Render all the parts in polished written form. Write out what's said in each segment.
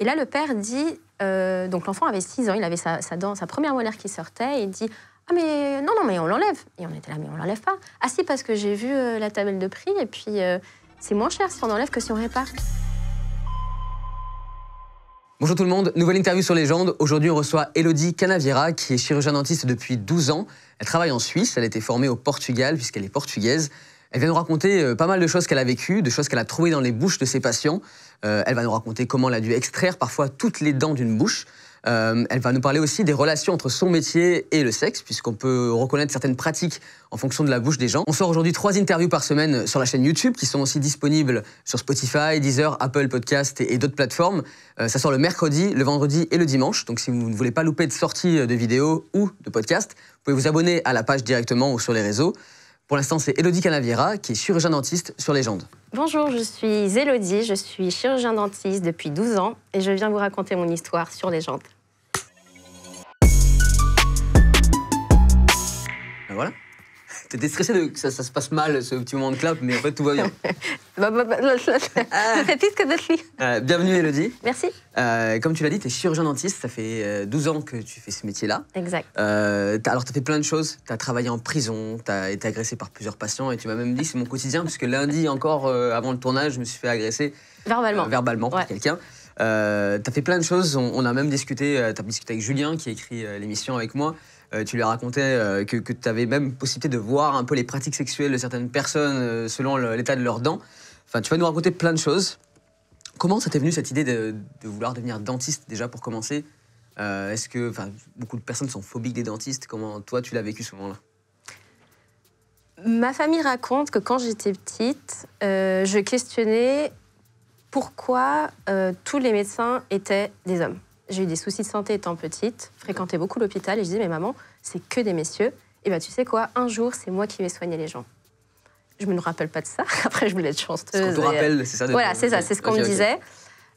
Et là, le père dit, donc l'enfant avait 6 ans, il avait sa première molaire qui sortait, et il dit, ah mais non, mais on l'enlève. Et on était là, mais on l'enlève pas. Ah si, parce que j'ai vu la tabelle de prix, et puis c'est moins cher si on enlève que si on répare. Bonjour tout le monde, nouvelle interview sur Légende. Aujourd'hui, on reçoit Elodie Canaviera, qui est chirurgien-dentiste depuis 12 ans. Elle travaille en Suisse, elle a été formée au Portugal, puisqu'elle est portugaise. Elle vient nous raconter pas mal de choses qu'elle a vécues, de choses qu'elle a trouvées dans les bouches de ses patients. Elle va nous raconter comment elle a dû extraire parfois toutes les dents d'une bouche. Elle va nous parler aussi des relations entre son métier et le sexe, puisqu'on peut reconnaître certaines pratiques en fonction de la bouche des gens. On sort aujourd'hui 3 interviews par semaine sur la chaîne YouTube, qui sont aussi disponibles sur Spotify, Deezer, Apple Podcast et d'autres plateformes. Ça sort le mercredi, le vendredi et le dimanche. Donc si vous ne voulez pas louper de sortie de vidéos ou de podcasts, vous pouvez vous abonner à la page directement ou sur les réseaux. Pour l'instant, c'est Elodie Canaviera, qui est chirurgien-dentiste sur Légende. Bonjour, je suis Elodie, je suis chirurgien-dentiste depuis 12 ans et je viens vous raconter mon histoire sur Légende. Ben voilà. T'étais stressée que ça se passe mal, ce petit moment de clap, mais en fait, tout va bien. C'est plus que de lui. Bienvenue, Elodie. Merci. Comme tu l'as dit, tu es chirurgien-dentiste, ça fait 12 ans que tu fais ce métier-là. Exact. Alors, tu as fait plein de choses. Tu as travaillé en prison, tu as été agressé par plusieurs patients et tu m'as même dit c'est mon quotidien, puisque lundi encore, avant le tournage, je me suis fait agresser verbalement par quelqu'un. Tu as fait plein de choses, on a même discuté, tu as discuté avec Julien qui a écrit l'émission avec moi. Tu lui as raconté que tu avais même possibilité de voir un peu les pratiques sexuelles de certaines personnes selon l'état de leurs dents. Enfin, tu vas nous raconter plein de choses. Comment ça t'est venu cette idée de vouloir devenir dentiste déjà pour commencer? Est-ce que beaucoup de personnes sont phobiques des dentistes? Comment toi tu l'as vécu ce moment-là? Ma famille raconte que quand j'étais petite, je questionnais pourquoi tous les médecins étaient des hommes. J'ai eu des soucis de santé étant petite, fréquentais beaucoup l'hôpital et je disais mais maman, c'est que des messieurs. Et tu sais quoi, un jour c'est moi qui vais soigner les gens. Je me rappelle pas de ça. Après je voulais être chanceuse. Ce qu'on te rappelle, c'est ça. Voilà, c'est ça, c'est ce qu'on me disait.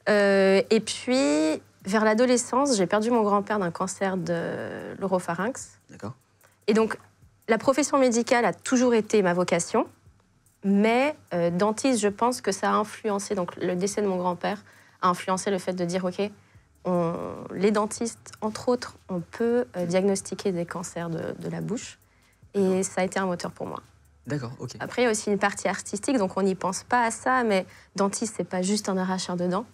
Et puis vers l'adolescence, j'ai perdu mon grand-père d'un cancer de l'oropharynx. D'accord. Et donc la profession médicale a toujours été ma vocation, mais dentiste, je pense que ça a influencé. Donc le décès de mon grand-père a influencé le fait de dire ok. Les dentistes, entre autres, on peut diagnostiquer des cancers de la bouche. Et ça a été un moteur pour moi. D'accord, ok. Après, il y a aussi une partie artistique, donc on n'y pense pas à ça, mais dentiste, c'est pas juste un arracheur de dents.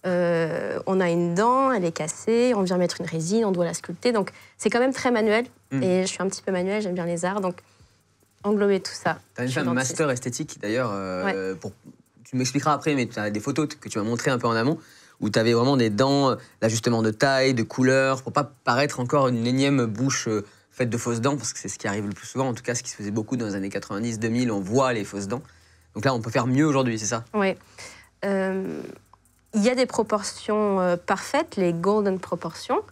On a une dent, elle est cassée, on vient mettre une résine, on doit la sculpter. Donc c'est quand même très manuel. Et je suis un petit peu manuelle, j'aime bien les arts, donc englober tout ça. Tu as fait un master esthétique, d'ailleurs. Tu m'expliqueras après, mais tu as des photos que tu m'as montrées un peu en amont, où tu avais vraiment des dents, l'ajustement de taille, de couleur, pour pas paraître encore une énième bouche faite de fausses dents, parce que c'est ce qui arrive le plus souvent, en tout cas ce qui se faisait beaucoup dans les années 90, 2000, on voit les fausses dents. Donc là, on peut faire mieux aujourd'hui, c'est ça? Oui. Il y a des proportions parfaites, les golden proportions,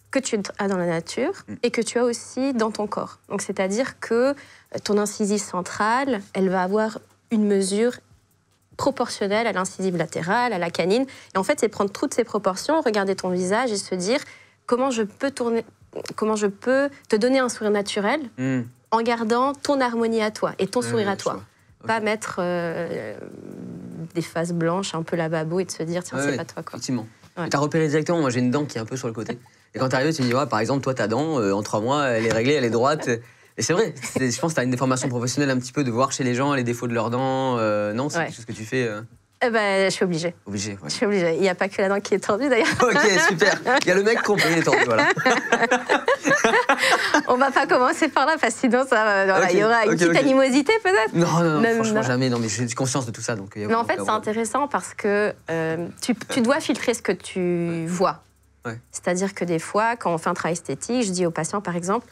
que tu as dans la nature et que tu as aussi dans ton corps. Donc c'est-à-dire que ton incisive centrale, elle va avoir une mesure proportionnelle à l'incisive latérale, à la canine. Et en fait, c'est prendre toutes ces proportions, regarder ton visage et se dire comment je peux te donner un sourire naturel en gardant ton harmonie à toi et ton sourire à toi. Okay. Pas mettre des faces blanches, un peu lavabo et de se dire tiens, c'est pas toi. Quoi. Effectivement. Ouais. Tu as repéré directement, moi j'ai une dent qui est un peu sur le côté. Et quand tu arrives, tu me dis par exemple, toi ta dent, en 3 mois, elle est réglée, elle est droite. Et c'est vrai, je pense que tu as une déformation professionnelle un petit peu de voir chez les gens les défauts de leurs dents. Non, c'est quelque chose que tu fais je suis obligée. Ouais. Je suis obligée. Il n'y a pas que la dent qui est tordue d'ailleurs. Ok, super. Il y a le mec complet, il est tordu, voilà. On va pas commencer par là, parce que sinon il y aura une petite animosité peut-être. Non, franchement jamais. Non, mais j'ai conscience de tout ça. Donc, mais en fait, c'est intéressant parce que tu dois filtrer ce que tu vois. Ouais. C'est-à-dire que des fois, quand on fait un travail esthétique, je dis aux patients, par exemple,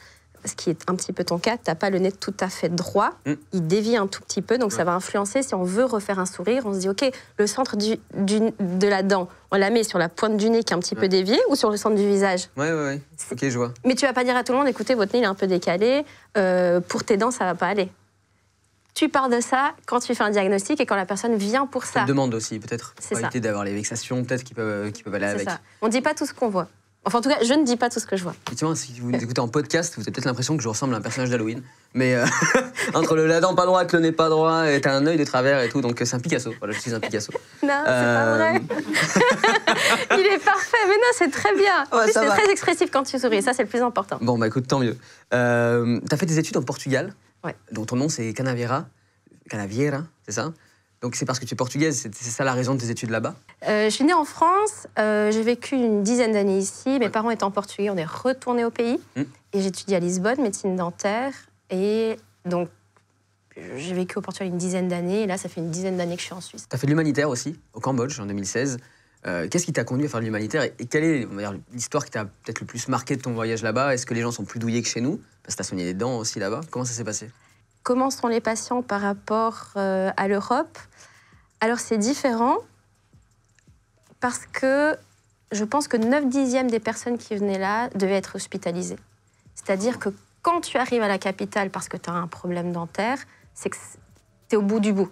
ce qui est un petit peu ton cas, tu n'as pas le nez tout à fait droit, il dévie un tout petit peu, donc ça va influencer. Si on veut refaire un sourire, on se dit, OK, le centre de la dent, on la met sur la pointe du nez qui est un petit peu déviée ou sur le centre du visage? Ouais. OK, je vois. Mais tu vas pas dire à tout le monde, écoutez, votre nez il est un peu décalé, pour tes dents, ça va pas aller. Tu parles de ça quand tu fais un diagnostic et quand la personne vient pour ça. Tu te demandes aussi, peut-être, pour éviter d'avoir les vexations, peut-être, qui peuvent aller avec. Ça. On ne dit pas tout ce qu'on voit. Enfin, en tout cas, je ne dis pas tout ce que je vois. Effectivement, si vous écoutez en podcast, vous avez peut-être l'impression que je ressemble à un personnage d'Halloween. Mais entre la dent pas droite, le nez pas droit, et t'as un œil de travers et tout, donc c'est un Picasso. Voilà, je suis un Picasso. Non, c'est pas vrai. Il est parfait, mais non, c'est très bien. En plus, c'est très expressif quand tu souris, ça c'est le plus important. Bon, bah écoute, tant mieux. T'as fait des études en Portugal, ouais. dont ton nom c'est Canaviera, c'est ça? Donc c'est parce que tu es portugaise, c'est ça la raison de tes études là-bas? Je suis née en France, j'ai vécu une dizaine d'années ici. Mes parents étant portugais, on est retournés au pays. Et j'ai étudié à Lisbonne, médecine dentaire. Et donc, j'ai vécu au Portugal une dizaine d'années. Et là, ça fait une dizaine d'années que je suis en Suisse. Tu as fait de l'humanitaire aussi, au Cambodge, en 2016. Qu'est-ce qui t'a conduit à faire de l'humanitaire? Et quelle est l'histoire qui t'a peut-être le plus marqué de ton voyage là-bas? Est-ce que les gens sont plus douillés que chez nous? Parce que tu as soigné les dents aussi là-bas. Comment ça s'est passé? Comment sont les patients par rapport à l'Europe? Alors, c'est différent parce que je pense que 9/10 des personnes qui venaient là devaient être hospitalisées. C'est-à-dire que quand tu arrives à la capitale parce que tu as un problème dentaire, c'est que tu es au bout du bout.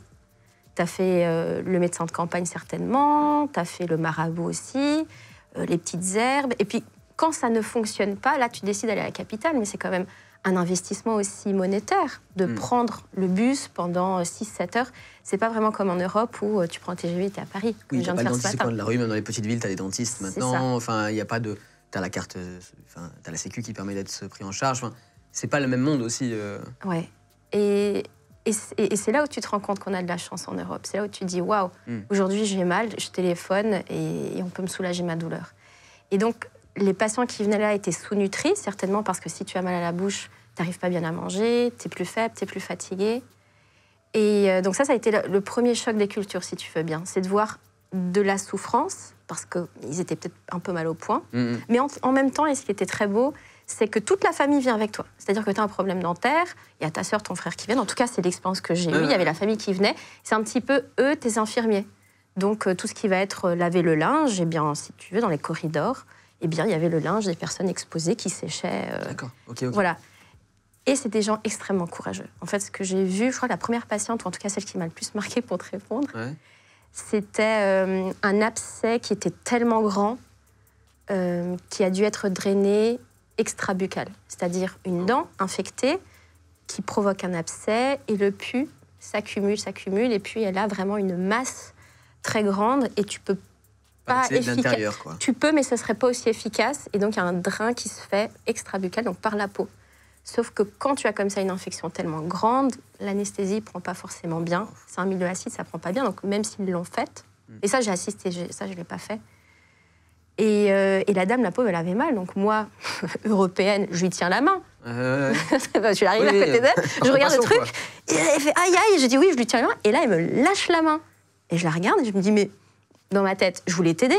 Tu as fait le médecin de campagne certainement, tu as fait le marabout aussi, les petites herbes. Et puis, quand ça ne fonctionne pas, là, tu décides d'aller à la capitale, mais c'est quand même un investissement aussi monétaire, de prendre le bus pendant 6-7 heures. C'est pas vraiment comme en Europe où tu prends un TGV et t'es à Paris. Oui, tu n'as pas de dentiste au coin de la rue, même dans les petites villes, tu as des dentistes maintenant. Enfin, il n'y a pas de... Tu as la carte, tu as la Sécu qui permet d'être pris en charge. Enfin, c'est pas le même monde aussi. Ouais. Et c'est là où tu te rends compte qu'on a de la chance en Europe. C'est là où tu dis, waouh, aujourd'hui j'ai mal, je téléphone et on peut me soulager ma douleur. Et donc, les patients qui venaient là étaient sous-nutris, certainement parce que si tu as mal à la bouche, tu n'arrives pas bien à manger, tu es plus faible, tu es plus fatigué. Et donc ça a été le premier choc des cultures, si tu veux bien. C'est de voir de la souffrance, parce qu'ils étaient peut-être un peu mal au point. Mais en même temps, et ce qui était très beau, c'est que toute la famille vient avec toi. C'est-à-dire que tu as un problème dentaire, il y a ta sœur, ton frère qui viennent. En tout cas, c'est l'expérience que j'ai eue. Il y avait la famille qui venait. C'est un petit peu eux, tes infirmiers. Donc tout ce qui va être laver le linge, eh bien, si tu veux, dans les corridors, eh bien, il y avait le linge des personnes exposées qui séchaient. D'accord, ok. Voilà. Et c'est des gens extrêmement courageux. En fait, ce que j'ai vu, je crois que la première patiente, ou en tout cas celle qui m'a le plus marquée pour te répondre, c'était un abcès qui était tellement grand qui a dû être drainé extrabuccal. C'est-à-dire une dent infectée qui provoque un abcès et le pus s'accumule, et puis elle a vraiment une masse très grande et tu peux pas efficace. Tu peux, mais ce serait pas aussi efficace. Et donc, il y a un drain qui se fait extrabuccal, donc par la peau. Sauf que quand tu as comme ça une infection tellement grande, l'anesthésie prend pas forcément bien. C'est un milieu acide, ça prend pas bien. Donc, même s'ils l'ont faite, et ça, j'ai assisté, ça, je l'ai pas fait. Et la dame, la pauvre, elle avait mal. Donc, moi, européenne, je lui tiens la main. Je suis arrivée à côté d'elle, je regarde le truc, et elle fait aïe, aïe. Je dis oui, je lui tiens la main. Et là, elle me lâche la main. Et je la regarde et je me dis, mais dans ma tête, je voulais t'aider.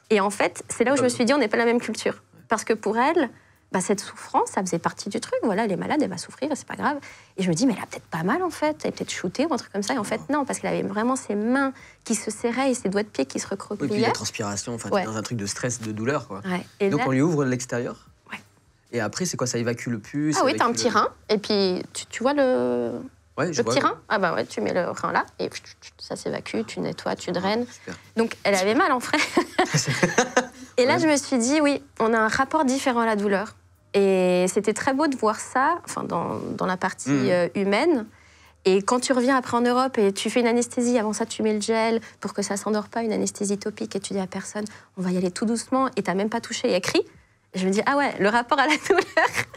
Et en fait, c'est là où je me suis dit, on n'est pas la même culture. Parce que pour elle, bah, cette souffrance, ça faisait partie du truc. Voilà, elle est malade, elle va souffrir, c'est pas grave. Et je me dis, mais elle a peut-être pas mal, en fait. Elle est peut-être shootée ou un truc comme ça. Et en fait, non, parce qu'elle avait vraiment ses mains qui se serraient et ses doigts de pied qui se recroquillaient. Oui, puis la transpiration, enfin, dans un truc de stress, de douleur, quoi. Ouais. Et donc, là, on lui ouvre de l'extérieur. Ouais. Et après, c'est quoi? Ça évacue le pus? Ah oui, t'as un petit rein. Et puis, tu vois le... Ouais, le petit rein? Ah bah ouais, tu mets le rein là, et ça s'évacue, tu nettoies, tu draines. Super. Donc, elle avait mal en frais. Et là, je me suis dit, oui, on a un rapport différent à la douleur. Et c'était très beau de voir ça, enfin, dans la partie humaine. Et quand tu reviens après en Europe et tu fais une anesthésie, avant ça, tu mets le gel pour que ça ne s'endort pas, une anesthésie topique, et tu dis à personne, on va y aller tout doucement, et tu n'as même pas touché, il y a écrit. Je me dis, ah ouais, le rapport à la douleur.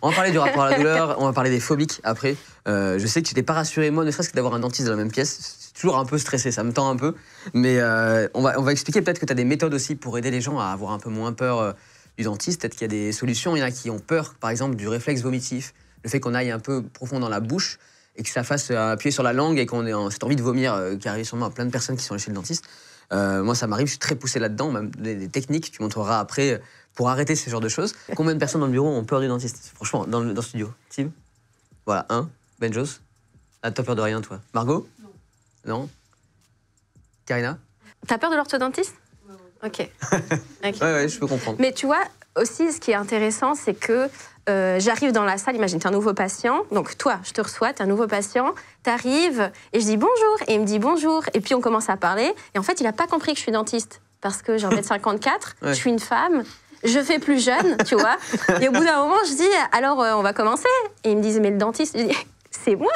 On va parler du rapport à la douleur, on va parler des phobiques après. Je sais que tu n'étais pas rassuré, moi, ne serait-ce que d'avoir un dentiste dans la même pièce. C'est toujours un peu stressé, ça me tend un peu. Mais on va expliquer peut-être que tu as des méthodes aussi pour aider les gens à avoir un peu moins peur du dentiste. Peut-être qu'il y a des solutions. Il y en a qui ont peur, par exemple, du réflexe vomitif. Le fait qu'on aille un peu profond dans la bouche et que ça fasse appuyer sur la langue et qu'on ait cette envie de vomir qui arrive sûrement à plein de personnes qui sont allées chez le dentiste. Moi, ça m'arrive, je suis très poussé là-dedans. Même des techniques, tu montreras après, pour arrêter ce genre de choses. Combien de personnes dans le bureau ont peur du dentiste? Franchement, dans le studio. Tim? Voilà, Benjos? Ah, t'as peur de rien, toi? Margot? Non? Karina? T'as peur de l'orthodontiste? Ok. Ouais, je peux comprendre. Mais tu vois, aussi, ce qui est intéressant, c'est que j'arrive dans la salle, imagine, t'es un nouveau patient, donc toi, je te reçois, t'es un nouveau patient, t'arrives, et je dis bonjour, et il me dit bonjour, et puis on commence à parler, et en fait, il n'a pas compris que je suis dentiste, parce que j'ai 1m54, je suis une femme, je fais plus jeune, tu vois. Et au bout d'un moment, je dis, alors, on va commencer. Et ils me disent, mais le dentiste, je dis, c'est moi.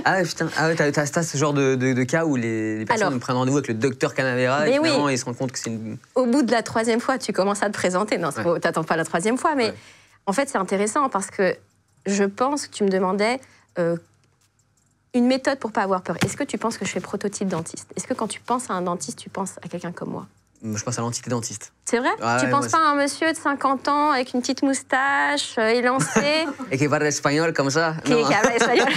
Ah ouais, putain, t'as ce genre de cas où les personnes prennent rendez-vous avec le docteur Canavera et finalement, ils se rendent compte que c'est une... Au bout de la 3e fois, tu commences à te présenter. Non, t'attends pas la 3e fois, mais en fait, c'est intéressant parce que je pense que tu me demandais une méthode pour pas avoir peur. Est-ce que tu penses que je fais prototype dentiste? Est-ce que quand tu penses à un dentiste, tu penses à quelqu'un comme moi? Je pense à l'entité dentiste. C'est vrai? Tu penses pas à un monsieur de 50 ans avec une petite moustache, élancée? Et qui parle espagnol comme ça? Qui parle espagnol?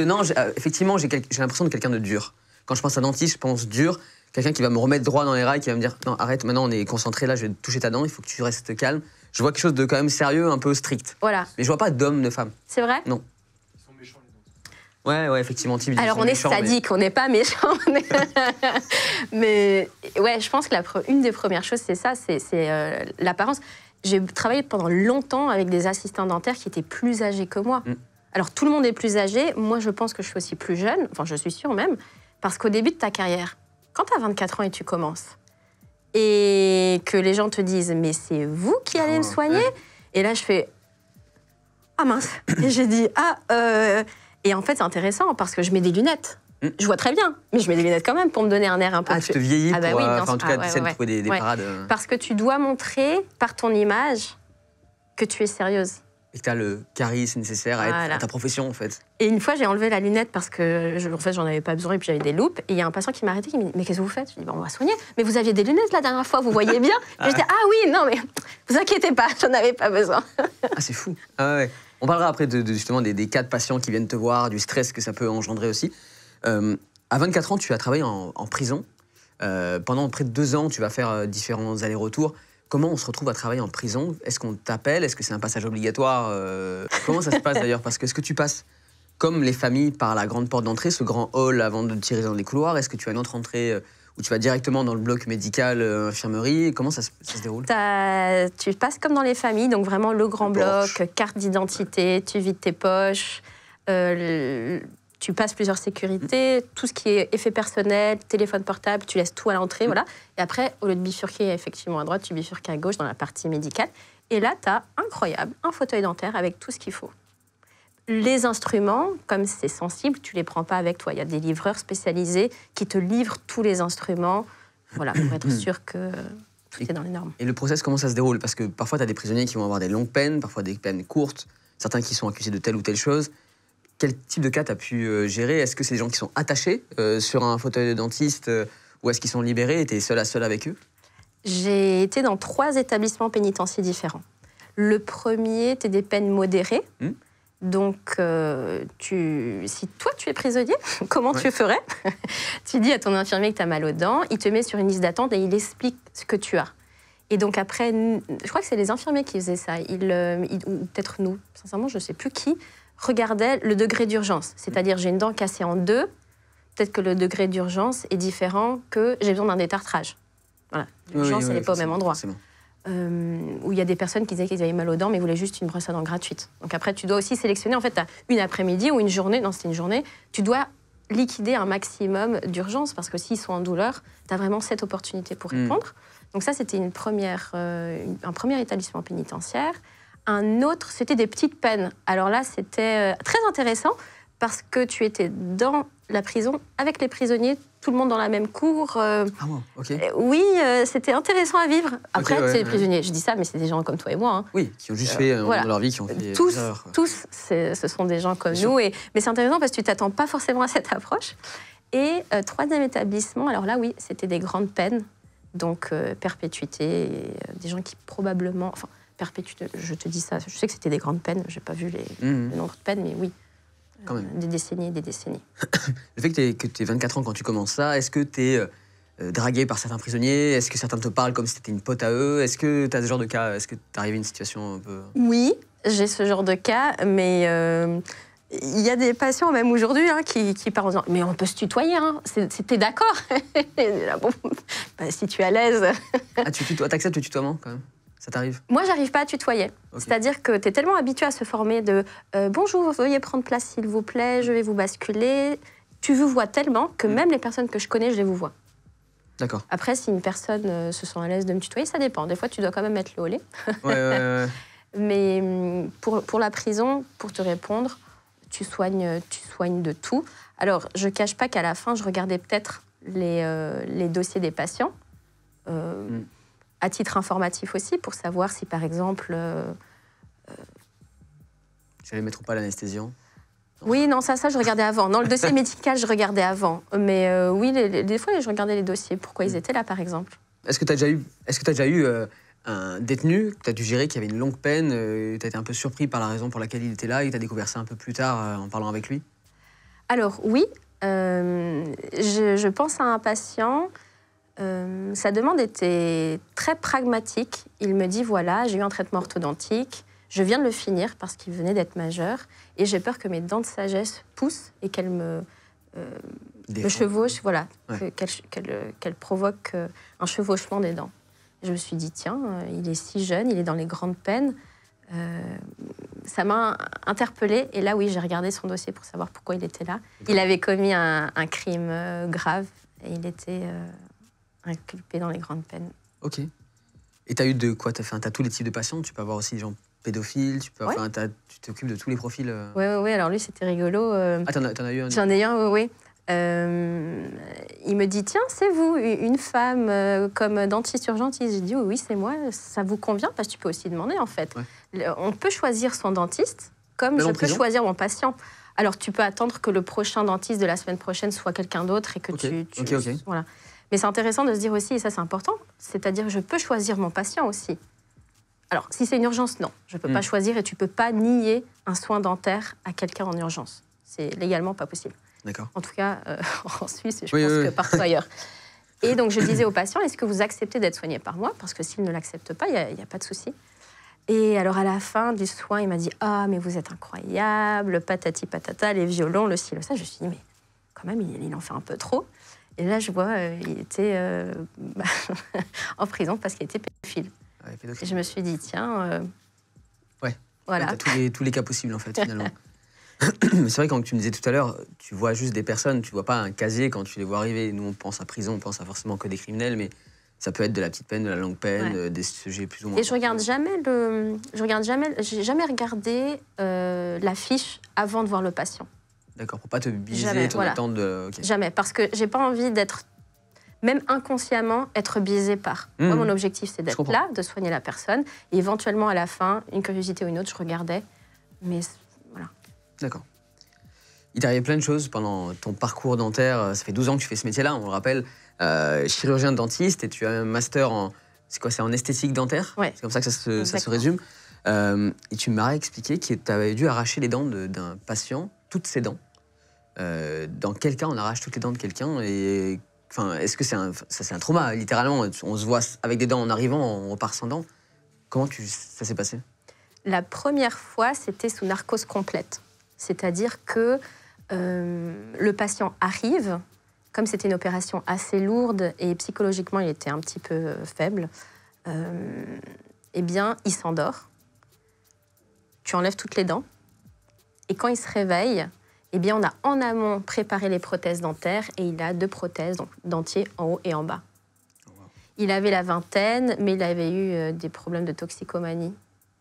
Non, effectivement, j'ai l'impression de quelqu'un de dur. Quand je pense à dentiste, je pense dur. Quelqu'un qui va me remettre droit dans les rails, qui va me dire non, arrête, maintenant on est concentré, là, je vais toucher ta dent, il faut que tu restes calme. Je vois quelque chose de quand même sérieux, un peu strict. Voilà. Mais je vois pas d'homme, de femme. C'est vrai? Non. Ils sont méchants, les dentistes. Ouais, effectivement. Alors on est sadique, on n'est pas méchants. Mais ouais, je pense que une des premières choses, c'est ça, c'est l'apparence. J'ai travaillé pendant longtemps avec des assistants dentaires qui étaient plus âgés que moi. Alors tout le monde est plus âgé, moi je pense que je suis aussi plus jeune, enfin je suis sûre même, parce qu'au début de ta carrière, quand tu as 24 ans et tu commences, et que les gens te disent « mais c'est vous qui allez me soigner ?» Et là je fais « ah mince !» Et j'ai dit « ah Et en fait c'est intéressant parce que je mets des lunettes. Je vois très bien, mais je mets des lunettes quand même pour me donner un air un peu plus... tu te vieillis pour... oui, en tout cas, tu essaies de trouver des parades... Parce que tu dois montrer par ton image que tu es sérieuse. Et que tu as le charisme nécessaire à ta profession, en fait. Et une fois, j'ai enlevé la lunette parce que, en fait, j'en avais pas besoin et puis j'avais des loupes. Et il y a un patient qui m'a arrêté, qui me dit « mais qu'est-ce que vous faites ?» Je dis « on va soigner. Mais vous aviez des lunettes la dernière fois, vous voyez bien ?» Et je dis « ah oui, non, mais vous inquiétez pas, j'en avais pas besoin. » Ah, c'est fou. Ah ouais. On parlera après justement des cas de patients qui viennent te voir, du stress que ça peut engendrer aussi. À 24 ans, tu as travaillé en prison. Pendant près de 2 ans, tu vas faire différents allers-retours. Comment on se retrouve à travailler en prison? Est-ce qu'on t'appelle? Est-ce que c'est un passage obligatoire? Comment ça se passe d'ailleurs? Parce que est-ce que tu passes comme les familles par la grande porte d'entrée, ce grand hall avant de tirer dans les couloirs? Est-ce que tu as une autre entrée où tu vas directement dans le bloc médical, infirmerie? Comment ça se déroule? Tu passes comme dans les familles, donc vraiment le grand bloc, carte d'identité, tu vides tes poches, tu passes plusieurs sécurités, tout ce qui est effet personnel, téléphone portable, tu laisses tout à l'entrée, voilà. Et après, au lieu de bifurquer effectivement à droite, tu bifurques à gauche dans la partie médicale. Et là, tu as, incroyable, un fauteuil dentaire avec tout ce qu'il faut. Les instruments, comme c'est sensible, tu les prends pas avec toi. Il y a des livreurs spécialisés qui te livrent tous les instruments, voilà, pour être sûr que tout est dans les normes. Et le process, comment ça se déroule? Parce que parfois, tu as des prisonniers qui vont avoir des longues peines, parfois des peines courtes, certains qui sont accusés de telle ou telle chose. Quel type de cas tu as pu gérer? Est-ce que c'est des gens qui sont attachés sur un fauteuil de dentiste ou est-ce qu'ils sont libérés et tu es seul à seul avec eux? J'ai été dans 3 établissements pénitentiaires différents. Le premier, tu es des peines modérées. Donc, si toi, tu es prisonnier, comment tu ferais? Tu dis à ton infirmier que tu as mal aux dents, il te met sur une liste d'attente et il explique ce que tu as. Et donc après, je crois que c'est les infirmiers qui faisaient ça, ou peut-être nous, sincèrement, je ne sais plus qui, regardait le degré d'urgence. C'est-à-dire, j'ai une dent cassée en 2, peut-être que le degré d'urgence est différent que j'ai besoin d'un détartrage. Voilà, l'urgence, elle n'est pas au même endroit. Où il y a des personnes qui disaient qu'ils avaient mal aux dents, mais voulaient juste une brosse à dents gratuite. Donc après, tu dois aussi sélectionner, en fait, tu as une après-midi ou une journée, non, c'était une journée, tu dois liquider un maximum d'urgence, parce que s'ils sont en douleur, tu as vraiment cette opportunité pour répondre. Donc ça, c'était un premier établissement pénitentiaire. Un autre, c'était des petites peines. Alors là, c'était très intéressant parce que tu étais dans la prison avec les prisonniers, tout le monde dans la même cour. Oui, c'était intéressant à vivre. Après, c'est les prisonniers. Je dis ça, mais c'est des gens comme toi et moi. Hein. Oui, qui ont juste fait dans leur vie, qui ont fait tous, ce sont des gens comme nous. Mais c'est intéressant parce que tu t'attends pas forcément à cette approche. Et 3e établissement, alors là, oui, c'était des grandes peines. Donc, perpétuité, des gens qui probablement... Enfin, perpétuité, je te dis ça, je sais que c'était des grandes peines, je n'ai pas vu le nombre de peines, mais oui, quand même. Des décennies et des décennies. Le fait que tu aies 24 ans quand tu commences ça, est-ce que tu es dragué par certains prisonniers? Est-ce que certains te parlent comme si tu étais une pote à eux? Est-ce que tu as ce genre de cas? Est-ce que tu arrives à une situation un peu... Oui, j'ai ce genre de cas, mais... Il y a des patients, même aujourd'hui, hein, qui parlent en disant « mais on peut se tutoyer, hein, t'es d'accord ?» Bon, si tu es à l'aise... T'acceptes le tutoiement, quand même? Ça t'arrive? Moi, j'arrive pas à tutoyer. C'est-à-dire que tu es tellement habitué à se former de « bonjour, veuillez prendre place, s'il vous plaît, je vais vous basculer ». Tu vous vois tellement que même les personnes que je connais, je les vous vois. D'accord. Après, si une personne se sent à l'aise de me tutoyer, ça dépend. Des fois, tu dois quand même mettre le holé. Ouais. Mais pour la prison, pour te répondre, tu soignes de tout. Alors, je ne cache pas qu'à la fin, je regardais peut-être les dossiers des patients, à titre informatif aussi, pour savoir si, par exemple... Tu allais mettre ou pas l'anesthésiant? Oui, non, ça, je regardais avant. Dans le dossier médical, je regardais avant. Mais oui, des fois, je regardais les dossiers. Pourquoi ils étaient là, par exemple. Est-ce que tu as déjà eu un détenu que tu as dû gérer qui avait une longue peine, tu as été un peu surpris par la raison pour laquelle il était là et tu as découvert ça un peu plus tard en parlant avec lui? Alors, oui. Je pense à un patient. Sa demande était très pragmatique. Il me dit, voilà, j'ai eu un traitement orthodontique. Je viens de le finir parce qu'il venait d'être majeur et j'ai peur que mes dents de sagesse poussent et qu'elles me chevauchent, voilà, ouais. qu'elle provoque un chevauchement des dents. Je me suis dit, tiens, il est si jeune, il est dans les grandes peines. Ça m'a interpellée et là, oui, j'ai regardé son dossier pour savoir pourquoi il était là. Il avait commis un crime grave et il était inculpé dans les grandes peines. Ok. Et tu as eu de quoi? Tu as tous les types de patients? Tu peux avoir aussi des gens pédophile, tu t'occupes de tous les profils. Oui, alors lui, c'était rigolo. Ah, t'en as eu un? J'en ai eu un, oui. Il me dit, tiens, c'est vous, une femme comme dentiste urgentiste. J'ai dit, oui, c'est moi, ça vous convient? Parce que tu peux aussi demander, en fait. Ouais. On peut choisir son dentiste comme je peux choisir mon patient. Alors, tu peux attendre que le prochain dentiste de la semaine prochaine soit quelqu'un d'autre et que okay. Voilà. Mais c'est intéressant de se dire aussi, et ça, c'est important, c'est-à-dire que je peux choisir mon patient aussi. Alors, si c'est une urgence, non. Je ne peux pas choisir et tu ne peux pas nier un soin dentaire à quelqu'un en urgence. C'est légalement pas possible. D'accord. En tout cas, en Suisse, je pense que partout ailleurs. Et donc, je disais aux patients, est-ce que vous acceptez d'être soigné par moi? Parce que s'ils ne l'acceptent pas, il n'y a pas de souci. Et alors, à la fin du soin, il m'a dit, ah, mais vous êtes incroyable, patati patata, les violons, le ci, le ça. Je me suis dit, mais quand même, il en fait un peu trop. Et là, je vois, il était en prison parce qu'il était pédophile. Ouais, et je me suis dit, tiens... ouais, voilà. T'as tous les cas possibles, en fait, finalement. Mais c'est vrai, quand tu me disais tout à l'heure, tu vois juste des personnes, tu vois pas un casier quand tu les vois arriver. Nous, on pense à prison, on pense à forcément que des criminels, mais ça peut être de la petite peine, de la longue peine, des sujets plus ou moins... Et je regarde jamais j'ai jamais regardé la fiche avant de voir le patient. D'accord, pour pas te biaiser, ton attente de... Okay. Jamais, parce que j'ai pas envie d'être... Même inconsciemment, être biaisé par. Moi, mon objectif, c'est d'être là, de soigner la personne. Et éventuellement, à la fin, une curiosité ou une autre, je regardais. Mais voilà. D'accord. Il t'est arrivé plein de choses pendant ton parcours dentaire. Ça fait 12 ans que tu fais ce métier-là, on le rappelle. Chirurgien dentiste, et tu as un master en... C'est quoi, c'est en esthétique dentaire? Ouais. C'est comme ça que ça se résume. Et tu m'as expliqué que tu avais dû arracher les dents d'un patient, toutes ses dents. Dans quel cas on arrache toutes les dents de quelqu'un? Et... Enfin, est-ce que c'est un trauma, littéralement? On se voit avec des dents en arrivant, on repart sans dents. Comment ça s'est passé? La première fois, c'était sous narcose complète. C'est-à-dire que le patient arrive, comme c'était une opération assez lourde et psychologiquement, il était un petit peu faible, eh bien, il s'endort. Tu enlèves toutes les dents. Et quand il se réveille... Eh bien, on a en amont préparé les prothèses dentaires et il a 2 prothèses, donc dentiers en haut et en bas. Oh wow. Il avait la vingtaine, mais il avait eu des problèmes de toxicomanie.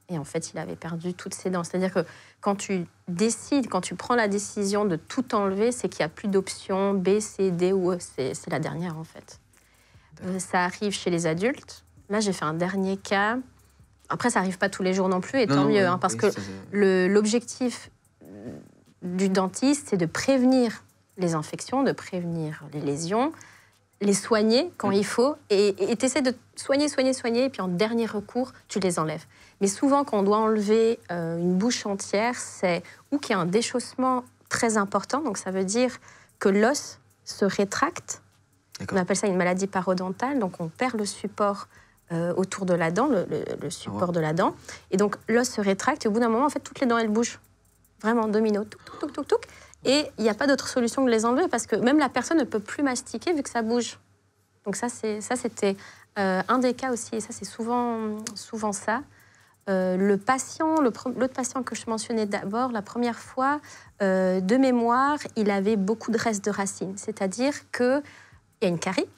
Et en fait, il avait perdu toutes ses dents. C'est-à-dire que quand tu prends la décision de tout enlever, c'est qu'il n'y a plus d'options B, C, D ou E. C'est la dernière, en fait. Ça arrive chez les adultes. Là, j'ai fait un dernier cas. Après, ça n'arrive pas tous les jours non plus, et tant mieux, parce que l'objectif... du dentiste, c'est de prévenir les infections, de prévenir les lésions, les soigner quand il faut, et tu essaies de soigner, et puis en dernier recours, tu les enlèves. Mais souvent, quand on doit enlever une bouche entière, c'est ou qu'il y a un déchaussement très important, donc ça veut dire que l'os se rétracte. On appelle ça une maladie parodontale, donc on perd le support autour de la dent, le support de la dent, et donc l'os se rétracte, et au bout d'un moment, en fait, toutes les dents, elles bougent. Vraiment, domino, touc. Et il n'y a pas d'autre solution que de les enlever parce que même la personne ne peut plus mastiquer vu que ça bouge. Donc c'était un des cas aussi, et ça, c'est souvent ça. L'autre patient que je mentionnais d'abord, la première fois, de mémoire, il avait beaucoup de restes de racines. C'est-à-dire qu'il y a une carie,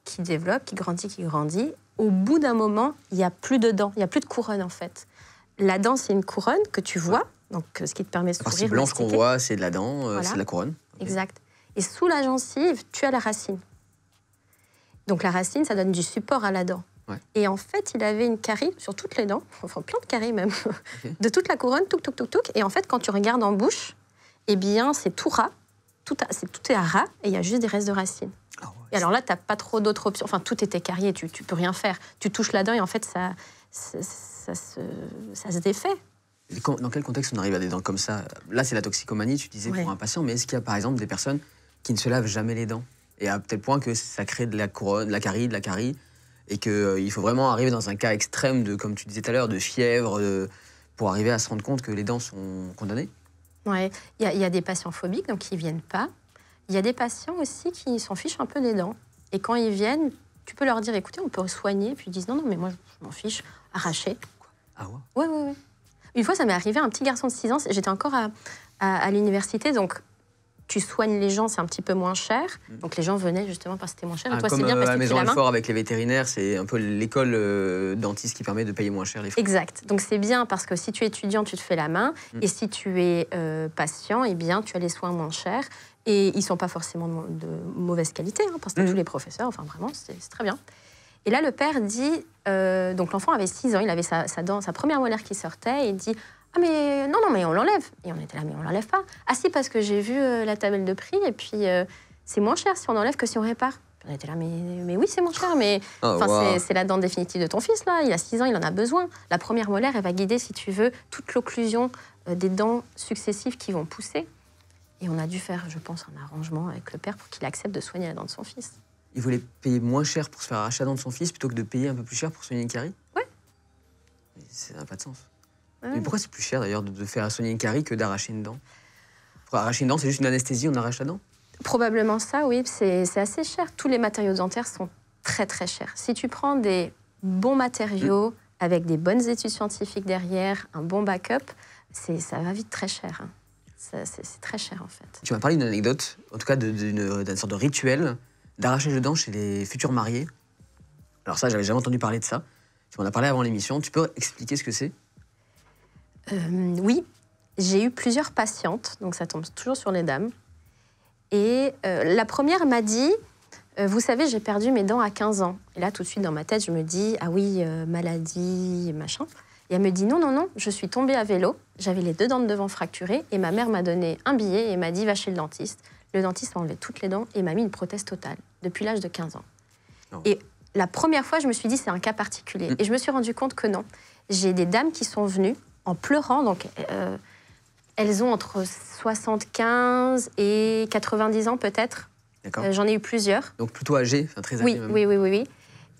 qui développe, qui grandit. Au bout d'un moment, il n'y a plus de dents, il n'y a plus de couronne, en fait. La dent, c'est une couronne que tu vois, donc ce qui te permet de sourire. La partie blanche qu'on voit, c'est de la dent, voilà. C'est de la couronne. Okay. Exact. Et sous la gencive, tu as la racine. Donc la racine, ça donne du support à la dent. Ouais. Et en fait, il avait une carie sur toutes les dents, enfin plein de caries même, de toute la couronne, touc. Et en fait, quand tu regardes en bouche, eh bien, c'est tout ras, tout est à ras, et il y a juste des restes de racines. Oh, ouais, et alors là, tu n'as pas trop d'autres options. Enfin, tout était carié, tu peux rien faire. Tu touches la dent et en fait, ça se défait. Et dans quel contexte on arrive à des dents comme ça? Là, c'est la toxicomanie, tu disais, pour un patient, mais est-ce qu'il y a par exemple des personnes qui ne se lavent jamais les dents? Et à tel point que ça crée de la couronne, de la carie, et qu'il faut vraiment arriver dans un cas extrême de, comme tu disais tout à l'heure, de fièvre, pour arriver à se rendre compte que les dents sont condamnées? Oui, il y a des patients phobiques, donc qui ne viennent pas. Il y a des patients aussi qui s'en fichent un peu des dents. Et quand ils viennent, tu peux leur dire, écoutez, on peut soigner. Puis ils disent, non, mais moi, je m'en fiche, arracher. Ah ouais? Oui. Une fois, ça m'est arrivé, un petit garçon de 6 ans, j'étais encore à l'université, donc tu soignes les gens, c'est un petit peu moins cher. Donc les gens venaient justement parce que c'était moins cher. Et toi, comme c'est bien parce à la que Maison Alfort avec les vétérinaires, c'est un peu l'école dentiste qui permet de payer moins cher les frais. Exact. Donc c'est bien parce que si tu es étudiant, tu te fais la main. Et si tu es patient, eh bien, tu as les soins moins chers. Et ils ne sont pas forcément de mauvaise qualité, parce que tous les professeurs, enfin vraiment, c'est très bien. Et là, le père dit, donc l'enfant avait 6 ans, il avait sa première molaire qui sortait, et il dit, ah mais non, mais on l'enlève. Et on était là, mais on l'enlève pas. Ah si, parce que j'ai vu la tabelle de prix, et puis c'est moins cher si on enlève que si on répare. On était là, mais oui, c'est moins cher, mais c'est la dent définitive de ton fils, là. Il a 6 ans, il en a besoin. La première molaire, elle va guider, si tu veux, toute l'occlusion des dents successives qui vont pousser. Et on a dû faire, je pense, un arrangement avec le père pour qu'il accepte de soigner la dent de son fils. Il voulait payer moins cher pour se faire arracher la dent de son fils plutôt que de payer un peu plus cher pour soigner une carie? Oui. Ça n'a pas de sens. Ouais. Mais pourquoi c'est plus cher d'ailleurs de faire soigner une carie que d'arracher une dent? Pour arracher une dent, c'est juste une anesthésie, on arrache la dent? Probablement ça, oui. C'est assez cher. Tous les matériaux dentaires sont très très chers. Si tu prends des bons matériaux avec des bonnes études scientifiques derrière, un bon backup, ça va vite très cher. C'est très cher en fait. Tu m'as parlé d'une anecdote, en tout cas d'une sorte de rituel d'arrachage de dents chez les futurs mariés. Alors ça, j'avais jamais entendu parler de ça. Tu m'en as parlé avant l'émission. Tu peux expliquer ce que c'est? Oui, j'ai eu plusieurs patientes, donc ça tombe toujours sur les dames. Et la première m'a dit, vous savez, j'ai perdu mes dents à 15 ans. Et là, tout de suite, dans ma tête, je me dis, ah oui, maladie, machin. Et elle me dit, non, je suis tombée à vélo, j'avais les 2 dents de devant fracturées, et ma mère m'a donné un billet et m'a dit, va chez le dentiste. Le dentiste m'a enlevé toutes les dents et m'a mis une prothèse totale, depuis l'âge de 15 ans. Oh. Et la première fois, je me suis dit, c'est un cas particulier. Et je me suis rendu compte que non. J'ai des dames qui sont venues en pleurant, donc elles ont entre 75 et 90 ans peut-être. J'en ai eu plusieurs. Donc plutôt âgées, enfin très âgées même. Oui.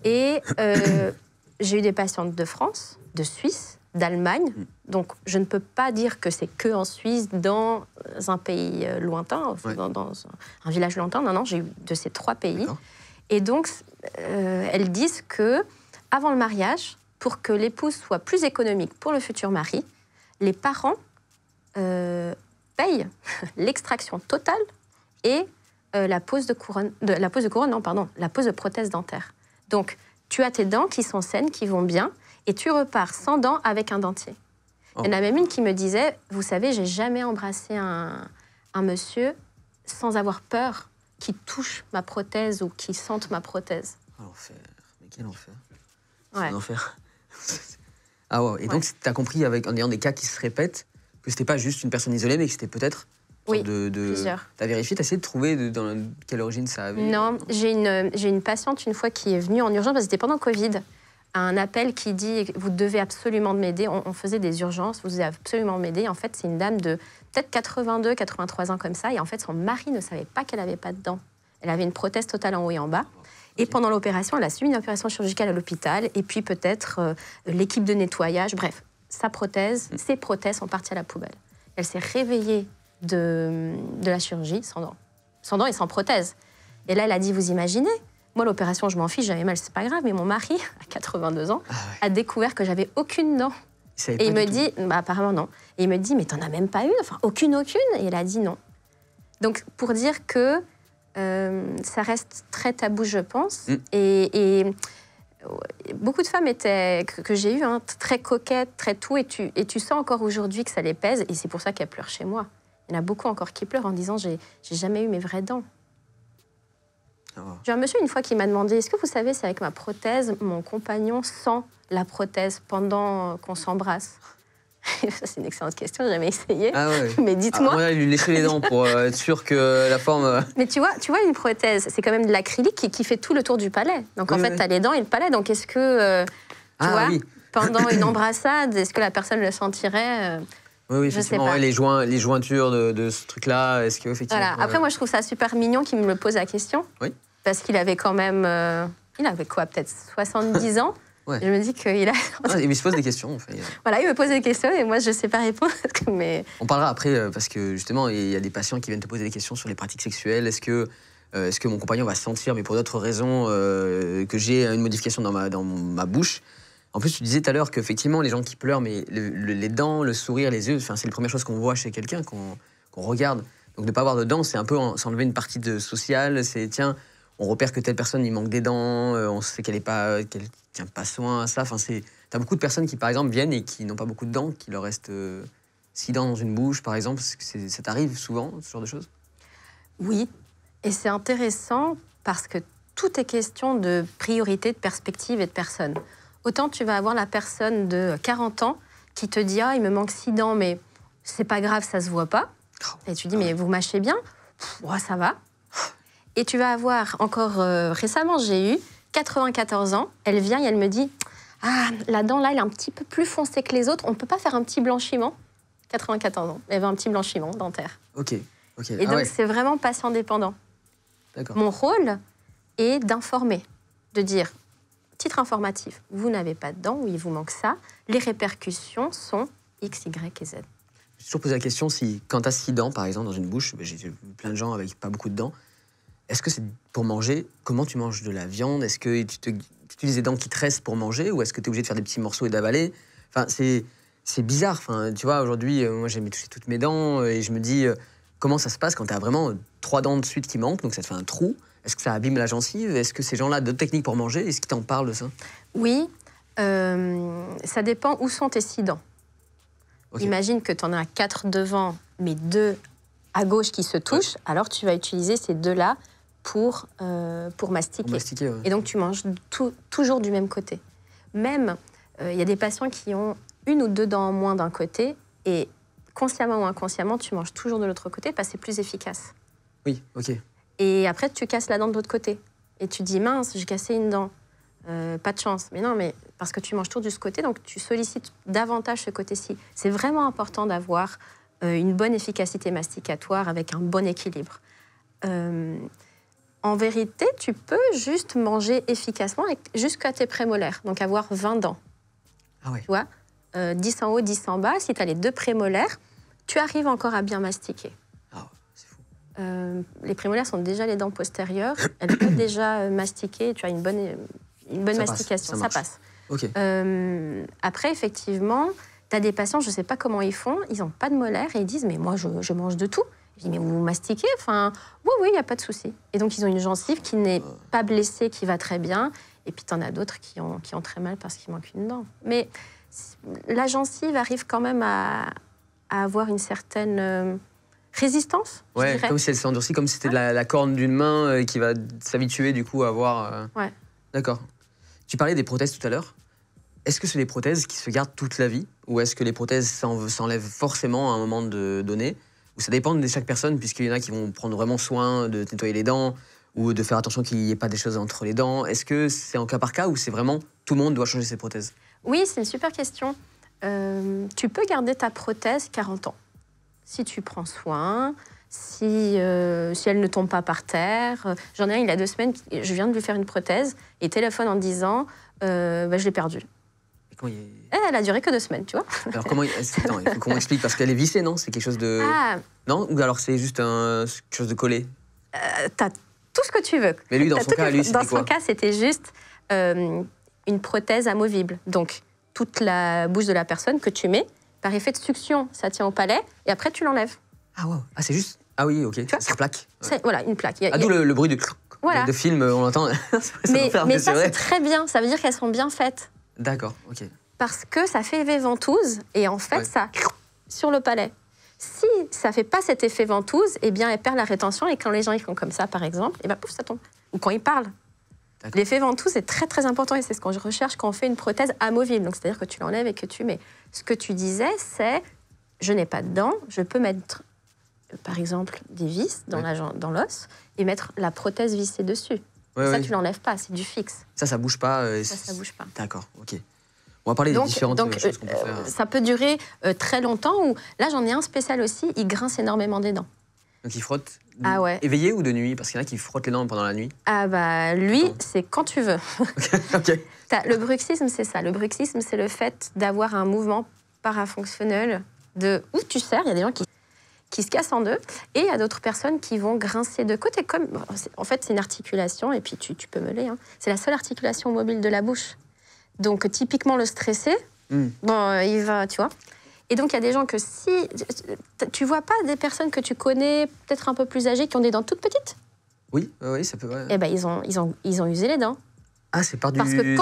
Et j'ai eu des patientes de France, de Suisse, d'Allemagne. Donc je ne peux pas dire que c'est que en Suisse, dans un pays lointain, dans un village lointain. Non, j'ai eu de ces 3 pays. Et donc elles disent que avant le mariage, pour que l'épouse soit plus économique pour le futur mari, les parents payent l'extraction totale et la pose de prothèse dentaire. Donc, tu as tes dents qui sont saines, qui vont bien, et tu repars sans dents avec un dentier. Il y en a même une qui me disait, vous savez, j'ai jamais embrassé un monsieur sans avoir peur qu'il touche ma prothèse ou qu'il sente ma prothèse. L'enfer, mais quel enfer. C'est un enfer. Ah ouais, et donc tu as compris en ayant des cas qui se répètent que c'était pas juste une personne isolée, mais que c'était peut-être plusieurs. Tu as vérifié, tu as essayé de trouver dans quelle origine ça avait? Non, j'ai une patiente une fois qui est venue en urgence, parce que c'était pendant Covid, un appel qui dit « vous devez absolument m'aider ». On faisait des urgences, vous devez absolument m'aider. En fait, c'est une dame de peut-être 82, 83 ans comme ça, et en fait, son mari ne savait pas qu'elle avait pas de dents. Elle avait une prothèse totale en haut et en bas. Et pendant l'opération, elle a subi une opération chirurgicale à l'hôpital, et puis peut-être l'équipe de nettoyage, bref, ses prothèses sont parties à la poubelle. Elle s'est réveillée de la chirurgie sans dents et sans prothèse. Et là, elle a dit, vous imaginez, moi l'opération, je m'en fiche, j'avais mal, c'est pas grave, mais mon mari, à 82 ans, a découvert que j'avais aucune dent. Et il me dit, apparemment non. Et il me dit, mais t'en as même pas une, enfin aucune. Et elle a dit non. Donc pour dire que ça reste très tabou, je pense. Et beaucoup de femmes que j'ai eues, très coquettes, très tout, et tu sens encore aujourd'hui que ça les pèse, et c'est pour ça qu'elles pleurent chez moi. Il y en a beaucoup encore qui pleurent en disant « j'ai jamais eu mes vraies dents ». J'ai un monsieur une fois qui m'a demandé « est-ce que vous savez si avec ma prothèse, mon compagnon sent la prothèse pendant qu'on s'embrasse ?» Ça, c'est une excellente question, j'ai jamais essayé. Ah ouais. Mais dites-moi. Moi, lui lécher les dents pour être sûr que la forme... Mais tu vois, une prothèse, c'est quand même de l'acrylique qui fait tout le tour du palais. Donc en fait, tu as les dents et le palais. Donc est-ce que, pendant une embrassade, est-ce que la personne le sentirait Oui, effectivement, ouais, les jointures de ce truc-là, est-ce qu'effectivement... Voilà. Après, moi, je trouve ça super mignon qu'il me pose la question. Oui. Parce qu'il avait quand même... il avait quoi, peut-être 70 ans. Ouais. Je me dis qu'il a... il se pose des questions, en fait. Voilà, il me pose des questions et moi, je ne sais pas répondre. Mais... On parlera après, parce que justement, il y a des patients qui viennent te poser des questions sur les pratiques sexuelles. Est-ce que mon compagnon va sentir, mais pour d'autres raisons, que j'ai une modification dans ma bouche? En plus, tu disais tout à l'heure qu'effectivement, les gens qui pleurent, mais les dents, le sourire, les yeux, c'est les premières choses qu'on voit chez quelqu'un, qu'on regarde. Donc, de ne pas avoir de dents, c'est un peu s'enlever une partie sociale. C'est, tiens, on repère que telle personne, il manque des dents, on sait qu'elle tient pas soin à ça. Enfin, t'as beaucoup de personnes qui, par exemple, viennent et qui n'ont pas beaucoup de dents, qui leur restent 6 dents dans une bouche, par exemple. Ça t'arrive souvent, ce genre de choses? Oui, et c'est intéressant parce que tout est question de priorité, de perspective et de personne. Autant tu vas avoir la personne de 40 ans qui te dit « ah, il me manque 6 dents, mais c'est pas grave, ça se voit pas ». Et tu dis « mais vous mâchez bien ?» « ça va ». Et tu vas avoir, encore récemment, j'ai eu 94 ans, elle vient et elle me dit « ah, la dent là, elle est un petit peu plus foncée que les autres, on peut pas faire un petit blanchiment ?» 94 ans, elle veut un petit blanchiment dentaire. Ok. Et donc, c'est vraiment patient dépendant. Mon rôle est d'informer, de dire, titre informatif, vous n'avez pas de dents ou il vous manque ça, les répercussions sont X, Y et Z. J'ai toujours posé la question si, quand tu as 6 dents, par exemple, dans une bouche, j'ai vu plein de gens avec pas beaucoup de dents, est-ce que c'est pour manger? Comment tu manges de la viande? Est-ce que tu utilises des dents qui te restent pour manger ou est-ce que tu es obligé de faire des petits morceaux et d'avaler? Enfin, c'est bizarre. Enfin, tu vois, aujourd'hui, moi, j'ai touché toutes mes dents et je me dis comment ça se passe quand tu as vraiment 3 dents de suite qui manquent, donc ça te fait un trou. Est-ce que ça abîme la gencive? Est-ce que ces gens-là ont d'autres techniques pour manger? Est-ce qu'ils t'en parlent de ça? Oui, ça dépend où sont tes 6 dents. Okay. Imagine que tu en as 4 devant, mais 2 à gauche qui se touchent, alors tu vas utiliser ces 2-là pour mastiquer. Et donc, tu manges toujours du même côté. Même, il y a des patients qui ont 1 ou 2 dents en moins d'un côté et consciemment ou inconsciemment, tu manges toujours de l'autre côté parce que c'est plus efficace. Oui, ok. Et après, tu casses la dent de l'autre côté. Et tu dis, mince, j'ai cassé une dent. Pas de chance. Mais non, mais parce que tu manges toujours de ce côté, donc tu sollicites davantage ce côté-ci. C'est vraiment important d'avoir une bonne efficacité masticatoire avec un bon équilibre. En vérité, tu peux juste manger efficacement jusqu'à tes prémolaires, donc avoir 20 dents. Ah ouais. Tu vois, 10 en haut, 10 en bas. Si tu as les 2 prémolaires, tu arrives encore à bien mastiquer. Ah, c'est fou. Les prémolaires sont déjà les dents postérieures. Elles peuvent déjà mastiquer. Tu as une bonne mastication. Ça passe. Okay. Après, effectivement, tu as des patients, je ne sais pas comment ils font, ils n'ont pas de molaires et ils disent « mais moi, je mange de tout ». Je dis, mais vous mastiquez? Enfin, oui, il n'y a pas de souci. Et donc, ils ont une gencive qui n'est pas blessée, qui va très bien. Et puis, tu en as d'autres qui ont très mal parce qu'il manque une dent. Mais la gencive arrive quand même à avoir une certaine résistance, je dirais. Comme si elle s'endurcit, comme si c'était la corne d'une main qui va s'habituer, du coup, à avoir... Ouais. D'accord. Tu parlais des prothèses tout à l'heure. Est-ce que c'est des prothèses qui se gardent toute la vie? Ou est-ce que les prothèses s'enlèvent forcément à un moment donné? Ou ça dépend de chaque personne, puisqu'il y en a qui vont prendre vraiment soin de nettoyer les dents ou de faire attention qu'il n'y ait pas des choses entre les dents. Est-ce que c'est en cas par cas ou c'est vraiment tout le monde doit changer ses prothèses? Oui, c'est une super question. Tu peux garder ta prothèse 40 ans. Si tu prends soin, si elle ne tombe pas par terre. J'en ai un, il y a 2 semaines, je viens de lui faire une prothèse et téléphone en disant je l'ai perdue. Elle a duré que 2 semaines, tu vois. Alors comment on explique? Parce qu'elle est vissée, non? C'est quelque chose de... Non? Ou alors c'est juste quelque chose de collé? T'as tout ce que tu veux. Mais lui, dans son cas, c'était quoi? Dans son cas, c'était juste une prothèse amovible. Donc, toute la bouche de la personne que tu mets, par effet de succion, ça tient au palais, et après, tu l'enlèves. Ah, wow. Ah, c'est juste... Ah oui, ok. vois, Ça plaque. Ouais. Voilà, une plaque. D'où le bruit Voilà. de film, on l'entend. Mais ça, c'est très bien. Ça veut dire qu'elles sont bien faites. D'accord, ok. Parce que ça fait effet ventouse et en fait, ça sur le palais. Si ça fait pas cet effet ventouse, eh bien, elle perd la rétention et quand les gens ils font comme ça, par exemple, et ben pouf, ça tombe. Ou quand ils parlent. L'effet ventouse est très très important et c'est ce qu'on recherche quand on fait une prothèse amovible. Donc c'est-à-dire que tu l'enlèves et que tu mets. Ce que tu disais, c'est je n'ai pas de dents, je peux mettre par exemple des vis dans l'os et mettre la prothèse vissée dessus. Ça, tu l'enlèves pas, c'est du fixe. Ça bouge pas. Ça bouge pas. D'accord, ok. On va parler des différentes choses qu'on peut faire. Ça peut durer très longtemps. Ou là, j'en ai un spécial aussi, il grince énormément des dents. Donc il frotte ouais. éveillé ou de nuit? Parce qu'il y en a qui frottent les dents pendant la nuit. Ah bah lui, c'est quand tu veux. Ok. Le bruxisme, c'est ça. Le bruxisme, c'est le fait d'avoir un mouvement parafonctionnel où tu serres. Il y a des gens qui se cassent en deux. Et il y a d'autres personnes qui vont grincer de côté. En fait, c'est une articulation, et puis tu peux meuler. Hein. C'est la seule articulation mobile de la bouche. Donc typiquement, le stressé, bon, il va, tu vois. Et donc, il y a des gens que si... Tu vois pas des personnes que tu connais, peut-être un peu plus âgées, qui ont des dents toutes petites? Oui, ça peut... Ouais. Eh bien, ils ont usé les dents. Ah, c'est par du... Parce que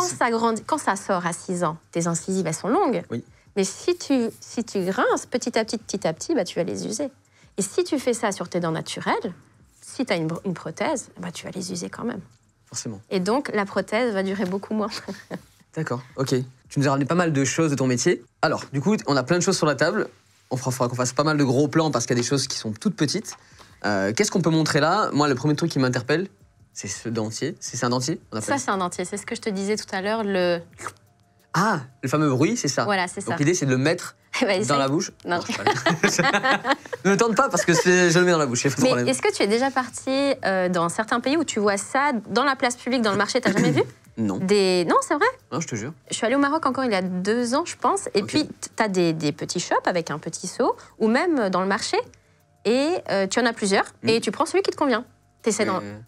quand ça sort à 6 ans, tes incisives, elles sont longues. Oui. Mais si tu grinces petit à petit, bah, tu vas les user. Et si tu fais ça sur tes dents naturelles, si tu as une prothèse, bah, tu vas les user quand même. Forcément. Et donc, la prothèse va durer beaucoup moins. D'accord, ok. Tu nous as ramené pas mal de choses de ton métier. Alors, du coup, on a plein de choses sur la table. Il faudra qu'on fasse pas mal de gros plans parce qu'il y a des choses qui sont toutes petites. Qu'est-ce qu'on peut montrer là? Moi, le premier truc qui m'interpelle, c'est ce dentier. C'est un dentier? Ça, c'est un dentier. C'est ce que je te disais tout à l'heure. Ah, le fameux bruit, c'est ça? Voilà, c'est ça. Donc l'idée, c'est de le mettre dans la bouche? Non. Ne me tente pas parce que je le mets dans la bouche. Mais est-ce que tu es déjà parti dans certains pays où tu vois ça dans la place publique, dans le marché? T'as jamais vu? Non. Non, c'est vrai. Non, je te jure. Je suis allée au Maroc encore il y a 2 ans, je pense. Et puis, tu as des petits shops avec un petit seau, ou même dans le marché. Et tu en as plusieurs. Et tu prends celui qui te convient.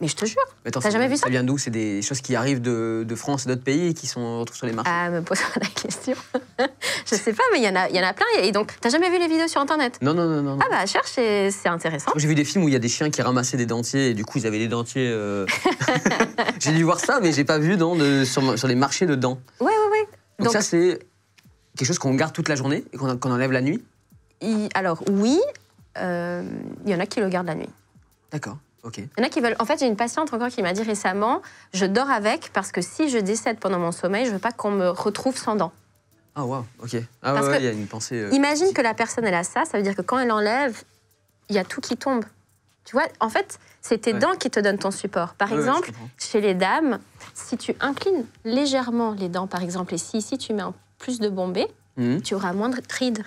Mais je te jure, t'as jamais vu ça? Ça vient d'où? C'est des choses qui arrivent de France et d'autres pays et qui sont retrouvées sur les marchés? Ah, me pose pas la question. Je sais pas, mais il y en a plein. Et donc, t'as jamais vu les vidéos sur Internet? Non. Ah bah, cherche, c'est intéressant. J'ai vu des films où il y a des chiens qui ramassaient des dentiers et du coup, ils avaient des dentiers... J'ai dû voir ça, mais j'ai pas vu sur les marchés de dents. Ouais. Donc ça, c'est quelque chose qu'on garde toute la journée et qu'on enlève la nuit? Alors, oui. Il y en a qui le gardent la nuit. D'accord. Ok. Il y en a qui veulent... En fait, j'ai une patiente encore qui m'a dit récemment, je dors avec parce que si je décède pendant mon sommeil, je veux pas qu'on me retrouve sans dents. Ah waouh, ok. Ah ouais, il y a une pensée... Imagine que la personne, elle a ça veut dire que quand elle enlève, il y a tout qui tombe. Tu vois, en fait, c'est tes dents qui te donnent ton support. Par exemple, chez les dames, si tu inclines légèrement les dents, par exemple, et si ici tu mets plus de bombées, tu auras moins de rides.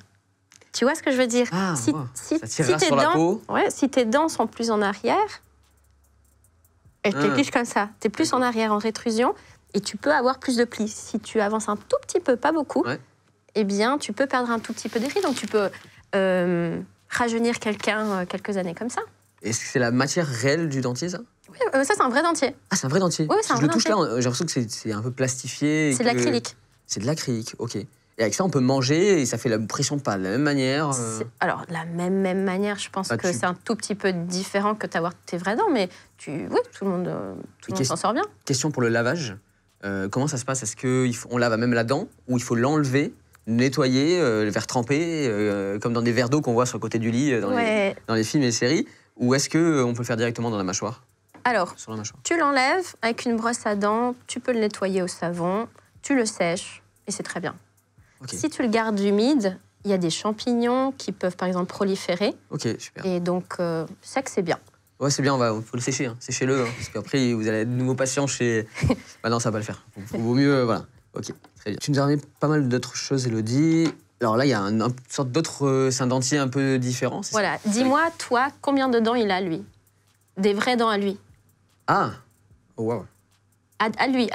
Tu vois ce que je veux dire? Si tes dents sont plus en arrière, t'es plus comme ça. T'es plus en arrière, en rétrusion, et tu peux avoir plus de plis. Si tu avances un tout petit peu, pas beaucoup, eh bien, tu peux perdre un tout petit peu des rides. Donc, tu peux rajeunir quelqu'un quelques années comme ça. Est-ce que c'est la matière réelle du dentier, ça? Oui, ça, c'est un vrai dentier. Ah, c'est un vrai dentier? Oui, c'est un vrai dentier. Je le touche là, j'ai l'impression que c'est un peu plastifié. C'est de l'acrylique. C'est de l'acrylique, ok. Et avec ça, on peut manger et ça fait la pression pas de la même manière. Alors, la même manière, je pense que c'est un tout petit peu différent que d'avoir tes vraies dents, mais tout le monde s'en sort bien. Question pour le lavage. Comment ça se passe? Est-ce qu'on lave même la dent ou il faut l'enlever, nettoyer, le verre trempé, comme dans des verres d'eau qu'on voit sur le côté du lit dans les films et les séries? Ou est-ce qu'on peut le faire directement dans la mâchoire? Alors, tu l'enlèves avec une brosse à dents, tu peux le nettoyer au savon, tu le sèches et c'est très bien. Okay. Si tu le gardes humide, il y a des champignons qui peuvent par exemple proliférer. Ok, super. Et donc, c'est que c'est bien. Ouais, c'est bien, il faut le sécher. Hein. Séchez-le, hein, parce qu'après, vous allez être de nouveaux patients chez... Bah non, ça va pas le faire. Il vaut mieux, voilà. Ok, très bien. Tu nous as ramené pas mal d'autres choses, Élodie. Alors là, il y a une sorte d'autre... c'est un dentier un peu différent, c'est ça? Dis-moi, toi, combien de dents il a, lui? Des vraies dents à lui. Ah, oh, waouh. À lui.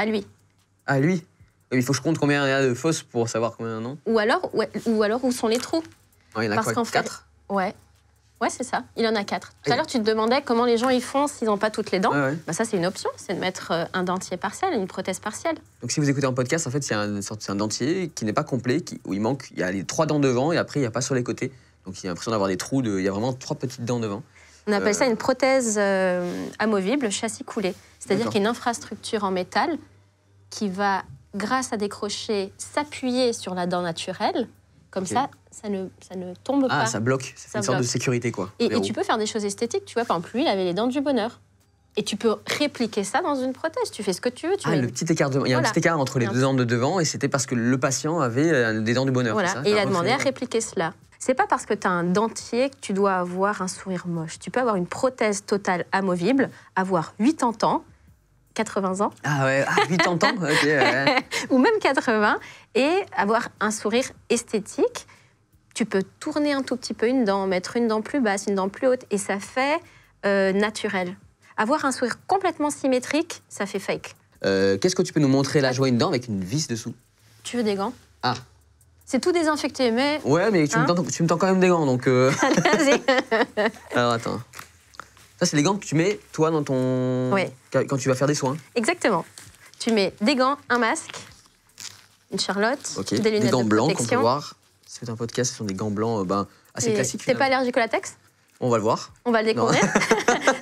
À lui? Il faut que je compte combien il y a de fausses pour savoir combien non. Ou alors, où sont les trous? Il y en a quoi, 4? Ouais, c'est ça. Il en a 4. Tout à l'heure, tu te demandais comment les gens ils font s'ils n'ont pas toutes les dents. Bah, ça, c'est une option, c'est de mettre un dentier partiel, une prothèse partielle. Donc, si vous écoutez un podcast, en fait, c'est un dentier qui n'est pas complet, où il y a les 3 dents devant et après, il n'y a pas sur les côtés. Donc, il y a l'impression d'avoir des trous, il y a vraiment 3 petites dents devant. On appelle ça une prothèse amovible, châssis coulé. C'est-à-dire D'accord. qu'il y a une infrastructure en métal qui va, grâce à des crochets, s'appuyer sur la dent naturelle. Comme Ok. ça ne tombe pas. Ah, ça bloque. Ça fait Ça une sorte de bloque. sécurité, quoi. Et verrou. tu peux faire des choses esthétiques. Tu vois, par exemple, lui, il avait les dents du bonheur. Et tu peux répliquer ça dans une prothèse. Tu fais ce que tu veux. Tu Ah, mets- le petit écart il y a un Voilà. petit écart entre les Il y a un deux dents de devant et c'était parce que le patient avait des dents du bonheur. Voilà. c'est ça Et il T'as a demandé à refait- répliquer cela. C'est pas parce que tu as un dentier que tu dois avoir un sourire moche. Tu peux avoir une prothèse totale amovible, avoir 80 ans, 80 ans, Ah ouais, 80 ans. Ok, ouais. ou même 80, et avoir un sourire esthétique. Tu peux tourner un tout petit peu une dent, mettre une dent plus basse, une dent plus haute, et ça fait naturel. Avoir un sourire complètement symétrique, ça fait fake. Qu'est-ce que tu peux nous montrer là? Je vois une dent avec une vis dessous. Tu veux des gants? Ah, C'est tout désinfecté, mais... ouais, mais Hein tu me tends quand même des gants, donc... Vas-y. Alors attends. Ça, c'est les gants que tu mets, toi, dans ton... Ouais. Quand tu vas faire des soins. Exactement. Tu mets des gants, un masque, une charlotte, Ok. des lunettes gants de blancs qu'on peut protection. voir. C'est un podcast, ce sont des gants blancs assez Et classiques. T'es pas finalement. allergique au latex? On va le voir. On va le Non. découvrir.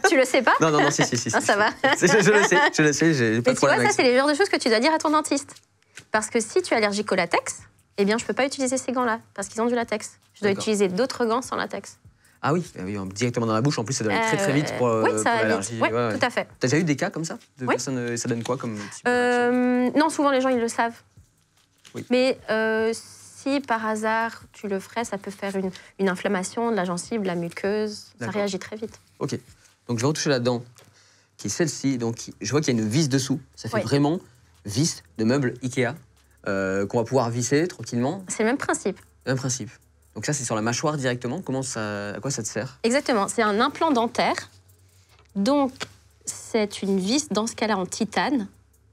Tu le sais pas? Non, si. Ah, ça va. Je le sais, j'ai pas Mais de tu vois, problème ça, avec c'est les genres de choses que tu dois dire à ton dentiste. Parce que si tu es allergique au latex, eh bien, je peux pas utiliser ces gants-là, parce qu'ils ont du latex. Je dois D'accord. utiliser d'autres gants sans latex. Ah oui, directement dans la bouche. En plus, ça doit aller très très vite pour, oui, pour ça va l'allergie. vite. Oui, Ouais, ouais. tout à fait. T'as déjà eu des cas comme ça de Oui. personnes, ça donne quoi comme type de réaction Non, souvent, les gens, ils le savent. Oui. Mais si, par hasard, tu le ferais, ça peut faire une inflammation de la gencive, de la muqueuse. Ça D'accord. réagit très vite. Ok. Donc je vais retoucher la dent, qui est celle-ci. Donc je vois qu'il y a une vis dessous. Ça fait Oui. vraiment vis de meubles Ikea qu'on va pouvoir visser tranquillement. C'est le même principe. Même principe. Donc ça, c'est sur la mâchoire directement. À quoi ça te sert? Exactement. C'est un implant dentaire. Donc, c'est une vis, dans ce cas-là, en titane.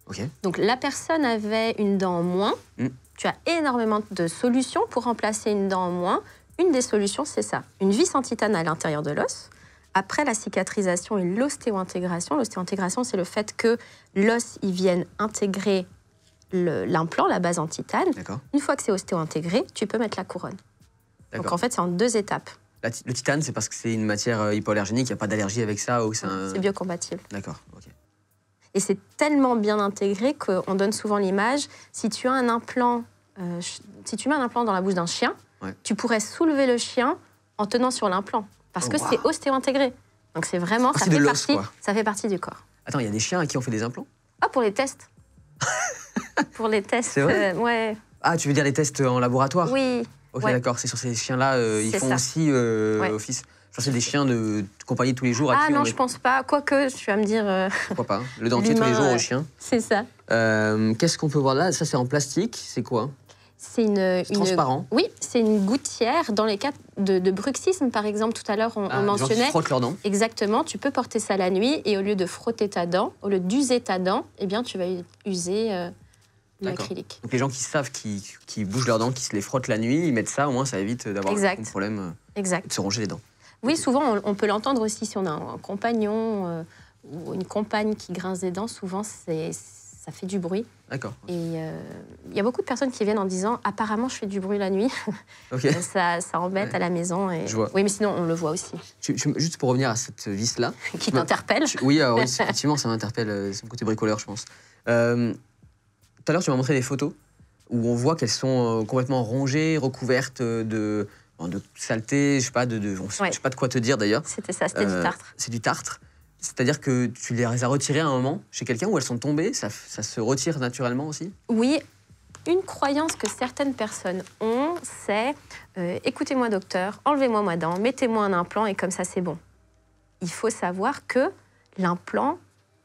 Ok. Donc, la personne avait une dent en moins. Mm. Tu as énormément de solutions pour remplacer une dent en moins. Une des solutions, c'est ça. Une vis en titane à l'intérieur de l'os. Après la cicatrisation et l'ostéo-intégration, c'est le fait que l'os il vienne intégrer l'implant, la base en titane. D'accord. Une fois que c'est ostéo-intégré, tu peux mettre la couronne. Donc, D'accord. en fait, c'est en 2 étapes. Le titane, c'est parce que c'est une matière hypoallergénique. Il n'y a pas d'allergie avec ça ou c'est un... C'est biocompatible. D'accord. Ok. Et c'est tellement bien intégré qu'on donne souvent l'image. Si tu as un implant, si tu mets un implant dans la bouche d'un chien, Ouais. tu pourrais soulever le chien en tenant sur l'implant. Parce que Oh, wow. c'est ostéo-intégré. Donc c'est vraiment, C'est partie de l'os, quoi. ça fait partie du corps. Attends, il y a des chiens à qui on fait des implants? Ah, pour les tests. Pour les tests, C'est vrai ouais. Ah, tu veux dire les tests en laboratoire? Oui. Ok, Ouais. d'accord. C'est sur ces chiens-là, ils C'est font ça. aussi office. Je pense que c'est des chiens de compagnie de tous les jours. À Ah qui on non, met- je pense pas. Quoique, tu vas me dire, Pourquoi pas, hein. Le dentier tous les l'humain, jours au chien. c'est ça. Qu'est-ce qu'on peut voir là? Ça, c'est en plastique. C'est quoi? C'est une Transparent. Oui, c'est une gouttière. Dans les cas de bruxisme, par exemple, tout à l'heure, on Ah, les gens qui mentionnait. frottent leurs dents. Exactement, tu peux porter ça la nuit et au lieu de frotter ta dent, au lieu d'user ta dent, eh bien, tu vas user de D'accord. l'acrylique. Donc les gens qui savent, qui bougent leurs dents, qui se les frottent la nuit, ils mettent ça, au moins ça évite d'avoir Exact. un problème Exact. de se ronger les dents. Oui, souvent, on peut l'entendre aussi si on a un compagnon ou une compagne qui grince des dents. Souvent, ça fait du bruit. D'accord. Et il y a beaucoup de personnes qui viennent en disant « Apparemment, je fais du bruit la nuit. Ok. » ça embête Ouais. à la maison. Et... Je vois. Oui, mais sinon, on le voit aussi. Juste pour revenir à cette vis-là. Qui t'interpelle. Oui, oui, effectivement, ça m'interpelle. C'est mon côté bricoleur, je pense. Tout à l'heure, tu m'as montré des photos où on voit qu'elles sont complètement rongées, recouvertes de saleté, je sais pas, Ouais. je sais pas de quoi te dire d'ailleurs. C'était ça, c'était du tartre. C'est du tartre. C'est-à-dire que tu les as retirées à un moment chez quelqu'un où elles sont tombées, ça se retire naturellement aussi? Oui, une croyance que certaines personnes ont, c'est écoutez-moi docteur, enlevez-moi ma dent, mettez-moi un implant et comme ça c'est bon. Il faut savoir que l'implant,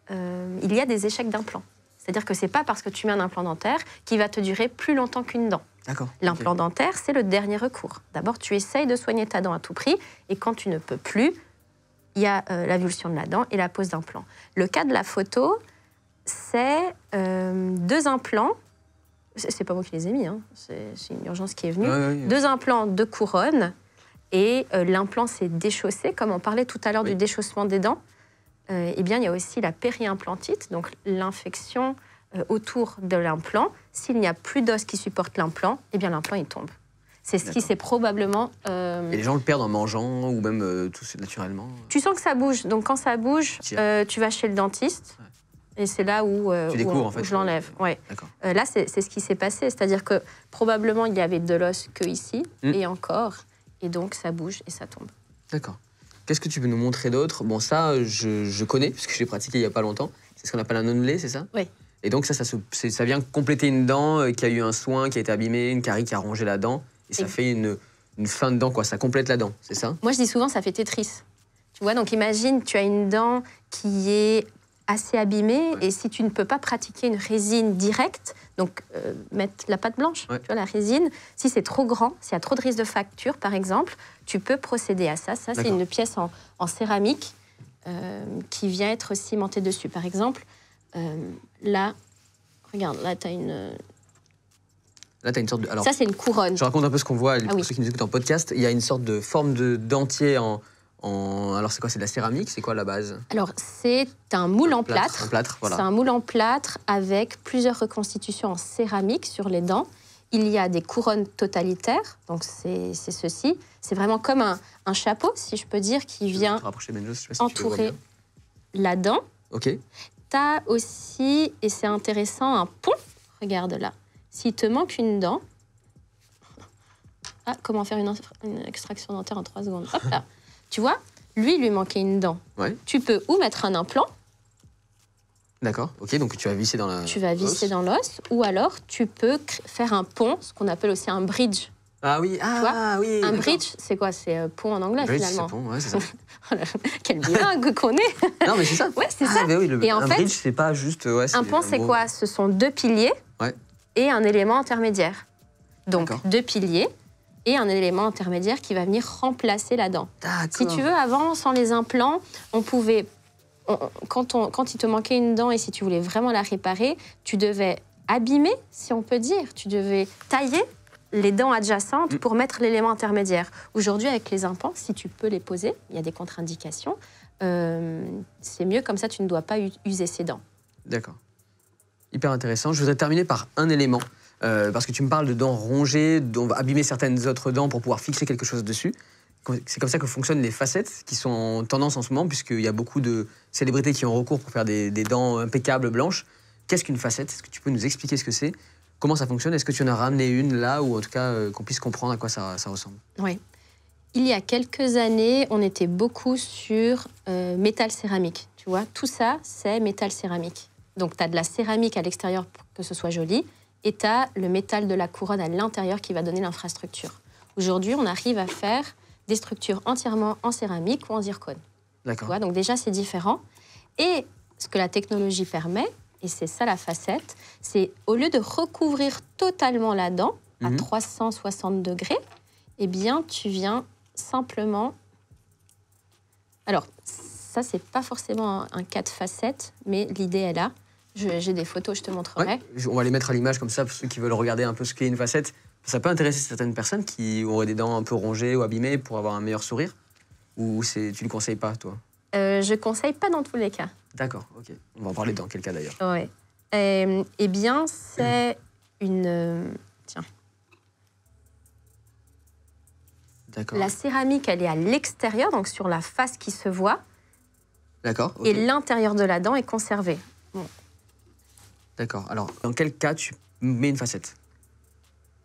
il y a des échecs d'implant. C'est-à-dire que c'est pas parce que tu mets un implant dentaire qu'il va te durer plus longtemps qu'une dent. D'accord. L'implant dentaire, c'est le dernier recours. D'abord, tu essayes de soigner ta dent à tout prix et quand tu ne peux plus, il y a l'avulsion de la dent et la pose d'implant. Le cas de la photo, c'est 2 implants. C'est pas moi qui les ai mis, hein. C'est une urgence qui est venue. Ouais. 2 implants, 2 couronnes. Et l'implant s'est déchaussé, comme on parlait tout à l'heure Oui. du déchaussement des dents. Eh bien, il y a aussi la périimplantite, donc l'infection autour de l'implant. S'il n'y a plus d'os qui supporte l'implant, eh bien l'implant il tombe. C'est ce qui s'est probablement... Et les gens le perdent en mangeant ou même tout naturellement? Tu sens que ça bouge. Donc quand ça bouge, tu vas chez le dentiste. Et c'est là où, en fait, où je l'enlève. Ouais. Là, c'est ce qui s'est passé. C'est-à-dire que probablement, il y avait de l'os que ici, et encore. Et donc, ça bouge et ça tombe. D'accord. Qu'est-ce que tu peux nous montrer d'autre? Bon, ça, je connais, puisque je l'ai pratiqué il n'y a pas longtemps. C'est ce qu'on appelle un onlay, c'est ça? Oui. Et donc, ça vient compléter une dent qui a eu un soin, qui a été abîmée, une carie qui a rongé la dent. Et ça fait une fin de dent, quoi. Ça complète la dent, c'est ça? Moi, je dis souvent, ça fait Tetris. Tu vois, donc imagine, tu as une dent qui est assez abîmée, et si tu ne peux pas pratiquer une résine directe, donc mettre la pâte blanche, tu vois, la résine, si c'est trop grand, s'il y a trop de risque de fracture, par exemple, tu peux procéder à ça. Ça, c'est une pièce en céramique qui vient être cimentée dessus. Par exemple, là, regarde, là, tu as une... Là, tu as une sorte de... Alors, ça, c'est une couronne. Je raconte un peu ce qu'on voit pour ceux qui nous écoutent en podcast. Il y a une sorte de forme de dentier Alors, c'est quoi? C'est de la céramique? C'est quoi la base? Alors, c'est un moule en plâtre. Un plâtre, voilà. C'est un moule en plâtre avec plusieurs reconstitutions en céramique sur les dents. Il y a des couronnes totalitaires, donc c'est ceci. C'est vraiment comme un chapeau, si je peux dire, qui vient entourer la dent. Ok. Tu as aussi, et c'est intéressant, un pont. Regarde là. S'il te manque une dent... Ah, comment faire une extraction dentaire en 3 secondes? Hop là. Tu vois, lui manquait une dent. Ouais. Tu peux ou mettre un implant. D'accord, ok, donc tu vas visser dans la... Tu vas visser dans l'os, ou alors tu peux faire un pont, ce qu'on appelle aussi un bridge. Ah oui, oui. Un bridge, c'est quoi? C'est pont en anglais, bridge, finalement. C'est pont, ouais, c'est ça. Quel bilingue qu'on est. Non, mais c'est ça. Ouais, c'est ça. Mais oui, et en un fait, bridge, c'est pas juste... un pont, c'est quoi? Ce sont 2 piliers et un élément intermédiaire. Donc, 2 piliers et un élément intermédiaire qui va venir remplacer la dent. Si tu veux, avant, sans les implants, on pouvait... Quand il te manquait une dent et si tu voulais vraiment la réparer, tu devais abîmer, si on peut dire. Tu devais tailler les dents adjacentes pour mettre l'élément intermédiaire. Aujourd'hui, avec les implants, si tu peux les poser, il y a des contre-indications, c'est mieux, comme ça, tu ne dois pas user ces dents. D'accord. Hyper intéressant. Je voudrais terminer par un élément, parce que tu me parles de dents rongées, on va abîmer certaines autres dents pour pouvoir fixer quelque chose dessus. C'est comme ça que fonctionnent les facettes, qui sont en tendance en ce moment, puisqu'il y a beaucoup de célébrités qui ont recours pour faire des dents impeccables, blanches. Qu'est-ce qu'une facette? Est-ce que tu peux nous expliquer ce que c'est? Comment ça fonctionne? Est-ce que tu en as ramené une là, ou en tout cas qu'on puisse comprendre à quoi ça ressemble? Oui. Il y a quelques années, on était beaucoup sur métal céramique. Tu vois, tout ça, c'est métal céramique. Donc, tu as de la céramique à l'extérieur pour que ce soit joli, et tu as le métal de la couronne à l'intérieur qui va donner l'infrastructure. Aujourd'hui, on arrive à faire des structures entièrement en céramique ou en zircone. D'accord. Donc déjà, c'est différent. Et ce que la technologie permet, et c'est ça la facette, c'est au lieu de recouvrir totalement la dent à 360 degrés, eh bien, tu viens simplement... Alors, ça, c'est pas forcément un cas de facette, mais l'idée est là. J'ai des photos, je te montrerai. Ouais, on va les mettre à l'image comme ça, pour ceux qui veulent regarder un peu ce qu'est une facette. Ça peut intéresser certaines personnes qui auraient des dents un peu rongées ou abîmées pour avoir un meilleur sourire? Ou tu ne le conseilles pas, toi? Je ne conseille pas dans tous les cas. D'accord, ok. On va en parler dans quel cas, d'ailleurs? Oui. Eh bien, c'est une... Tiens. D'accord. La céramique, elle est à l'extérieur, donc sur la face qui se voit. D'accord, ok. Et l'intérieur de la dent est conservé. Bon. D'accord. Alors, dans quel cas tu mets une facette?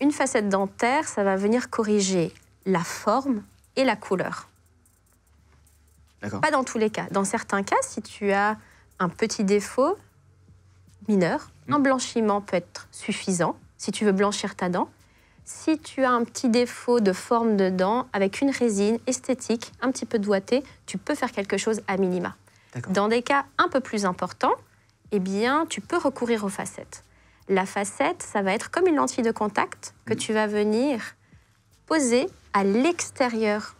Une facette dentaire, ça va venir corriger la forme et la couleur. D'accord. Pas dans tous les cas. Dans certains cas, si tu as un petit défaut mineur, un blanchiment peut être suffisant si tu veux blanchir ta dent. Si tu as un petit défaut de forme de dent, avec une résine esthétique, un petit peu doigtée, tu peux faire quelque chose à minima. Dans des cas un peu plus importants, eh bien, tu peux recourir aux facettes. La facette, ça va être comme une lentille de contact que tu vas venir poser à l'extérieur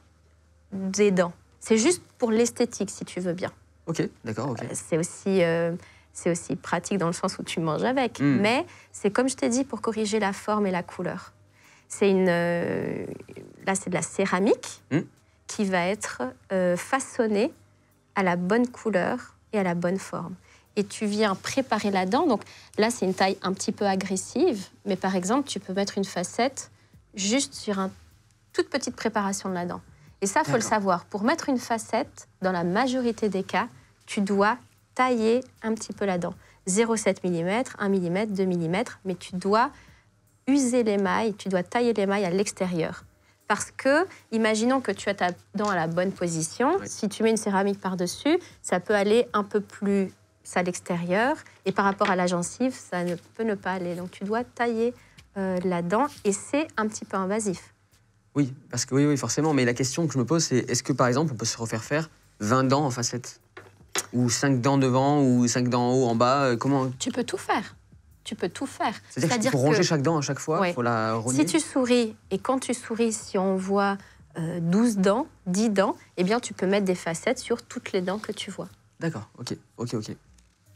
des dents. C'est juste pour l'esthétique, si tu veux bien. Ok, d'accord, ok. C'est aussi pratique dans le sens où tu manges avec. Mais c'est comme je t'ai dit, pour corriger la forme et la couleur. Là, c'est de la céramique qui va être façonnée à la bonne couleur et à la bonne forme. Et tu viens préparer la dent. Donc là, c'est une taille un petit peu agressive. Mais par exemple, tu peux mettre une facette juste sur une toute petite préparation de la dent. Et ça, il faut le savoir. Pour mettre une facette, dans la majorité des cas, tu dois tailler un petit peu la dent. 0,7 mm, 1 mm, 2 mm, mais tu dois user l'émail, tu dois tailler l'émail à l'extérieur. Parce que, imaginons que tu as ta dent à la bonne position, si tu mets une céramique par-dessus, ça peut aller un peu plus à l'extérieur, et par rapport à la gencive, ça ne peut ne pas aller. Donc tu dois tailler la dent, et c'est un petit peu invasif. Oui, parce que oui, forcément. Mais la question que je me pose, c'est est-ce que, par exemple, on peut se refaire faire 20 dents en facette? Ou 5 dents devant, ou 5 dents en haut, en bas? Comment? Tu peux tout faire. Tu peux tout faire. C'est-à-dire qu'il faut ronger chaque dent à chaque fois? Faut la rogner. Si tu souris, et quand tu souris, si on voit 12 dents, 10 dents, eh bien, tu peux mettre des facettes sur toutes les dents que tu vois. D'accord, ok.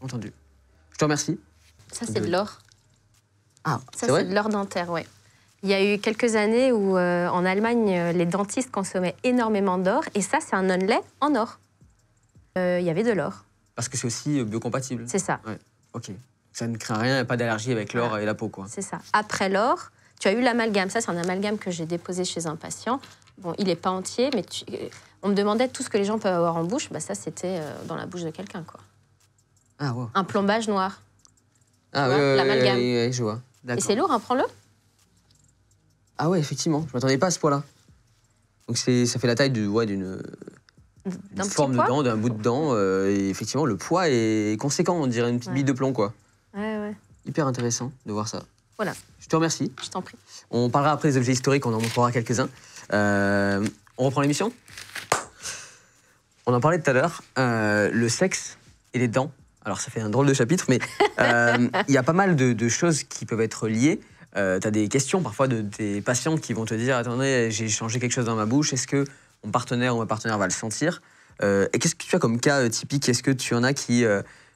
Entendu. Je te remercie. Ça, c'est de l'or. Ah, ça, c'est de l'or dentaire, oui. Il y a eu quelques années où, en Allemagne, les dentistes consommaient énormément d'or. Et ça, c'est un onlay en or. Il y avait de l'or. Parce que c'est aussi biocompatible. C'est ça. Ouais. Ok. Ça ne craint rien, pas d'allergie avec l'or et la peau, quoi. C'est ça. Après l'or, tu as eu l'amalgame. Ça, c'est un amalgame que j'ai déposé chez un patient. Bon, il n'est pas entier, mais on me demandait tout ce que les gens peuvent avoir en bouche. Bah, ça, c'était dans la bouche de quelqu'un, quoi. Ah, wow. Un plombage noir. Ah, oui, l'amalgame. Oui, je vois. Et c'est lourd, hein, prends-le. Ah ouais, effectivement. Je ne m'attendais pas à ce poids-là. Donc ça fait la taille d'une forme de dent, d'un bout de dent. Et effectivement, le poids est conséquent. On dirait une petite bille de plomb, quoi. Ouais. Hyper intéressant de voir ça. Voilà. Je te remercie. Je t'en prie. On parlera après des objets historiques, on en montrera quelques-uns. On reprend l'émission? On en parlait tout à l'heure. Le sexe et les dents. Alors, ça fait un drôle de chapitre, mais il y a pas mal de choses qui peuvent être liées. Tu as des questions parfois de tes patients qui vont te dire « Attendez, j'ai changé quelque chose dans ma bouche, est-ce que mon partenaire ou ma partenaire va le sentir ?» Et qu'est-ce que tu as comme cas typique? Est-ce que tu en as qui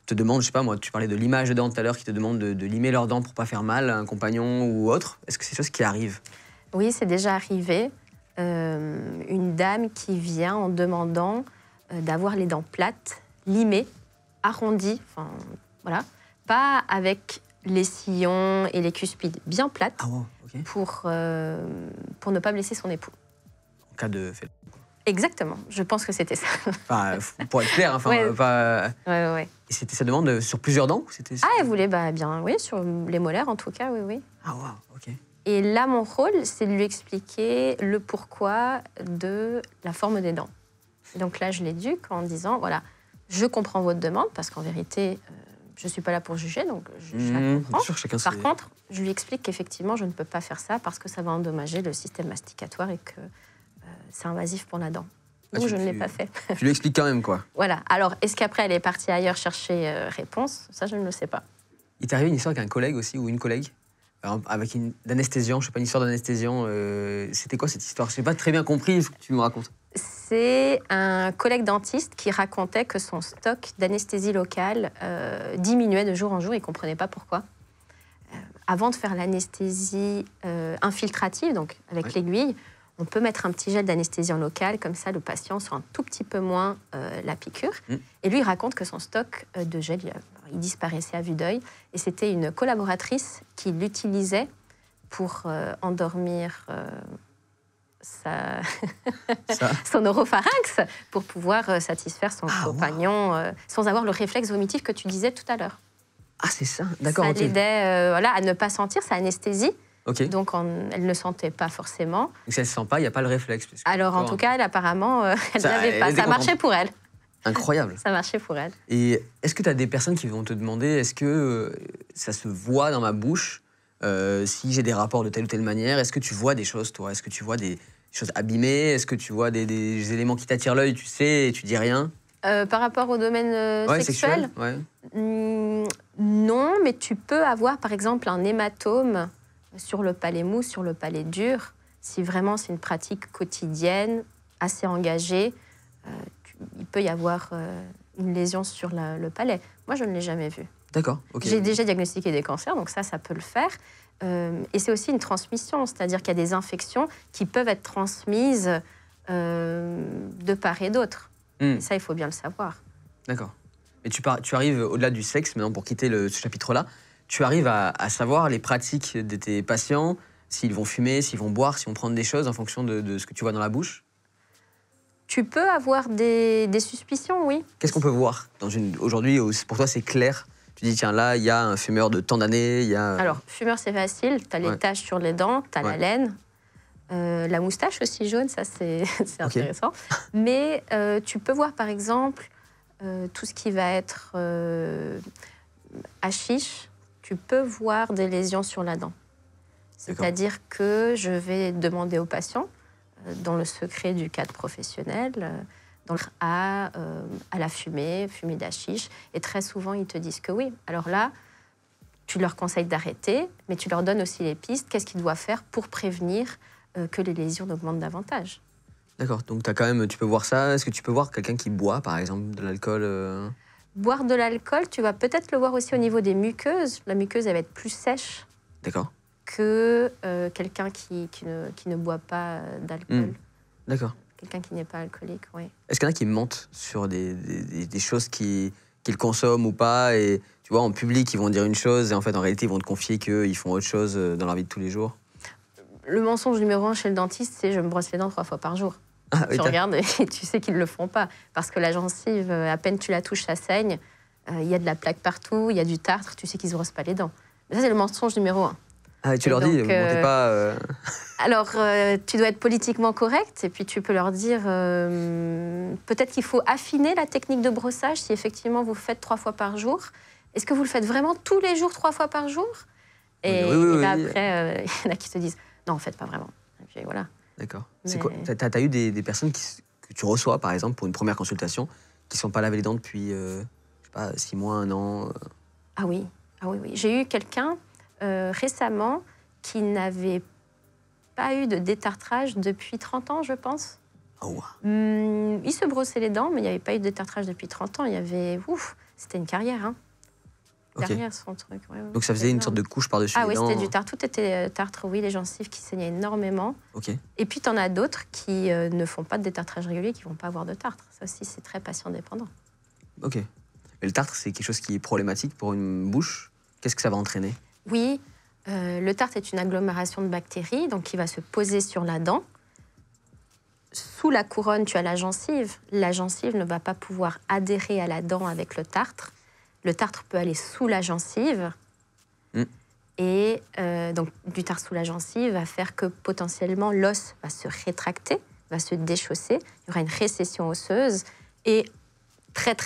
te demandent, je sais pas moi, tu parlais de limage de dents tout à l'heure, qui te demandent de limer leurs dents pour pas faire mal à un compagnon ou autre? Est-ce que c'est des choses qui arrivent? Oui, c'est déjà arrivé. Une dame qui vient en demandant d'avoir les dents plates, limées, arrondies, enfin voilà, pas avec les sillons et les cuspides, bien plates, pour ne pas blesser son époux. En cas de... Exactement, je pense que c'était ça. Enfin, pour être clair, enfin, pas... Ouais. Et c'était sa demande sur plusieurs dents? Ah, elle voulait, oui, sur les molaires en tout cas, oui. Ah, wow, ok. Et là, mon rôle, c'est de lui expliquer le pourquoi de la forme des dents. Donc là, je l'éduque en disant, voilà, je comprends votre demande, parce qu'en vérité, je ne suis pas là pour juger, donc je la comprends. Sûr, chacun Par contre, je lui explique qu'effectivement, je ne peux pas faire ça parce que ça va endommager le système masticatoire et que c'est invasif pour la dent. Donc, je ne l'ai pas fait. Tu lui expliques quand même, quoi. Voilà. Alors, est-ce qu'après, elle est partie ailleurs chercher réponse? Ça, je ne le sais pas. Il t'est arrivé une histoire avec un collègue aussi, ou une collègue, avec d'anesthésiant, je sais pas, une histoire d'anesthésiant. C'était quoi cette histoire? Je n'ai pas très bien compris, il faut que tu me racontes. C'est un collègue dentiste qui racontait que son stock d'anesthésie locale diminuait de jour en jour. Il ne comprenait pas pourquoi. Avant de faire l'anesthésie infiltrative, donc avec l'aiguille, on peut mettre un petit gel d'anesthésie en local, comme ça le patient sent un tout petit peu moins la piqûre. Et lui, il raconte que son stock de gel, il disparaissait à vue d'œil. Et c'était une collaboratrice qui l'utilisait pour endormir son oropharynx, pour pouvoir satisfaire son compagnon, sans avoir le réflexe vomitif que tu disais tout à l'heure. Ah, c'est ça, d'accord. Ça l'aidait à ne pas sentir, ça anesthésie. Okay. Donc, elle ne sentait pas forcément. Donc, si elle ne sent pas, il n'y a pas le réflexe. Alors, en tout cas, elle, apparemment, elle n'avait pas. Ça marchait pour elle. Incroyable. Ça marchait pour elle. Et est-ce que tu as des personnes qui vont te demander, est-ce que ça se voit dans ma bouche si j'ai des rapports de telle ou telle manière? Est-ce que tu vois des choses, toi? Est-ce que tu vois des choses abîmées? Est-ce que tu vois des éléments qui t'attirent l'œil, tu sais, et tu dis rien? Par rapport au domaine sexuel non, mais tu peux avoir, par exemple, un hématome sur le palais mou, sur le palais dur. Si vraiment c'est une pratique quotidienne, assez engagée, il peut y avoir une lésion sur le palais. Moi, je ne l'ai jamais vu. D'accord. Okay. J'ai déjà diagnostiqué des cancers, donc ça peut le faire. Et c'est aussi une transmission, c'est-à-dire qu'il y a des infections qui peuvent être transmises de part et d'autre. Et ça, il faut bien le savoir. D'accord. Mais tu arrives au-delà du sexe, maintenant, pour quitter ce chapitre-là, tu arrives à savoir les pratiques de tes patients, s'ils vont fumer, s'ils vont boire, s'ils vont prendre des choses en fonction de ce que tu vois dans la bouche? Tu peux avoir des suspicions, oui. Qu'est-ce qu'on peut voir aujourd'hui, pour toi, c'est clair? Tu dis, tiens, là, il y a un fumeur de tant d'années, il y a... Alors, fumeur, c'est facile. Tu as les taches sur les dents, tu as la laine. La moustache aussi jaune, ça, c'est intéressant. Mais tu peux voir, par exemple, tout ce qui va être hashish. Tu peux voir des lésions sur la dent. C'est-à-dire que je vais demander aux patients, dans le secret du cadre professionnel, à la fumée d'hashish. Et très souvent, ils te disent que oui. Alors là, tu leur conseilles d'arrêter, mais tu leur donnes aussi les pistes. Qu'est-ce qu'ils doivent faire pour prévenir que les lésions augmentent davantage? D'accord, donc tu peux voir ça. Est-ce que tu peux voir quelqu'un qui boit, par exemple, de l'alcool Boire de l'alcool, tu vas peut-être le voir aussi au niveau des muqueuses. La muqueuse, elle va être plus sèche. D'accord. Que quelqu'un qui ne boit pas d'alcool. D'accord. Quelqu'un qui n'est pas alcoolique, oui. Est-ce qu'il y en a qui mentent sur des choses qu'ils consomment ou pas, et tu vois, en public, ils vont dire une chose et en fait, en réalité, ils vont te confier qu'ils font autre chose dans leur vie de tous les jours? Le mensonge numéro 1 chez le dentiste, c'est je me brosse les dents 3 fois par jour. Ah, oui, tu regardes et tu sais qu'ils ne le font pas. Parce que la gencive, à peine tu la touches, ça saigne. Il y a de la plaque partout, il y a du tartre, tu sais qu'ils ne se brossent pas les dents. Mais ça, c'est le mensonge numéro 1. Ah, tu leur dis, vous montez pas... Alors, tu dois être politiquement correct et puis tu peux leur dire peut-être qu'il faut affiner la technique de brossage si effectivement vous le faites 3 fois par jour. Est-ce que vous le faites vraiment tous les jours 3 fois par jour? Et, oui, là, après, il y en a qui te disent non, en fait, pas vraiment. Et puis voilà. D'accord. C'est quoi? T'as eu des personnes que tu reçois, par exemple, pour une première consultation, qui ne sont pas lavées les dents depuis, je sais pas, 6 mois, 1 an Ah oui, oui. J'ai eu quelqu'un récemment qui n'avait pas eu de détartrage depuis 30 ans, je pense. Oh. Il se brossait les dents, mais il n'y avait pas eu de détartrage depuis 30 ans. Il y avait... Ouf, c'était une carrière, hein. Derrière son truc. Ouais, donc ça faisait une sorte de couche par-dessus les dents. Ah oui, c'était du tartre. Tout était tartre, oui, les gencives qui saignaient énormément. Okay. Et puis, tu en as d'autres qui ne font pas de détartrage régulier, qui ne vont pas avoir de tartre. Ça aussi, c'est très patient-dépendant. Ok. Mais le tartre, c'est quelque chose qui est problématique pour une bouche. Qu'est-ce que ça va entraîner? Oui, le tartre est une agglomération de bactéries, donc qui va se poser sur la dent. Sous la couronne, tu as la gencive. La gencive ne va pas pouvoir adhérer à la dent avec le tartre. Le tartre peut aller sous la gencive. Et donc, du tartre sous la gencive va faire que potentiellement l'os va se rétracter, va se déchausser. Il y aura une récession osseuse. Et très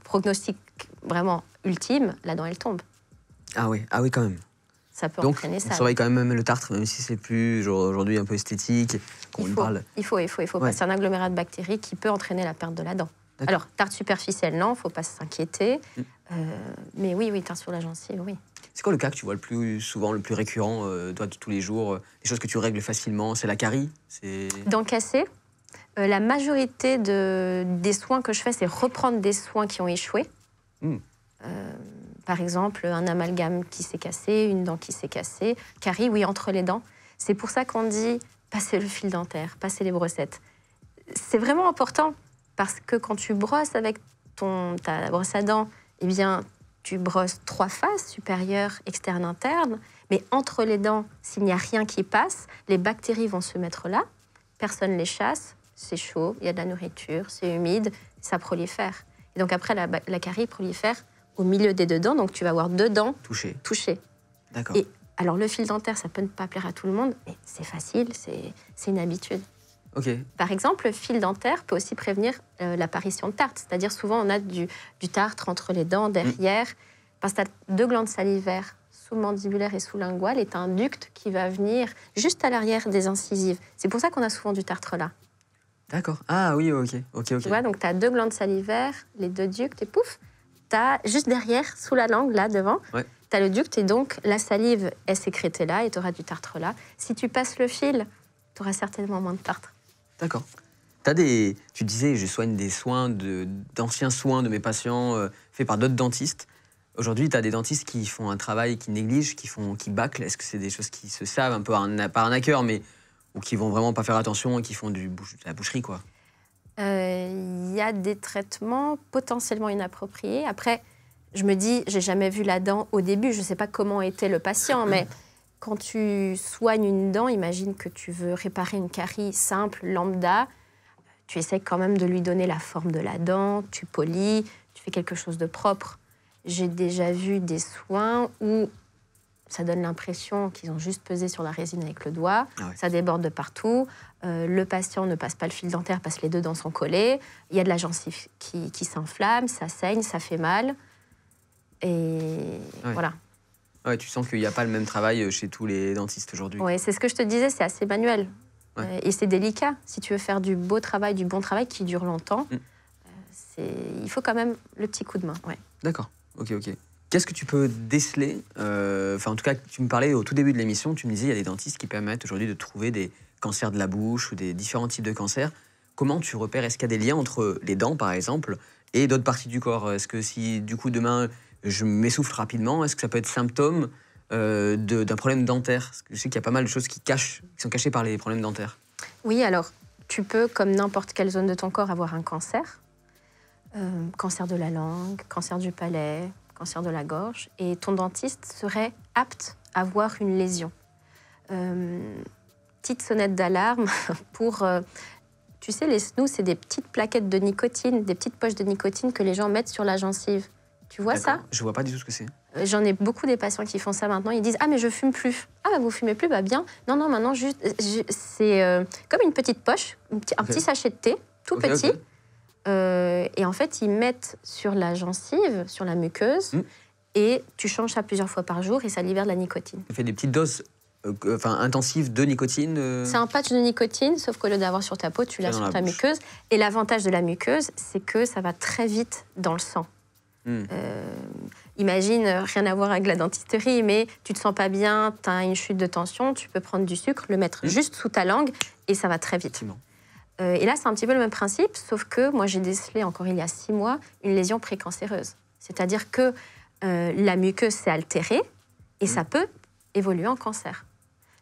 prognostic vraiment ultime, la dent, elle tombe. Ah oui, quand même. Ça peut donc, entraîner ça. Donc, on surveille quand même le tartre, même si c'est plus aujourd'hui un peu esthétique. Il faut. C'est un agglomérat de bactéries qui peut entraîner la perte de la dent. Alors, tartre superficielle, non, il ne faut pas s'inquiéter. Mais oui, tartre sur la gencive, oui. C'est quoi le cas que tu vois le plus souvent, le plus récurrent, toi, de tous les jours? Des choses que tu règles facilement? C'est la carie? Dents cassées. La majorité des soins que je fais, c'est reprendre des soins qui ont échoué. Par exemple, un amalgame qui s'est cassé, une dent qui s'est cassée. Carie, oui, entre les dents. C'est pour ça qu'on dit passer le fil dentaire, passer les brossettes. C'est vraiment important parce que quand tu brosses avec ta brosse à dents, eh bien, tu brosses 3 faces, supérieure, externe, interne. Mais entre les dents, s'il n'y a rien qui passe, les bactéries vont se mettre là. Personne ne les chasse. C'est chaud, il y a de la nourriture, c'est humide, ça prolifère. Et donc après, la carie prolifère au milieu des 2 dents, donc tu vas avoir 2 dents touchées. D'accord. Et alors le fil dentaire, ça peut ne pas plaire à tout le monde, mais c'est facile, c'est une habitude. Ok. Par exemple, le fil dentaire peut aussi prévenir l'apparition de tartre. C'est-à-dire souvent on a du tartre entre les dents, derrière, parce que tu as 2 glandes salivaires, sous-mandibulaire et sous-linguale, et tu as un ducte qui va venir juste à l'arrière des incisives. C'est pour ça qu'on a souvent du tartre là. D'accord. Ah oui, ok. Tu vois, donc tu as 2 glandes salivaires, les 2 ductes, et pouf, tu as juste derrière, sous la langue, là, devant, tu as le ducte, et donc la salive est sécrétée là, et tu auras du tartre là. Si tu passes le fil, tu auras certainement moins de tartre. D'accord. Tu disais, je soigne d'anciens soins de mes patients faits par d'autres dentistes. Aujourd'hui, tu as des dentistes qui font un travail, qui négligent, qui bâclent. Est-ce que c'est des choses qui se savent un peu par arnaqueur, mais ou qui vont vraiment pas faire attention et qui font de la boucherie, quoi? Il y a des traitements potentiellement inappropriés. Après, je me dis, j'ai jamais vu la dent au début, je sais pas comment était le patient, mais quand tu soignes une dent, imagine que tu veux réparer une carie simple, lambda, tu essaies quand même de lui donner la forme de la dent, tu polis, tu fais quelque chose de propre. J'ai déjà vu des soins où ça donne l'impression qu'ils ont juste pesé sur la résine avec le doigt, ça déborde de partout, le patient ne passe pas le fil dentaire parce que les deux dents sont collées, il y a de la gencive qui s'enflamme, ça saigne, ça fait mal, et voilà. Ouais, tu sens qu'il n'y a pas le même travail chez tous les dentistes aujourd'hui. Oui, c'est ce que je te disais, c'est assez manuel. Et c'est délicat. Si tu veux faire du beau travail, du bon travail qui dure longtemps, il faut quand même le petit coup de main. Ouais. D'accord, ok. Qu'est-ce que tu peux déceler en tout cas, tu me parlais au tout début de l'émission, tu me disais qu'il y a des dentistes qui permettent aujourd'hui de trouver des cancers de la bouche ou des différents types de cancers. Comment tu repères? Est-ce qu'il y a des liens entre les dents, par exemple, et d'autres parties du corps? Est-ce que si, du coup, demain, je m'essouffle rapidement, est-ce que ça peut être symptôme d'un problème dentaire? Parce que je sais qu'il y a pas mal de choses qui sont cachées par les problèmes dentaires. Oui, alors, tu peux, comme n'importe quelle zone de ton corps, avoir un cancer. Cancer de la langue, cancer du palais, cancer de la gorge. Et ton dentiste serait apte à voir une lésion. Petite sonnette d'alarme pour... tu sais, les snus, c'est des petites plaquettes de nicotine, des petites poches de nicotine que les gens mettent sur la gencive. Tu vois ça? Je vois pas du tout ce que c'est. J'en ai beaucoup des patients qui font ça maintenant. Ils disent « Ah, mais je fume plus. »« Ah, bah, vous fumez plus? Bah bien. » Non, maintenant, juste, c'est comme une petite poche, un petit sachet de thé, tout petit. Et en fait, ils mettent sur la gencive, sur la muqueuse, et tu changes ça plusieurs fois par jour et ça libère de la nicotine. Ça fait des petites doses intensives de nicotine C'est un patch de nicotine, sauf qu'au lieu d'avoir sur ta peau, tu l'as sur ta muqueuse. Et l'avantage de la muqueuse, c'est que ça va très vite dans le sang. Imagine, rien à voir avec la dentisterie, mais tu te sens pas bien, tu as une chute de tension, tu peux prendre du sucre, le mettre juste sous ta langue et ça va très vite. Et là, c'est un petit peu le même principe, sauf que moi, j'ai décelé encore il y a 6 mois une lésion précancéreuse. C'est-à-dire que la muqueuse s'est altérée et ça peut évoluer en cancer.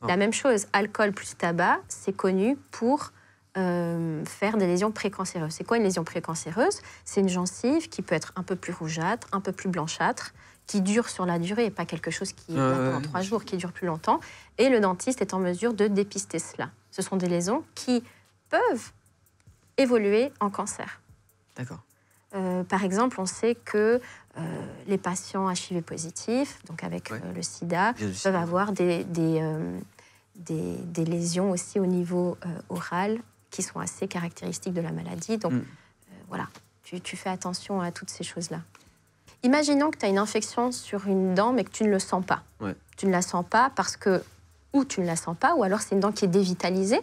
La même chose, alcool plus tabac, c'est connu pour faire des lésions précancéreuses. C'est quoi une lésion précancéreuse? C'est une gencive qui peut être un peu plus rougeâtre, un peu plus blanchâtre, qui dure sur la durée et pas quelque chose qui est là pendant 3 jours, qui dure plus longtemps. Et le dentiste est en mesure de dépister cela. Ce sont des lésions qui peuvent évoluer en cancer. D'accord. Par exemple, on sait que les patients HIV positifs, donc avec le sida, peuvent avoir des lésions aussi au niveau oral qui sont assez caractéristiques de la maladie. Donc voilà, tu fais attention à toutes ces choses-là. Imaginons que tu as une infection sur une dent, mais que tu ne le sens pas. Tu ne la sens pas parce que, ou tu ne la sens pas, ou alors c'est une dent qui est dévitalisée,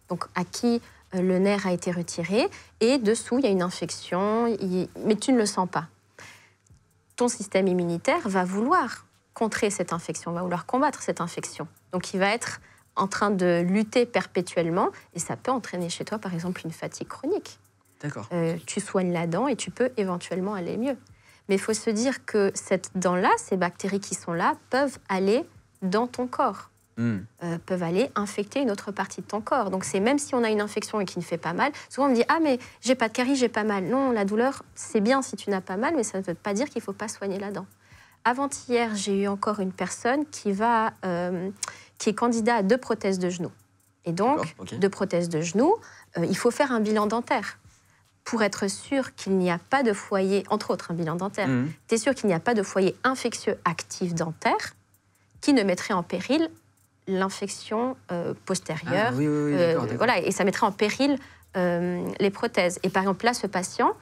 donc à qui le nerf a été retiré, et dessous, il y a une infection, mais tu ne le sens pas. Ton système immunitaire va vouloir contrer cette infection, va vouloir combattre cette infection. Donc il va être en train de lutter perpétuellement, et ça peut entraîner chez toi, par exemple, une fatigue chronique. D'accord. Tu soignes la dent et tu peux éventuellement aller mieux. Mais il faut se dire que cette dent-là, ces bactéries qui sont là, peuvent aller dans ton corps, peuvent aller infecter une autre partie de ton corps. Donc c'est même si on a une infection et qui ne fait pas mal, souvent on me dit « Ah, mais j'ai pas de carie, j'ai pas mal ». Non, la douleur, c'est bien si tu n'as pas mal, mais ça ne veut pas dire qu'il ne faut pas soigner la dent. Avant-hier, j'ai eu encore une personne qui est candidat à 2 prothèses de genoux. Et donc, 2 prothèses de genoux, il faut faire un bilan dentaire. Pour être sûr qu'il n'y a pas de foyer, entre autres un bilan dentaire, tu es sûr qu'il n'y a pas de foyer infectieux actif dentaire qui ne mettrait en péril l'infection postérieure. Voilà, et ça mettrait en péril les prothèses. Et par exemple, là, ce patient,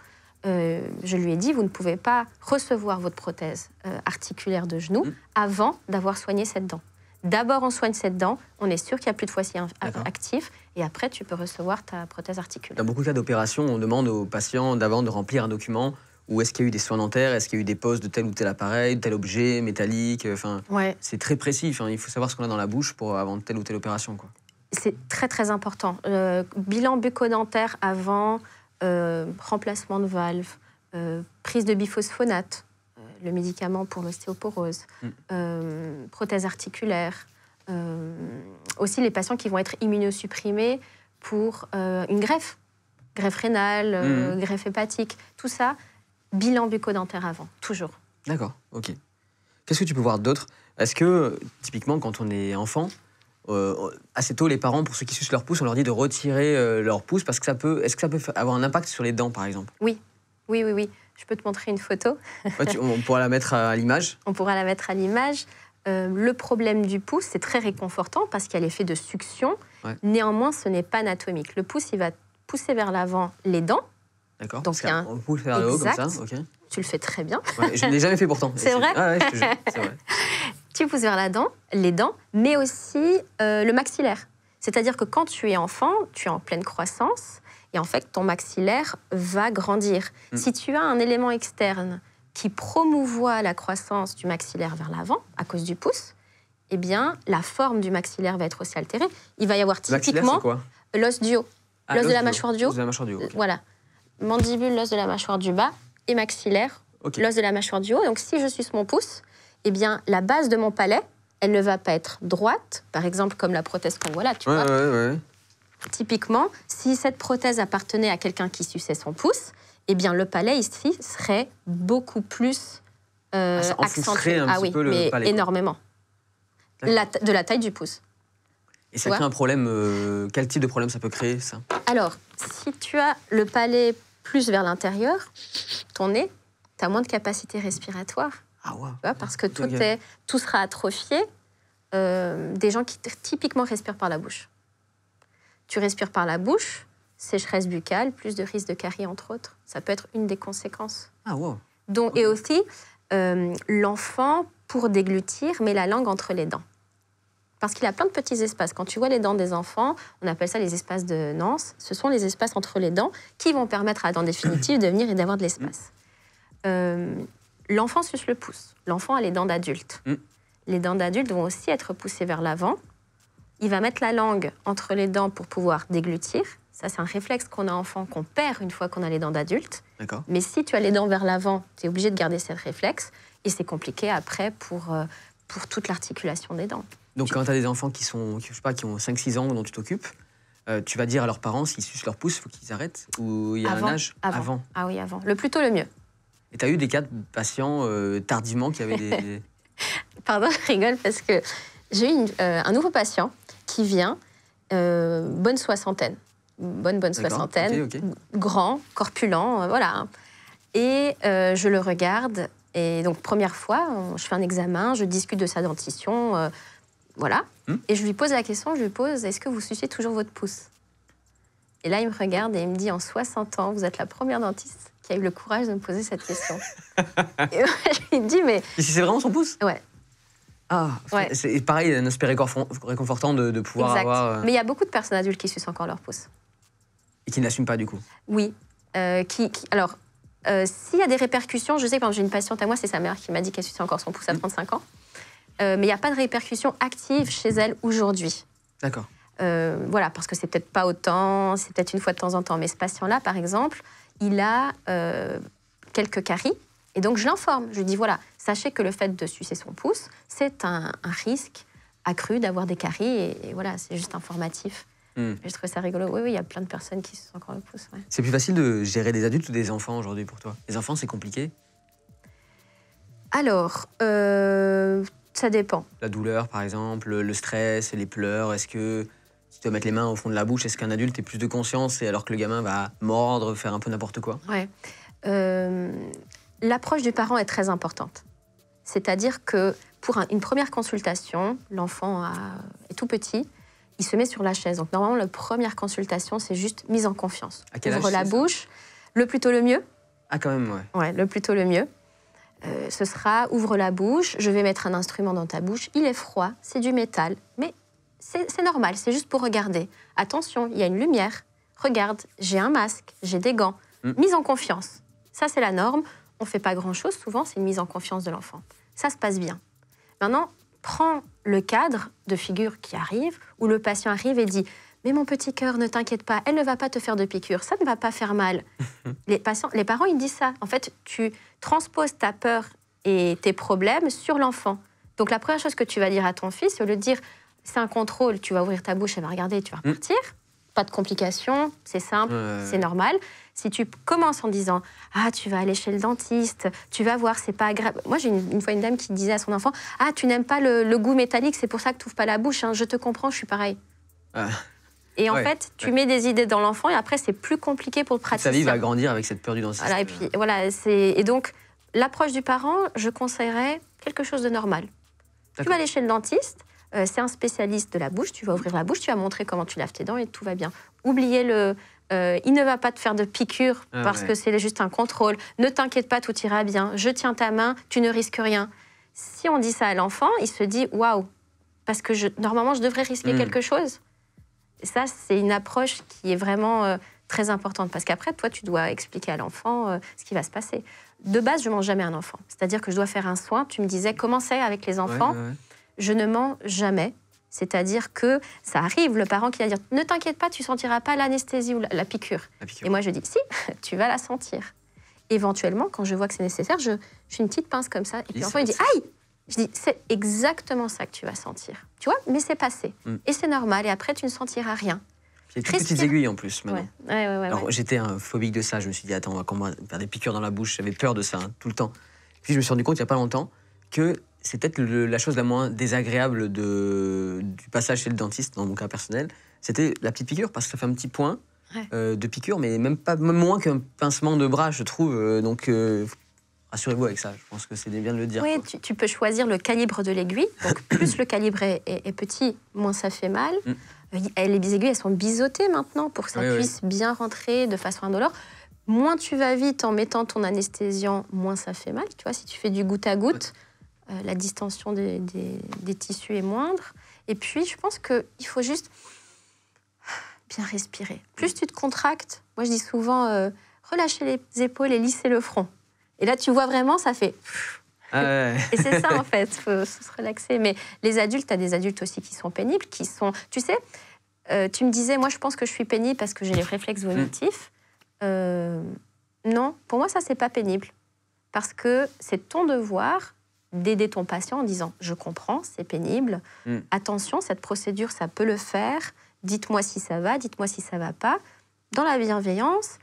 je lui ai dit, vous ne pouvez pas recevoir votre prothèse articulaire de genou avant d'avoir soigné cette dent. D'abord, on soigne cette dent, on est sûr qu'il n'y a plus de foyer actif, et après, tu peux recevoir ta prothèse articulaire. Dans beaucoup de cas d'opération, on demande aux patients d'avant de remplir un document où est-ce qu'il y a eu des soins dentaires, est-ce qu'il y a eu des poses de tel ou tel appareil, de tel objet métallique. C'est très précis. Il faut savoir ce qu'on a dans la bouche avant telle ou telle opération, quoi. C'est très, très important. Bilan bucco-dentaire avant, remplacement de valve, prise de biphosphonate, le médicament pour l'ostéoporose, prothèse articulaire, aussi les patients qui vont être immunosupprimés pour une greffe rénale, greffe hépatique, tout ça, bilan bucco-dentaire avant, toujours. D'accord, ok. Qu'est-ce que tu peux voir d'autre? Est-ce que, typiquement, quand on est enfant, assez tôt, les parents, pour ceux qui sucent leur pouce, on leur dit de retirer leur pouce parce que est-ce que ça peut avoir un impact sur les dents, par exemple? Oui, oui, oui, oui. Je peux te montrer une photo. Ouais, on pourra la mettre à l'image. On pourra la mettre à l'image. Le problème du pouce, c'est très réconfortant parce qu'il y a l'effet de succion. Ouais. Néanmoins, ce n'est pas anatomique. Le pouce, il va pousser vers l'avant les dents. D'accord. Donc, on pousse vers le haut comme ça. Okay. Tu le fais très bien. Ouais, je ne l'ai jamais fait pourtant. C'est vrai? Ah ouais, je te jure, c'est vrai. Tu pousses vers les dents, mais aussi le maxillaire. C'est-à-dire que quand tu es enfant, tu es en pleine croissance et en fait, ton maxillaire va grandir. Si tu as un élément externe qui promouvoit la croissance du maxillaire vers l'avant à cause du pouce, eh bien, la forme du maxillaire va être aussi altérée. Il va y avoir typiquement l'os du haut, l'os de la mâchoire du haut. L'os de la mâchoire du haut. Okay. Voilà. Mandibule, l'os de la mâchoire du bas et maxillaire, l'os de la mâchoire du haut. Donc, si je suce mon pouce, eh bien, la base de mon palais, elle ne va pas être droite, par exemple, comme la prothèse qu'on voit là, tu vois. Ouais. Typiquement, si cette prothèse appartenait à quelqu'un qui suçait son pouce, eh bien, le palais ici serait beaucoup plus accentué. Un petit peu le palais, énormément. De la taille du pouce. Et ça crée un problème. Quel type de problème ça peut créer, ça? Alors, si tu as le palais plus vers l'intérieur, ton nez, tu as moins de capacité respiratoire. Ah ouais. Tu vois, parce que tout sera atrophié. Des gens qui typiquement respirent par la bouche. Tu respires par la bouche, sécheresse buccale, plus de risque de carie, entre autres. Ça peut être une des conséquences. Ah wow. Donc, et aussi, l'enfant, pour déglutir, met la langue entre les dents. Parce qu'il a plein de petits espaces. Quand tu vois les dents des enfants, on appelle ça les espaces de Nance. Ce sont les espaces entre les dents qui vont permettre à la dent définitive de venir et d'avoir de l'espace. L'enfant suce le pouce. L'enfant a les dents d'adulte. Les dents d'adulte vont aussi être poussées vers l'avant. Il va mettre la langue entre les dents pour pouvoir déglutir. Ça, c'est un réflexe qu'on a enfant, qu'on perd une fois qu'on a les dents d'adulte. Mais si tu as les dents vers l'avant, tu es obligé de garder ce réflexe. Et c'est compliqué après pour toute l'articulation des dents. Donc, quand tu as des enfants qui ont 5-6 ans dont tu t'occupes, tu vas dire à leurs parents, s'ils sucent leur pouce, il faut qu'ils arrêtent? Ou il y a un âge? Avant. Ah oui, avant. Le plus tôt, le mieux. Et tu as eu des cas de patients tardivement qui avaient des... Pardon, je rigole parce que j'ai eu un nouveau patient qui vient, bonne soixantaine. Bonne soixantaine, okay. Grand, corpulent, voilà. Et je le regarde, et donc première fois, je fais un examen, je discute de sa dentition, voilà. Et je lui pose la question, est-ce que vous sucez toujours votre pouce? Et là, il me regarde et il me dit, en 60 ans, vous êtes la première dentiste qui a eu le courage de me poser cette question. Et je lui dis, mais... Et si c'est vraiment son pouce? Ouais. Ah, ouais. C'est pareil, un aspect réconfortant de pouvoir avoir... Mais il y a beaucoup de personnes adultes qui sucent encore leur pouce. Et qui n'assument pas, du coup? Oui. Alors, s'il y a des répercussions, je sais que quand j'ai une patiente à moi, c'est sa mère qui m'a dit qu'elle suçait encore son pouce à 35 ans. Mais il n'y a pas de répercussions actives chez elle aujourd'hui. D'accord. Voilà, parce que c'est peut-être pas autant, c'est peut-être une fois de temps en temps. Mais ce patient-là, par exemple, il a quelques caries. Et donc, je l'informe. Je lui dis, voilà, sachez que le fait de sucer son pouce, c'est un risque accru d'avoir des caries. Et voilà, c'est juste informatif. Je trouve ça rigolo. Oui, il y a plein de personnes qui sucent encore le pouce. Ouais. C'est plus facile de gérer des adultes ou des enfants aujourd'hui pour toi? Les enfants, c'est compliqué? Alors, ça dépend. La douleur, par exemple, le stress, les pleurs. Est-ce que si tu dois mettre les mains au fond de la bouche, est-ce qu'un adulte ait plus de conscience alors que le gamin va mordre, faire un peu n'importe quoi? Ouais. L'approche du parent est très importante. C'est-à-dire que pour une première consultation, l'enfant est tout petit, il se met sur la chaise. Donc normalement, la première consultation, c'est juste mise en confiance. À quel âge ouvre la bouche, le plus tôt le mieux. Ah, quand même, ouais. Ouais, le plus tôt le mieux. Ce sera, ouvre la bouche, je vais mettre un instrument dans ta bouche, il est froid, c'est du métal, mais c'est normal, c'est juste pour regarder. Attention, il y a une lumière, regarde, j'ai un masque, j'ai des gants. Mise en confiance, ça c'est la norme. On ne fait pas grand-chose, souvent c'est une mise en confiance de l'enfant. Ça se passe bien. Maintenant, prends le cadre de figure qui arrive, où le patient arrive et dit « Mais mon petit cœur, ne t'inquiète pas, elle ne va pas te faire de piqûre, ça ne va pas faire mal. » Les parents, ils disent ça. En fait, tu transposes ta peur et tes problèmes sur l'enfant. Donc la première chose que tu vas dire à ton fils, au lieu de dire « C'est un contrôle, tu vas ouvrir ta bouche, elle va regarder et tu vas repartir », pas de complications, c'est simple, c'est normal. Si tu commences en disant « Ah, tu vas aller chez le dentiste, tu vas voir, c'est pas agréable. » Moi, j'ai une fois une dame qui disait à son enfant « Ah, tu n'aimes pas le goût métallique, c'est pour ça que tu n'ouvres pas la bouche. Hein. Je te comprends, je suis pareil. » Et en fait, tu mets des idées dans l'enfant et après, c'est plus compliqué pour le praticien. Sa vie va grandir avec cette peur du dentiste. Voilà, et puis, voilà, et donc, l'approche du parent, je conseillerais quelque chose de normal. Tu vas aller chez le dentiste, c'est un spécialiste de la bouche, tu vas ouvrir la bouche, tu vas montrer comment tu laves tes dents et tout va bien. Oubliez il ne va pas te faire de piqûre parce que c'est juste un contrôle. Ne t'inquiète pas, tout ira bien. Je tiens ta main, tu ne risques rien. Si on dit ça à l'enfant, il se dit waouh, parce que normalement je devrais risquer quelque chose. Et ça, c'est une approche qui est vraiment très importante parce qu'après, toi, tu dois expliquer à l'enfant ce qui va se passer. De base, je ne mange jamais un enfant. C'est-à-dire que je dois faire un soin. Tu me disais comment c'est avec les enfants. Je ne mens jamais. C'est-à-dire que ça arrive, le parent qui va dire « Ne t'inquiète pas, tu ne sentiras pas l'anesthésie ou la piqûre. » Et moi, je dis « Si, tu vas la sentir. » Éventuellement, quand je vois que c'est nécessaire, je fais une petite pince comme ça. Et puis l'enfant, il dit « Aïe !» Je dis « C'est exactement ça que tu vas sentir. Tu vois, mais c'est passé. Et c'est normal. Et après, tu ne sentiras rien. » Il y a toutes petites aiguilles en plus maintenant. Alors j'étais un phobique de ça. Je me suis dit « Attends, on va faire des piqûres dans la bouche. » J'avais peur de ça tout le temps. Puis je me suis rendu compte il n'y a pas longtemps que c'est peut-être la chose la moins désagréable du passage chez le dentiste, dans mon cas personnel, c'était la petite piqûre, parce que ça fait un petit point de piqûre, mais même moins qu'un pincement de bras, je trouve. Donc, rassurez-vous avec ça, je pense que c'est bien de le dire. Oui, tu peux choisir le calibre de l'aiguille. Donc, plus le calibre est petit, moins ça fait mal. Les aiguilles, elles sont biseautées maintenant pour que ça puisse bien rentrer de façon indolore. Moins tu vas vite en mettant ton anesthésiant, moins ça fait mal. Tu vois, si tu fais du goutte à goutte, la distension des tissus est moindre. Et puis, je pense qu'il faut juste bien respirer. Plus tu te contractes, moi je dis souvent, relâchez les épaules et lissez le front. Et là, tu vois vraiment, ça fait... Et c'est ça, en fait, il faut se relaxer. Mais les adultes, tu as des adultes aussi qui sont pénibles, qui sont... Tu sais, tu me disais, moi je pense que je suis pénible parce que j'ai les réflexes vomitifs. Non, pour moi, ça, c'est pas pénible. Parce que c'est ton devoir d'aider ton patient en disant « Je comprends, c'est pénible. Attention, cette procédure, ça peut le faire. Dites-moi si ça va, dites-moi si ça va pas. » Dans la bienveillance,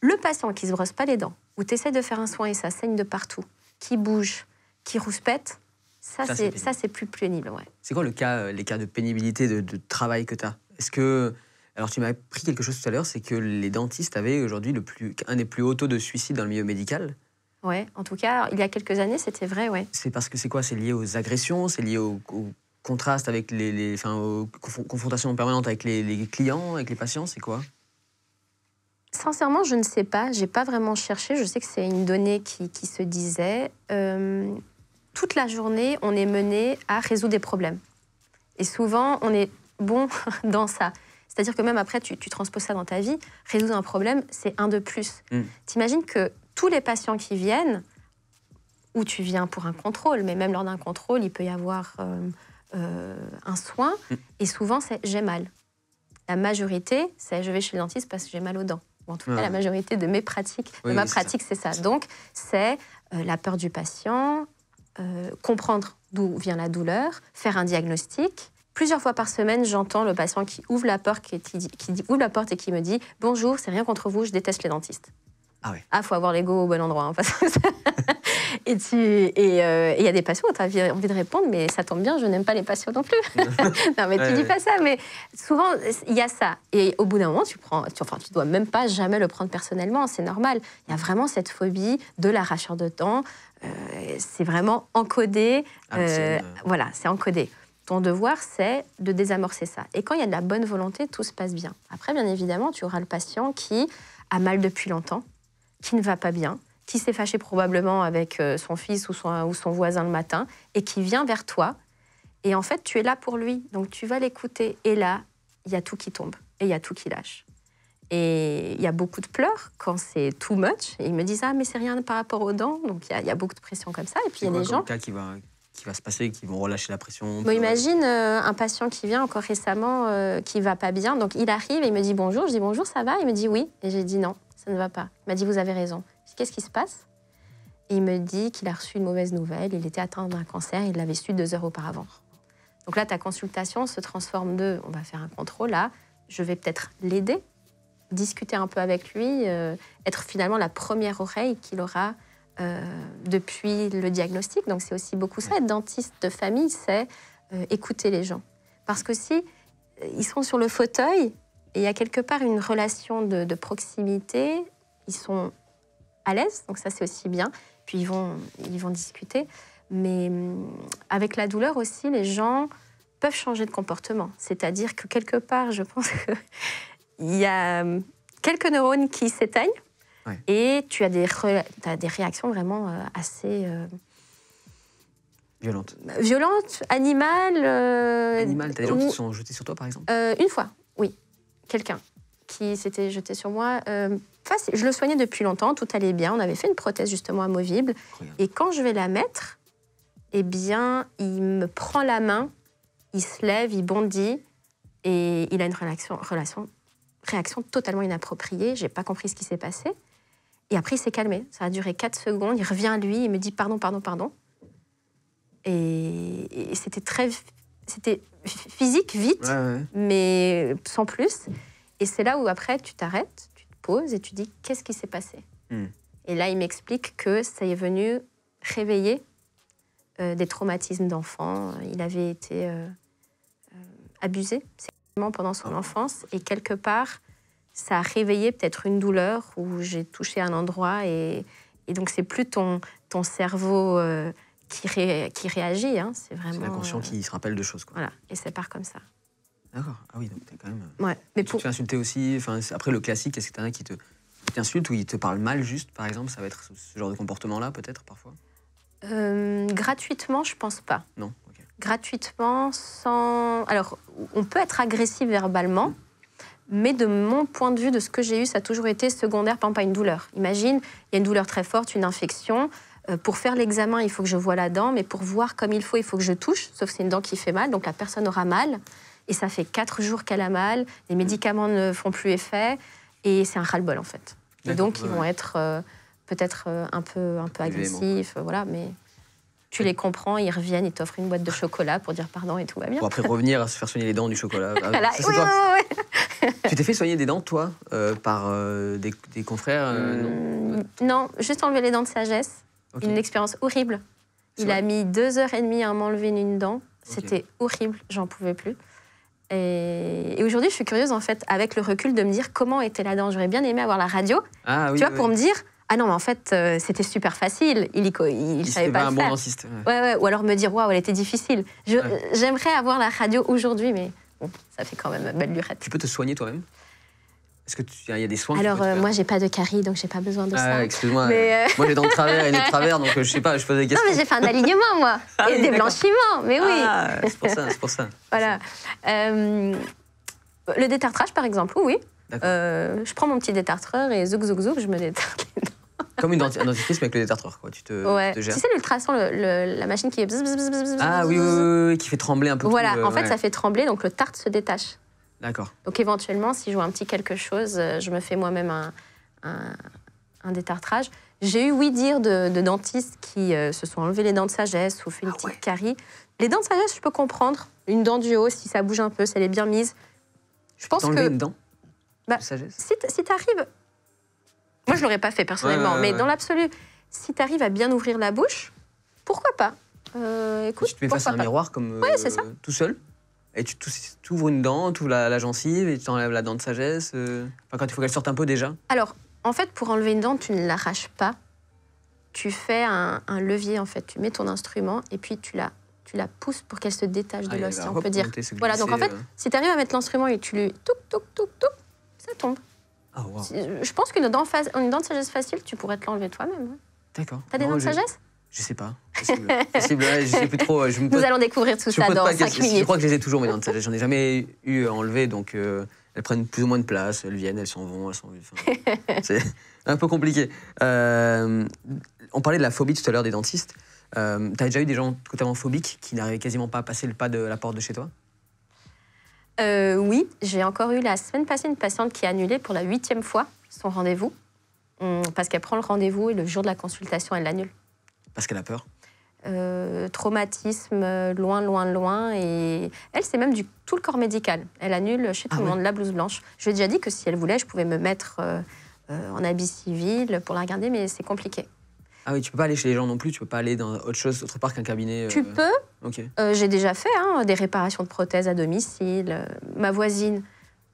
le patient qui se brosse pas les dents, ou tu essaies de faire un soin et ça saigne de partout, qui bouge, qui rouspète, ça c'est plus pénible. C'est quoi les cas de pénibilité de travail que tu as? Est-ce que... Alors, tu m'as appris quelque chose tout à l'heure, c'est que les dentistes avaient aujourd'hui un des plus hauts taux de suicide dans le milieu médical. Oui, en tout cas, il y a quelques années, c'était vrai, oui. C'est parce que c'est quoi? C'est lié aux agressions? C'est lié au contraste avec aux confrontations permanentes avec les clients, avec les patients? C'est quoi? Sincèrement, je ne sais pas. Je n'ai pas vraiment cherché. Je sais que c'est une donnée qui se disait. Toute la journée, on est mené à résoudre des problèmes. Et souvent, on est bon dans ça. C'est-à-dire que même après, tu transposes ça dans ta vie. Résoudre un problème, c'est un de plus. T'imagines que tous les patients qui viennent, ou tu viens pour un contrôle, mais même lors d'un contrôle, il peut y avoir un soin, et souvent, c'est « j'ai mal ». La majorité, c'est « je vais chez le dentiste parce que j'ai mal aux dents ». Ou en tout cas, la majorité de mes pratiques, c'est ça. Donc, c'est la peur du patient, comprendre d'où vient la douleur, faire un diagnostic. Plusieurs fois par semaine, j'entends le patient qui ouvre la porte et qui me dit « Bonjour, c'est rien contre vous, je déteste les dentistes ». Ah, faut avoir l'ego au bon endroit. Hein, parce que et il y a des patients où tu as envie de répondre, mais ça tombe bien, je n'aime pas les patients non plus. Non, mais tu dis pas ça. Mais souvent, il y a ça. Et au bout d'un moment, tu dois même pas jamais le prendre personnellement. C'est normal. Il y a vraiment cette phobie de l'arracheur de dents. C'est vraiment encodé. Voilà, c'est encodé. Ton devoir, c'est de désamorcer ça. Et quand il y a de la bonne volonté, tout se passe bien. Après, bien évidemment, tu auras le patient qui a mal depuis longtemps, qui ne va pas bien, qui s'est fâché probablement avec son fils ou son voisin le matin, et qui vient vers toi. Et en fait, tu es là pour lui. Donc, tu vas l'écouter. Et là, il y a tout qui tombe. Et il y a tout qui lâche. Et il y a beaucoup de pleurs quand c'est too much. Et ils me disent « Ah, mais c'est rien par rapport aux dents. » Donc, il y a beaucoup de pression comme ça. Et puis, il y a des gens... qui va se passer, qui vont relâcher la pression? Bon, imagine un patient qui vient encore récemment, qui va pas bien. Donc, il arrive et il me dit « Bonjour ». Je dis « Bonjour, ça va ?» Il me dit « Oui ». Et j'ai dit « Non, ça ne va pas ». Il m'a dit « Vous avez raison ». Je dis « Qu'est-ce qui se passe ?» Et il me dit qu'il a reçu une mauvaise nouvelle. Il était atteint d'un cancer. Il l'avait su 2 heures auparavant. Donc là, ta consultation se transforme de « On va faire un contrôle » à « je vais peut-être l'aider, discuter un peu avec lui, être finalement la première oreille qu'il aura depuis le diagnostic. Donc c'est aussi beaucoup ça, être dentiste de famille, c'est écouter les gens. Parce que si ils sont sur le fauteuil et il y a quelque part une relation de proximité, ils sont à l'aise, donc ça c'est aussi bien, puis ils vont discuter. Mais avec la douleur aussi, les gens peuvent changer de comportement. C'est-à-dire que quelque part, je pense qu'il y a quelques neurones qui s'éteignent et tu as des réactions vraiment assez... Violentes, animales. Animales, t'as des gens qui se sont jetés sur toi, par exemple? Une fois, oui. Quelqu'un qui s'était jeté sur moi. Je le soignais depuis longtemps, tout allait bien. On avait fait une prothèse justement amovible. Incroyable. Et quand je vais la mettre, eh bien, il me prend la main, il se lève, il bondit et il a une réaction totalement inappropriée. J'ai pas compris ce qui s'est passé. Et après, il s'est calmé. Ça a duré 4 secondes. Il revient à lui, il me dit pardon, pardon, pardon. Et c'était physique, vite, mais sans plus. Et c'est là où après, tu t'arrêtes, tu te poses et tu dis qu'est-ce qui s'est passé. Et là, il m'explique que ça est venu réveiller des traumatismes d'enfant. Il avait été abusé sexuellement pendant son enfance et quelque part, ça a réveillé peut-être une douleur où j'ai touché un endroit et donc c'est plus ton cerveau qui réagit. Hein. C'est vraiment... C'est l'inconscient qui se rappelle de choses. Quoi. Voilà, et ça part comme ça. D'accord. Ah oui, donc t'es quand même... Ouais. Mais tu te fais insulter aussi. Après, le classique, est-ce que t'en as qui t'insultent ou ils te parlent mal juste, par exemple? Ça va être ce genre de comportement-là, peut-être, parfois? Gratuitement, je pense pas. Non, ok. Gratuitement, sans... Alors, on peut être agressif verbalement, mais de mon point de vue, de ce que j'ai eu, ça a toujours été secondaire, par exemple, à une douleur. Imagine, il y a une douleur très forte, une infection. Pour faire l'examen, il faut que je voie la dent, mais pour voir comme il faut que je touche, sauf que c'est une dent qui fait mal, donc la personne aura mal. Et ça fait 4 jours qu'elle a mal, les médicaments ne font plus effet, et c'est un ras-le-bol, en fait. Et donc, ils vont être peut-être un peu agressifs, voilà, mais tu les comprends, ils reviennent, ils t'offrent une boîte de chocolat pour dire pardon et tout va bien. Pour après revenir à se faire soigner les dents du chocolat. Voilà. Ça, oui. Tu t'es fait soigner des dents, toi, par des confrères Non, juste enlever les dents de sagesse. Okay. Une expérience horrible. Il a mis 2h30 à m'enlever une dent. C'était horrible, j'en pouvais plus. Et aujourd'hui, je suis curieuse, en fait, avec le recul, de me dire comment était la dent. J'aurais bien aimé avoir la radio, pour me dire, ah non, mais en fait, c'était super facile. Il savait pas le faire. Dentiste. Ouais. Ou alors me dire, waouh, elle était difficile. J'aimerais avoir la radio aujourd'hui, mais bon, ça fait quand même belle lurette. Tu peux te soigner toi-même? Est-ce qu'il y a des soins? Alors, moi, j'ai pas de carie, donc j'ai pas besoin de ça. Excuse-moi. Mais moi, j'ai des dents de travers et des de travers, donc je sais pas, je pose des questions. Non, mais j'ai fait un alignement, moi. Et des blanchiments, mais oui. C'est pour ça. Voilà. Le détartrage, par exemple, oui. Je prends mon petit détartreur et zouk, je me détarte les dents. Comme un dentifrice, mais avec le détartreur, quoi. Tu te gères. Tu sais, l'ultrason, la machine qui est bzz, bzz, bzz, bzz, Ah oui, qui fait trembler un peu. Voilà, en fait, ça fait trembler, donc le tartre se détache. D'accord. Donc éventuellement, si je vois un petit quelque chose, je me fais moi-même un détartrage. J'ai eu oui dire de dentistes qui se sont enlevés les dents de sagesse ou fait une petite carie. Les dents de sagesse, je peux comprendre. Une dent du haut, si ça bouge un peu, si elle est bien mise. Je pense que... une dent de sagesse? Si tu arrives... Moi, je ne l'aurais pas fait personnellement, mais dans l'absolu, si tu arrives à bien ouvrir la bouche, pourquoi pas? Écoute, tu te mets face à un miroir comme c'est ça. Tout seul? Et tu ouvres une dent, tu ouvres la gencive et tu enlèves la dent de sagesse. Quand il faut qu'elle sorte un peu déjà. Alors, en fait, pour enlever une dent, tu ne l'arraches pas. Tu fais un levier, en fait. Tu mets ton instrument et puis tu la pousses pour qu'elle se détache de l'os, si on peut dire. Voilà, donc en fait, si tu arrives à mettre l'instrument et tu lui touc, ça tombe. Ah, wow. Je pense qu'une dent de sagesse facile, tu pourrais te l'enlever toi-même. D'accord. T'as des dents de sagesse? Je sais pas. Possible. Je sais plus trop. Nous allons découvrir tout ça dans 5 minutes. Je crois que je les ai toujours, mes dents de sagesse. J'en ai jamais eu à enlever, donc elles prennent plus ou moins de place. Elles viennent, elles s'en vont. C'est un peu compliqué. On parlait de la phobie tout à l'heure des dentistes. T'as déjà eu des gens totalement phobiques qui n'arrivaient quasiment pas à passer le pas de la porte de chez toi? Oui, j'ai encore eu la semaine passée une patiente qui a annulé pour la 8e fois son rendez-vous. Parce qu'elle prend le rendez-vous et le jour de la consultation, elle l'annule. Parce qu'elle a peur? traumatisme, loin, loin, loin. Et elle, c'est même tout le corps médical. Elle annule chez tout le monde la blouse blanche. Je lui ai déjà dit que si elle voulait, je pouvais me mettre en habit civil pour la regarder, mais c'est compliqué. Ah oui, tu peux pas aller chez les gens non plus, tu peux pas aller dans autre chose, autre part qu'un cabinet. Tu peux. Okay. J'ai déjà fait des réparations de prothèses à domicile. Ma voisine,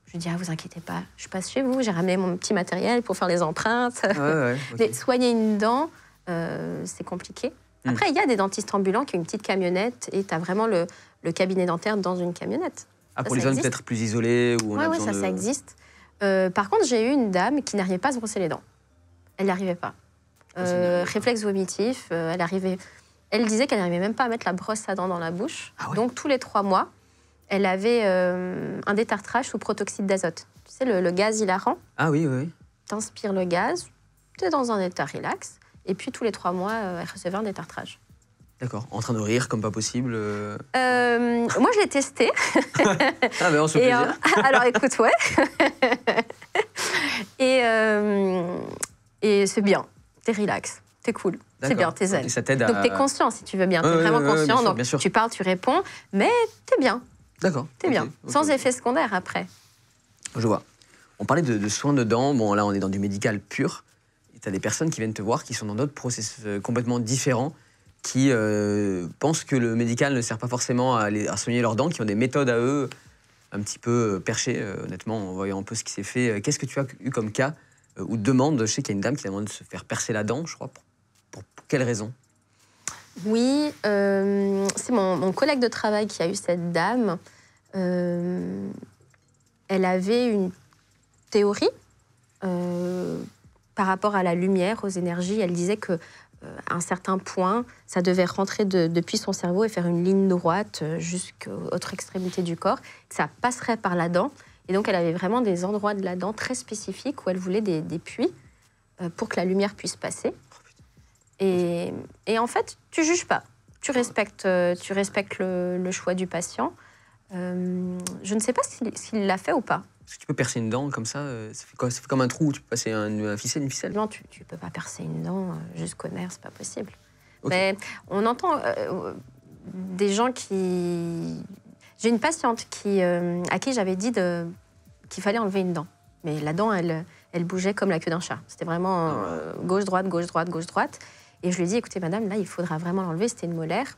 je lui dis, vous inquiétez pas, je passe chez vous, j'ai ramené mon petit matériel pour faire les empreintes. Okay. Mais soigner une dent, c'est compliqué. Après, il y a des dentistes ambulants qui ont une petite camionnette et tu as vraiment le cabinet dentaire dans une camionnette. Ah, pour les zones peut-être plus isolées où on a besoin de... ça existe. Par contre, j'ai eu une dame qui n'arrivait pas à se brosser les dents. Elle n'y arrivait pas. Réflexe vomitif, elle disait qu'elle n'arrivait même pas à mettre la brosse à dents dans la bouche. Ah ouais. Donc tous les 3 mois, elle avait un détartrage sous protoxyde d'azote. Tu sais, le gaz hilarant. Ah oui, oui. T'inspires le gaz, t'es dans un état relax, et puis tous les 3 mois, elle recevait un détartrage. D'accord, en train de rire comme pas possible. Moi, je l'ai testé. Ah ben on se fait plaisir. Alors écoute, ouais. Et c'est bien. T'es relax, t'es cool, c'est bien, t'es zen. Donc t'es conscient si tu veux bien, t'es vraiment conscient, donc bien sûr. Tu parles, tu réponds, mais t'es bien. D'accord. T'es bien, sans effet secondaire après. Je vois. On parlait de soins de dents, bon là on est dans du médical pur, et t'as des personnes qui viennent te voir qui sont dans d'autres processus complètement différents, qui pensent que le médical ne sert pas forcément à soigner leurs dents, qui ont des méthodes à eux un petit peu perchées, honnêtement, en voyant un peu ce qui s'est fait. Qu'est-ce que tu as eu comme cas ou demande, je sais qu'il y a une dame qui a demandé de se faire percer la dent, je crois. Pour quelle raison? Oui, c'est mon collègue de travail qui a eu cette dame. Elle avait une théorie par rapport à la lumière, aux énergies. Elle disait qu'à un certain point, ça devait rentrer depuis son cerveau et faire une ligne droite jusqu'à l'autre extrémité du corps. Ça passerait par la dent. Et donc, elle avait vraiment des endroits de la dent très spécifiques où elle voulait des puits pour que la lumière puisse passer. Et en fait, tu juges pas. Tu respectes le choix du patient. Je ne sais pas s'il l'a fait ou pas. Est-ce que tu peux percer une dent comme ça? Ça fait quoi? Ça fait comme un trou où tu peux passer une ficelle? Non, tu ne peux pas percer une dent jusqu'au nerf, c'est pas possible. Okay. Mais on entend des gens qui... J'ai une patiente à qui j'avais dit qu'il fallait enlever une dent. Mais la dent, elle bougeait comme la queue d'un chat. C'était vraiment gauche-droite, gauche-droite, gauche-droite. Et je lui ai dit, écoutez, madame, là, il faudra vraiment l'enlever. C'était une molaire.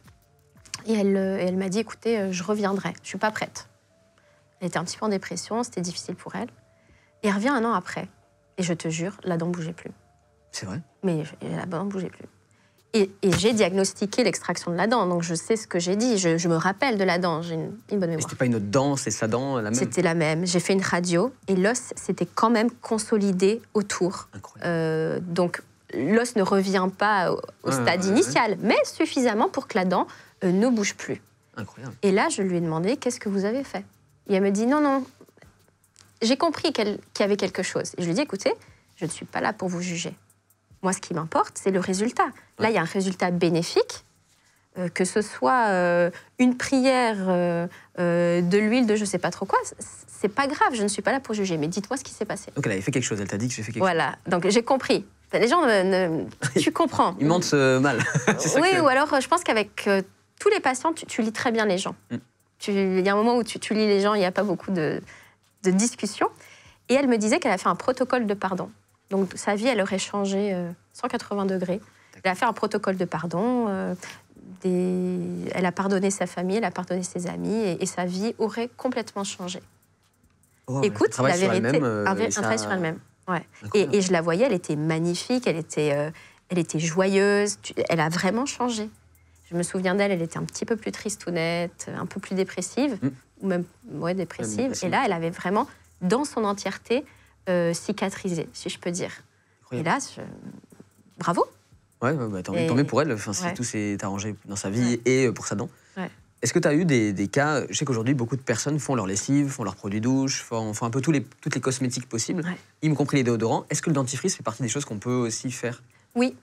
Et elle m'a dit, écoutez, je reviendrai. Je ne suis pas prête. Elle était un petit peu en dépression. C'était difficile pour elle. Et elle revient 1 an après. Et je te jure, la dent ne bougeait plus. C'est vrai? Mais la dent ne bougeait plus. Et j'ai diagnostiqué l'extraction de la dent, donc je sais ce que j'ai dit. Je me rappelle de la dent, j'ai une bonne mémoire. C'était pas une autre dent, c'est sa dent, la même? C'était la même. J'ai fait une radio et l'os s'était quand même consolidé autour. Donc l'os ne revient pas au stade initial, mais suffisamment pour que la dent ne bouge plus. Incroyable. Et là, je lui ai demandé, qu'est-ce que vous avez fait? Et elle me dit, non. J'ai compris qu'il y avait quelque chose. Et je lui ai dit, écoutez, je ne suis pas là pour vous juger. Moi, ce qui m'importe, c'est le résultat. Là, il y a un résultat bénéfique, que ce soit une prière, de l'huile, de je ne sais pas trop quoi. C'est pas grave, je ne suis pas là pour juger. Mais dites-moi ce qui s'est passé. Donc, elle avait fait quelque chose, elle t'a dit que j'ai fait quelque chose. Voilà, donc j'ai compris. Les gens, tu comprends. Ils mentent mal. Oui, ou alors, je pense qu'avec tous les patients, tu lis très bien les gens. Il y a un moment où tu lis les gens, il n'y a pas beaucoup de discussions. Et elle me disait qu'elle a fait un protocole de pardon. Donc, sa vie, elle aurait changé 180 degrés. Elle a fait un protocole de pardon. Elle a pardonné sa famille, elle a pardonné ses amis. Et sa vie aurait complètement changé. Oh, écoute, la vérité, un travail sur elle-même. Ouais. Et je la voyais, elle était magnifique, elle était joyeuse. Elle a vraiment changé. Je me souviens d'elle, elle était un petit peu plus tristounette, un peu plus dépressive, ou même dépressive. Et là, elle avait vraiment, dans son entièreté, cicatrisé, si je peux dire. Incroyable. Et là, bravo. Ouais, tant mieux pour elle. Enfin, si tout s'est arrangé dans sa vie et pour sa dent. Ouais. Est-ce que tu as eu des cas? Je sais qu'aujourd'hui, beaucoup de personnes font leur lessive, font leurs produits douche, font un peu toutes les cosmétiques possibles, y compris les déodorants. Est-ce que le dentifrice fait partie des choses qu'on peut aussi faire? Oui.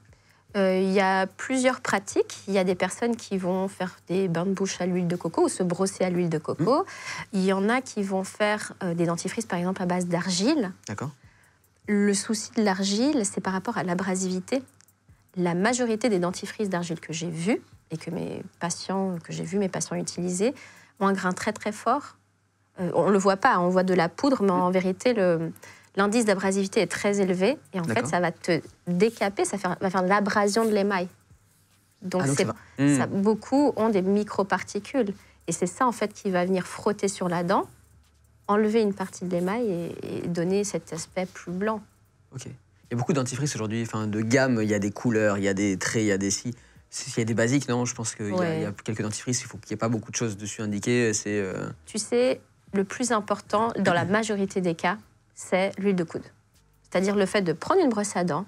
Il y a plusieurs pratiques. Il y a des personnes qui vont faire des bains de bouche à l'huile de coco ou se brosser à l'huile de coco. Il y en a qui vont faire des dentifrices, par exemple, à base d'argile. D'accord. Le souci de l'argile, c'est par rapport à l'abrasivité. La majorité des dentifrices d'argile que j'ai vus, et que j'ai vu mes patients utiliser, ont un grain très très fort. On ne le voit pas, on voit de la poudre, mais en vérité, l'indice d'abrasivité est très élevé. Et en fait, ça va te décaper, va faire de l'abrasion de l'émail. Donc, beaucoup ont des microparticules. Et c'est ça, en fait, qui va venir frotter sur la dent, enlever une partie de l'émail et donner cet aspect plus blanc. Ok. Il y a beaucoup de dentifrices aujourd'hui, de gamme, il y a des couleurs, il y a des traits, il y a des scies. Il y a des basiques, non? Je pense qu'il y a quelques dentifrices, il faut qu'il n'y ait pas beaucoup de choses dessus indiquées. Tu sais, le plus important, dans la majorité des cas, c'est l'huile de coude. C'est-à-dire le fait de prendre une brosse à dents,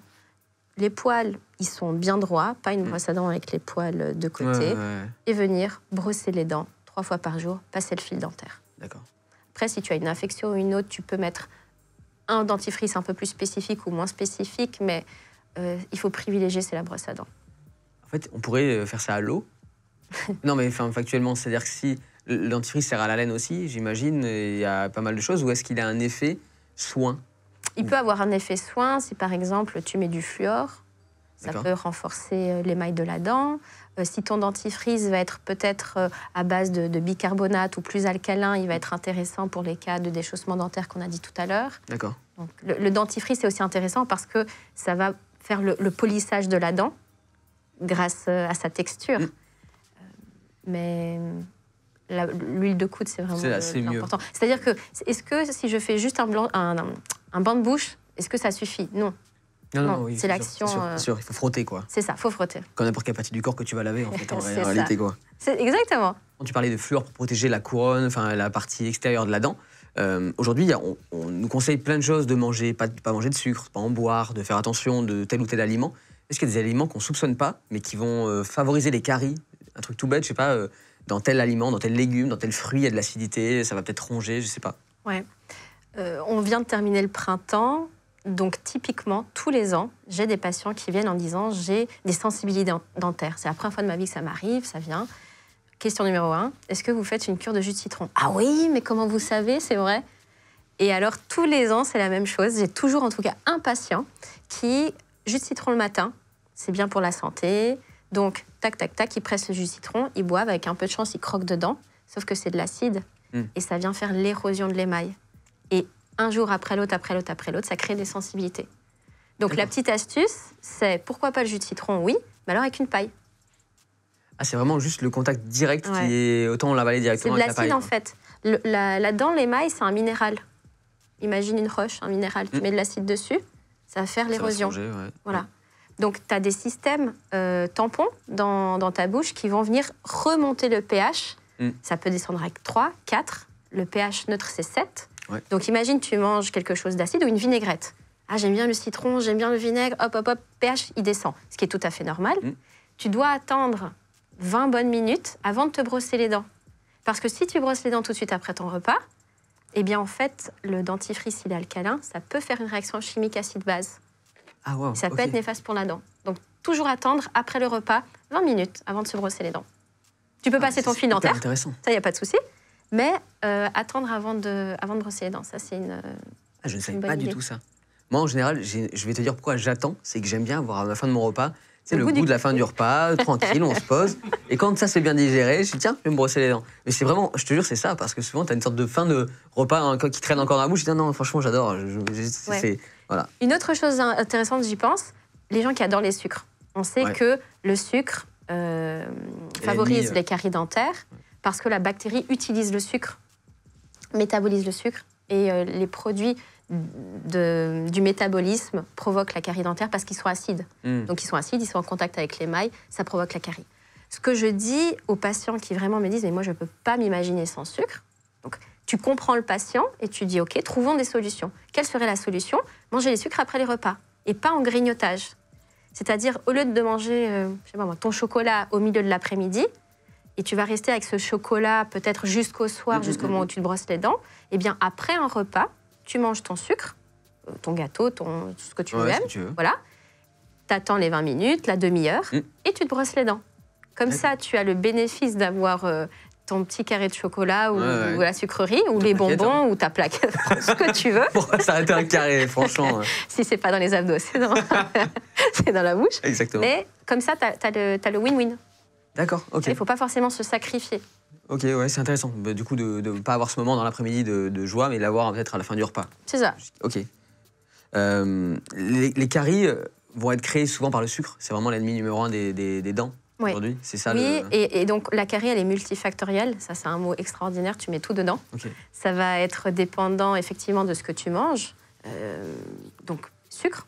les poils, ils sont bien droits, pas une brosse à dents avec les poils de côté, et venir brosser les dents 3 fois par jour, passer le fil dentaire. D'accord. Après, si tu as une infection ou une autre, tu peux mettre un dentifrice un peu plus spécifique ou moins spécifique, mais il faut privilégier, c'est la brosse à dents. En fait, on pourrait faire ça à l'eau. Non, mais factuellement, c'est-à-dire que si le dentifrice sert à la laine aussi, j'imagine, il y a pas mal de choses, ou est-ce qu'il a un effet soin? Il peut avoir un effet soin si, par exemple, tu mets du fluor. Ça peut renforcer l'émail de la dent. Si ton dentifrice va être peut-être à base de bicarbonate ou plus alcalin, il va être intéressant pour les cas de déchaussement dentaire qu'on a dit tout à l'heure. D'accord. Donc, le dentifrice est aussi intéressant parce que ça va faire le polissage de la dent grâce à sa texture. Mais l'huile de coude, c'est vraiment important. C'est-à-dire que, est-ce que si je fais juste un banc de bouche, est-ce que ça suffit? Non. Non, oui, c'est l'action. C'est sûr, il faut frotter, quoi. C'est ça, il faut frotter. Comme n'importe quelle partie du corps que tu vas laver, en fait, en réalité, quoi. Exactement. Quand tu parlais de fluor pour protéger la couronne, la partie extérieure de la dent, aujourd'hui, on nous conseille plein de choses, de manger, pas manger de sucre, pas en boire, de faire attention de tel ou tel aliment. Est-ce qu'il y a des aliments qu'on ne soupçonne pas, mais qui vont favoriser les caries? Un truc tout bête, je sais pas, dans tel aliment, dans tel légume, dans tel fruit, il y a de l'acidité, ça va peut-être ronger, je sais pas. Ouais. On vient de terminer le printemps, donc typiquement, tous les ans, j'ai des patients qui viennent en disant « j'ai des sensibilités dentaires ». C'est la première fois de ma vie que ça m'arrive, ça vient. Question numéro 1, est-ce que vous faites une cure de jus de citron? Ah oui, mais comment vous savez, c'est vrai? Et alors, tous les ans, c'est la même chose. J'ai toujours, en tout cas, un patient qui, jus de citron le matin, c'est bien pour la santé. Donc, tac, tac, tac, il presse le jus de citron, il boit, avec un peu de chance, il croque dedans. Sauf que c'est de l'acide et ça vient faire l'érosion de l'émail. Et un jour après l'autre, après l'autre, après l'autre, ça crée des sensibilités. Donc, la petite astuce, c'est pourquoi pas le jus de citron? Oui, mais alors avec une paille. Ah, c'est vraiment juste le contact direct qui est... Autant l'avaler directement avec la paille. C'est de l'acide, en fait. La dent, l'émail, c'est un minéral. Imagine une roche, un minéral. Tu mets de l'acide dessus, ça va faire l'érosion. Voilà. Donc, tu as des systèmes tampons dans ta bouche qui vont venir remonter le pH. Ça peut descendre avec 3, 4. Le pH neutre, c'est 7. Donc, imagine, tu manges quelque chose d'acide ou une vinaigrette. Ah, j'aime bien le citron, j'aime bien le vinaigre. Hop, hop, hop, pH, il descend. Ce qui est tout à fait normal. Tu dois attendre 20 bonnes minutes avant de te brosser les dents. Parce que si tu brosses les dents tout de suite après ton repas, eh bien, en fait, le dentifrice, il est alcalin, ça peut faire une réaction chimique acide-base. Ah, wow, ça peut être néfaste pour la dent. Donc, toujours attendre, après le repas, 20 minutes avant de se brosser les dents. Tu peux passer ton fil dentaire, ça, il n'y a pas de souci. Mais attendre avant de brosser les dents, ça, c'est une je ne savais pas du tout ça. Moi, en général, je vais te dire pourquoi j'attends. C'est que j'aime bien avoir à la fin de mon repas, c'est le goût de la fin du repas, tranquille, on se pose. Et quand ça c'est bien digéré, je dis tiens, je vais me brosser les dents. Mais c'est vraiment, je te jure, c'est ça, parce que souvent, tu as une sorte de fin de repas qui traîne encore dans la bouche. Je dis non, franchement, j'adore. Voilà. Une autre chose intéressante, j'y pense, les gens qui adorent les sucres. On sait que le sucre favorise les caries dentaires parce que la bactérie utilise le sucre, métabolise le sucre, et les produits du métabolisme provoquent la carie dentaire parce qu'ils sont acides. Donc ils sont acides, ils sont en contact avec l'émail, ça provoque la carie. Ce que je dis aux patients qui vraiment me disent « mais moi je ne peux pas m'imaginer sans sucre », donc tu comprends le patient et tu dis « ok, trouvons des solutions ». Quelle serait la solution? Manger les sucres après les repas et pas en grignotage. C'est-à-dire, au lieu de manger je sais pas moi, ton chocolat au milieu de l'après-midi, et tu vas rester avec ce chocolat peut-être jusqu'au soir, jusqu'au moment où tu te brosses les dents, eh bien après un repas, tu manges ton sucre, ton gâteau, ce que tu aimes, voilà. T'attends les 20 minutes, la demi-heure, et tu te brosses les dents. Comme ça, tu as le bénéfice d'avoir ton petit carré de chocolat ou la sucrerie, ou les bonbons, ou ta plaque, ce que tu veux. Pourquoi s'arrêter un carré, franchement Si c'est pas dans les abdos, c'est dans la bouche. Exactement. Mais comme ça, t'as le win-win. D'accord, ok. Il ne faut pas forcément se sacrifier. Ok, ouais, c'est intéressant. Bah, du coup, de ne pas avoir ce moment dans l'après-midi de joie, mais l'avoir peut-être à la fin du repas. C'est ça. Ok. Les caries vont être créées souvent par le sucre. C'est vraiment l'ennemi numéro 1 des dents Oui. aujourd'hui. C'est ça Oui, le... et donc la carie, elle est multifactorielle. Ça, c'est un mot extraordinaire. Tu mets tout dedans. Ok. Ça va être dépendant effectivement de ce que tu manges. Donc, sucre.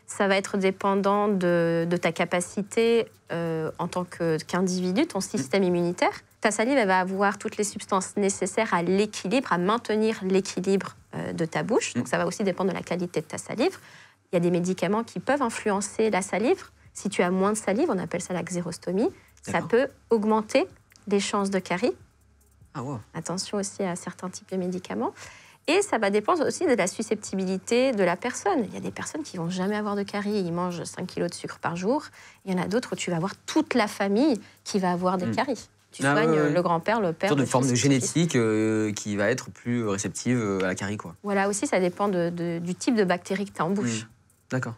Ça va être dépendant de ta capacité en tant qu'individu, ton système immunitaire. Ta salive, elle va avoir toutes les substances nécessaires à l'équilibre, à maintenir l'équilibre de ta bouche. Donc, ça va aussi dépendre de la qualité de ta salive. Il y a des médicaments qui peuvent influencer la salive. Si tu as moins de salive, on appelle ça la xérostomie, ça peut augmenter les chances de carie. Ah, wow. Attention aussi à certains types de médicaments. Et ça va dépendre aussi de la susceptibilité de la personne. Il y a des personnes qui ne vont jamais avoir de carie, ils mangent 5 kilos de sucre par jour. Il y en a d'autres où tu vas avoir toute la famille qui va avoir des caries. Tu soignes le grand-père, le père. Une sorte de forme de fils, génétique qui va être plus réceptive à la carie, quoi. Voilà, aussi, ça dépend du type de bactéries que tu as en bouche. D'accord.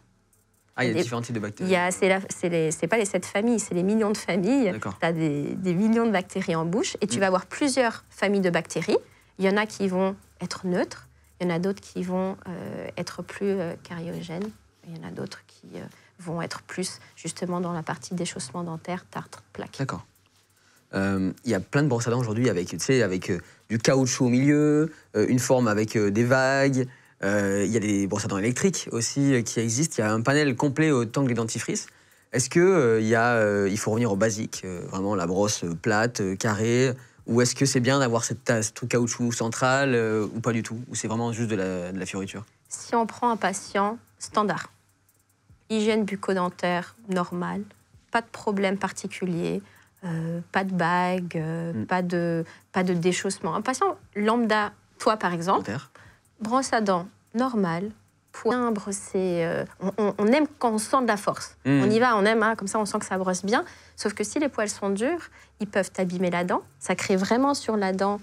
Ah, il y a différents types de bactéries. C'est pas les 7 familles, c'est les millions de familles. Tu as des millions de bactéries en bouche et tu vas avoir plusieurs familles de bactéries. Il y en a qui vont être neutres, il y en a d'autres qui vont être plus cariogènes, il y en a d'autres qui vont être plus justement dans la partie déchaussement dentaire, tartre, plaque. D'accord. Il y a plein de brosses à dents aujourd'hui avec du caoutchouc au milieu, une forme avec des vagues. Il y a des brosses à dents électriques aussi qui existent. Il y a un panel complet autant que les dentifrices. Est-ce que il faut revenir au basique, vraiment la brosse plate, carrée, ou est-ce que c'est bien d'avoir ce truc caoutchouc central ou pas du tout? Ou c'est vraiment juste de la fioriture? Si on prend un patient standard, hygiène bucco-dentaire normale, pas de problème particulier, pas de bague, pas de déchaussement. Un patient lambda, toi par exemple, brosse à dents normale, bien brosser. On aime quand on sent de la force. On y va, on aime, comme ça on sent que ça brosse bien. Sauf que si les poils sont durs, ils peuvent abîmer la dent. Ça crée vraiment sur la dent...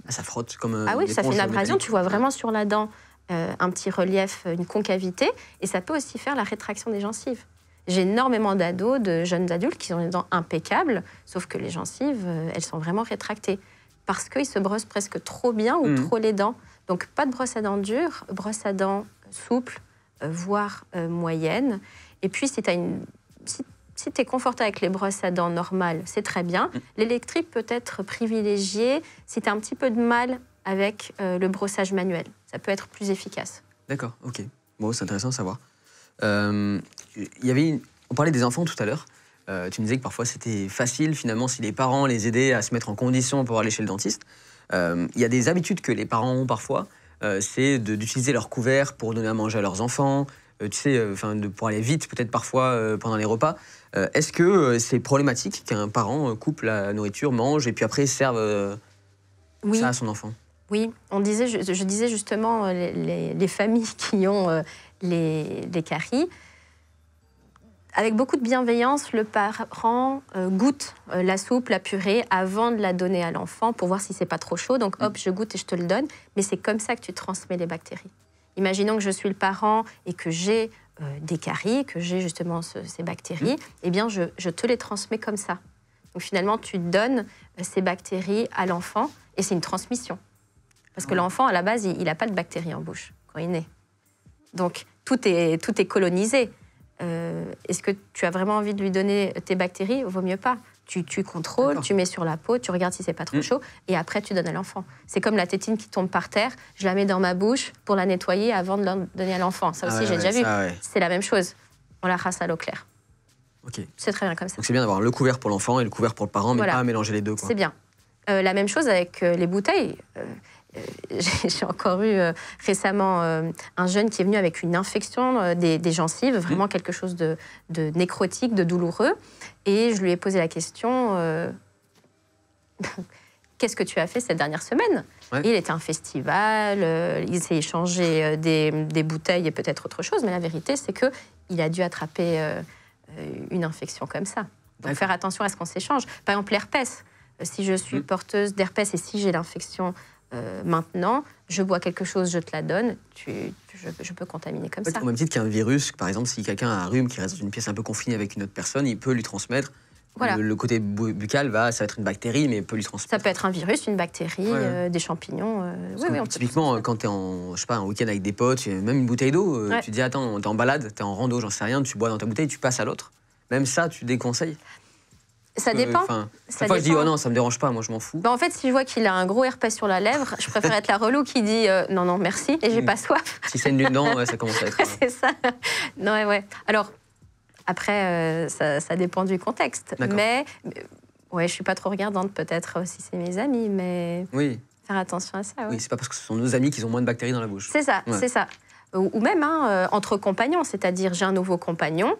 ça frotte comme... Ah oui, ça fait une abrasion. Tu vois vraiment sur la dent un petit relief, une concavité. Et ça peut aussi faire la rétraction des gencives. J'ai énormément d'ados, de jeunes adultes qui ont les dents impeccables, sauf que les gencives, elles sont vraiment rétractées. Parce qu'ils se brossent presque trop bien ou trop les dents. Donc, pas de brosse à dents dure, brosse à dents souple, voire moyenne. Et puis, si tu es confortable avec les brosses à dents normales, c'est très bien. L'électrique peut être privilégié si tu as un petit peu de mal avec le brossage manuel. Ça peut être plus efficace. D'accord, ok. Bon, c'est intéressant à savoir. On parlait des enfants tout à l'heure. Tu me disais que parfois, c'était facile, finalement, si les parents les aidaient à se mettre en condition pour aller chez le dentiste. Il y a des habitudes que les parents ont parfois, c'est d'utiliser leur couvert pour donner à manger à leurs enfants, pour aller vite peut-être parfois pendant les repas. Est-ce que c'est problématique qu'un parent coupe la nourriture, mange et puis après serve ça à son enfant? Oui, je disais justement les familles qui ont les caries. Avec beaucoup de bienveillance, le parent goûte la soupe, la purée, avant de la donner à l'enfant pour voir si c'est pas trop chaud. Donc, hop, je goûte et je te le donne. Mais c'est comme ça que tu transmets les bactéries. Imaginons que je suis le parent et que j'ai des caries, que j'ai justement ces bactéries. Eh bien, je te les transmets comme ça. Donc, finalement, tu donnes ces bactéries à l'enfant et c'est une transmission. Parce que l'enfant, à la base, il n'a pas de bactéries en bouche quand il naît. Donc, tout est colonisé. Est-ce que tu as vraiment envie de lui donner tes bactéries? Vaut mieux pas. Tu contrôles, tu mets sur la peau, tu regardes si c'est pas trop chaud, et après tu donnes à l'enfant. C'est comme la tétine qui tombe par terre, je la mets dans ma bouche pour la nettoyer avant de la donner à l'enfant. Ça aussi, j'ai déjà vu. C'est la même chose. On la rince à l'eau claire. Okay. C'est très bien comme ça. Donc c'est bien d'avoir le couvert pour l'enfant et le couvert pour le parent, mais pas mélanger les deux. C'est bien. La même chose avec les bouteilles. J'ai encore eu récemment un jeune qui est venu avec une infection des gencives, vraiment quelque chose de nécrotique, de douloureux. Et je lui ai posé la question, qu'est-ce que tu as fait cette dernière semaine? Et il était à un festival, il s'est échangé des bouteilles et peut-être autre chose, mais la vérité, c'est qu'il a dû attraper une infection comme ça. Donc faire attention à ce qu'on s'échange. Par exemple, l'herpès. Si je suis porteuse d'herpès et si j'ai l'infection maintenant, je bois quelque chose, je te la donne, je peux contaminer comme ça. Au même titre qu'un virus, par exemple, si quelqu'un a un rhume qui reste dans une pièce un peu confinée avec une autre personne, il peut lui transmettre Voilà. Le côté buccal, ça va être une bactérie, mais peut lui transmettre. Ça peut être un virus, une bactérie, des champignons. Typiquement, quand tu es en week-end avec des potes, même une bouteille d'eau, tu te dis, attends, tu es en balade, tu es en rando, j'en sais rien, tu bois dans ta bouteille, tu passes à l'autre. Même ça, tu déconseilles. Ça dépend. Parfois, je dis, oh non, ça me dérange pas, moi, je m'en fous. En fait, si je vois qu'il a un gros herpès sur la lèvre, je préfère être la relou qui dit non, non, merci, et j'ai pas soif. Si c'est une dent, ça commence à être. C'est ça. Non, ouais. Alors, après, ça dépend du contexte. Mais, je suis pas trop regardante, peut-être, si c'est mes amis, mais faire attention à ça. Oui, c'est pas parce que ce sont nos amis qu'ils ont moins de bactéries dans la bouche. C'est ça, c'est ça. Ou même entre compagnons, c'est-à-dire, j'ai un nouveau compagnon,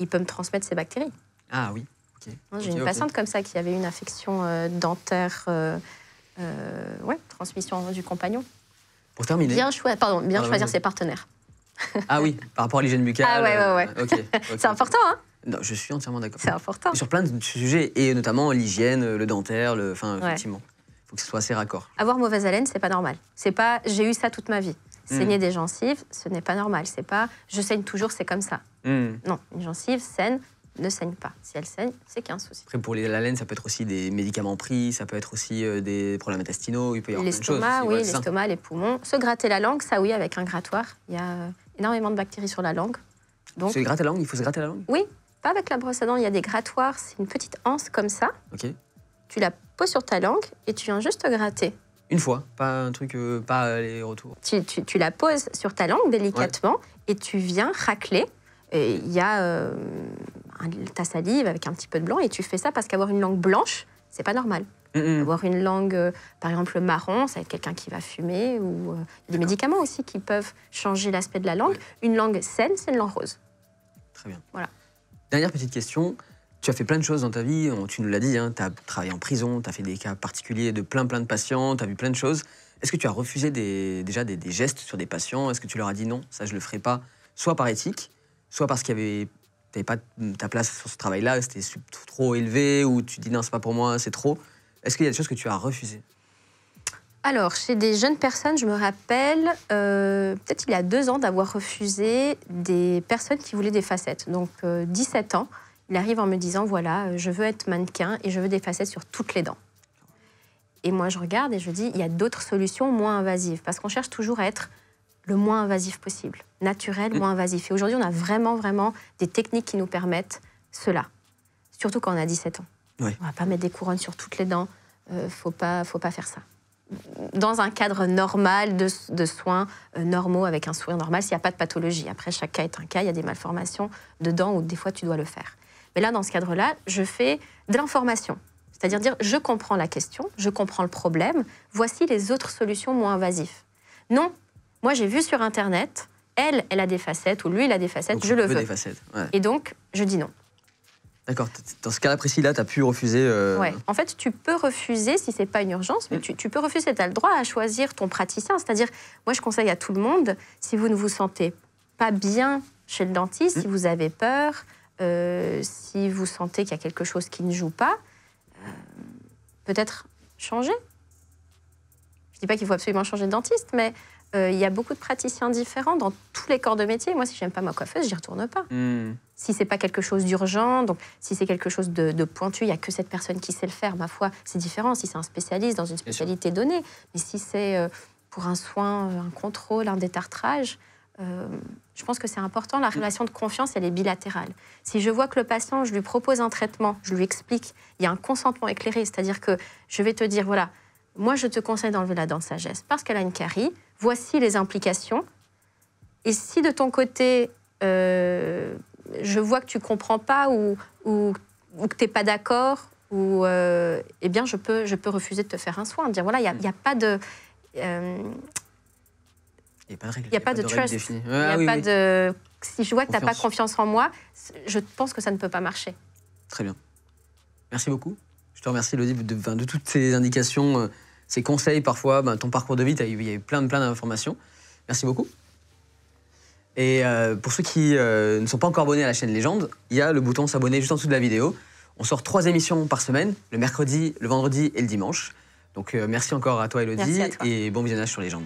il peut me transmettre ces bactéries. Ah oui. J'ai une patiente comme ça qui avait une infection dentaire, transmission du compagnon. Pour terminer. Bien choisir ses partenaires. Ah oui, par rapport à l'hygiène buccale. Ah ouais. Okay. C'est important, hein? Non, je suis entièrement d'accord. C'est important. Et sur plein de sujets, et notamment l'hygiène, le dentaire, effectivement. Il faut que ce soit assez raccord. Avoir mauvaise haleine, c'est pas normal. C'est pas, j'ai eu ça toute ma vie. Saigner des gencives, ce n'est pas normal. C'est pas, je saigne toujours, c'est comme ça. Non, une gencive saine ne saigne pas. Si elle saigne, c'est qu'il y a un souci. Après, pour la laine, ça peut être aussi des médicaments pris, ça peut être aussi des problèmes intestinaux, il peut y avoir plein de choses. L'estomac, oui, l'estomac, les poumons. Se gratter la langue, ça oui, avec un grattoir. Il y a énormément de bactéries sur la langue. Donc, se gratter la langue, il faut se gratter la langue? Oui, pas avec la brosse à dents, il y a des grattoirs, c'est une petite anse comme ça. Ok. Tu la poses sur ta langue et tu viens juste te gratter. Une fois, pas un truc, pas les retours. Tu la poses sur ta langue délicatement et tu viens racler. Il y a ta salive avec un petit peu de blanc et tu fais ça parce qu'avoir une langue blanche, c'est pas normal. Avoir une langue, par exemple, marron, ça va être quelqu'un qui va fumer ou des médicaments aussi qui peuvent changer l'aspect de la langue. Une langue saine, c'est une langue rose. Très bien. Voilà. Dernière petite question. Tu as fait plein de choses dans ta vie, tu nous l'as dit, tu as travaillé en prison, tu as fait des cas particuliers de plein de patients, tu as vu plein de choses. Est-ce que tu as refusé déjà des gestes sur des patients? Est-ce que tu leur as dit non, ça je le ferai pas, soit par éthique, soit parce qu'il y avait t'avais pas ta place sur ce travail-là, c'était trop élevé, ou tu dis non, c'est pas pour moi, c'est trop. Est-ce qu'il y a des choses que tu as refusées? Alors, chez des jeunes personnes, je me rappelle, peut-être il y a 2 ans, d'avoir refusé des personnes qui voulaient des facettes. Donc, 17 ans, il arrive en me disant, voilà, je veux être mannequin et je veux des facettes sur toutes les dents. Et moi, je regarde et je dis, il y a d'autres solutions moins invasives, parce qu'on cherche toujours à être le moins invasif possible, naturel, moins invasif. Et aujourd'hui, on a vraiment des techniques qui nous permettent cela, surtout quand on a 17 ans. On ne va pas mettre des couronnes sur toutes les dents, faut pas faire ça. Dans un cadre normal de soins normaux, avec un sourire normal, s'il n'y a pas de pathologie. Après, chaque cas est un cas, il y a des malformations de dents où des fois tu dois le faire. Mais là, dans ce cadre-là, je fais de l'information. C'est-à-dire dire, je comprends la question, je comprends le problème, voici les autres solutions moins invasives. Non, moi j'ai vu sur Internet, elle a des facettes, ou lui, il a des facettes, donc je le veux. Des facettes, Et donc, je dis non. D'accord. Dans ce cas-là précis, là, tu as pu refuser... Ouais. En fait, tu peux refuser, si ce n'est pas une urgence, mais tu peux refuser, tu as le droit à choisir ton praticien. C'est-à-dire, moi, je conseille à tout le monde, si vous ne vous sentez pas bien chez le dentiste, si vous avez peur, si vous sentez qu'il y a quelque chose qui ne joue pas, peut-être changer. Je ne dis pas qu'il faut absolument changer de dentiste, mais il y a beaucoup de praticiens différents dans tous les corps de métier. Moi, si je n'aime pas ma coiffeuse, j'y retourne pas. Si ce n'est pas quelque chose d'urgent, donc si c'est quelque chose de pointu, il n'y a que cette personne qui sait le faire, ma foi, c'est différent. Si c'est un spécialiste dans une spécialité donnée, mais si c'est pour un soin, un contrôle, un détartrage, je pense que c'est important. La relation de confiance, elle est bilatérale. Si je vois que le patient, je lui propose un traitement, je lui explique, il y a un consentement éclairé, c'est-à-dire que je vais te dire, voilà, moi je te conseille d'enlever la dent de sagesse parce qu'elle a une carie, voici les implications. Et si de ton côté, je vois que tu ne comprends pas ou que tu n'es pas d'accord, eh bien je peux refuser de te faire un soin. Dire, voilà, il n'y a pas de... Il n'y a pas de trust. Si je vois que tu n'as pas confiance en moi, je pense que ça ne peut pas marcher. Très bien. Merci beaucoup. Je te remercie, Elodie, de toutes ces indications, ces conseils parfois, ton parcours de vie. Il y a eu plein d'informations. Merci beaucoup. Et pour ceux qui ne sont pas encore abonnés à la chaîne Légende, il y a le bouton s'abonner juste en dessous de la vidéo. On sort 3 émissions par semaine, le mercredi, le vendredi et le dimanche. Donc merci encore à toi, Elodie, et bon visionnage sur Légende.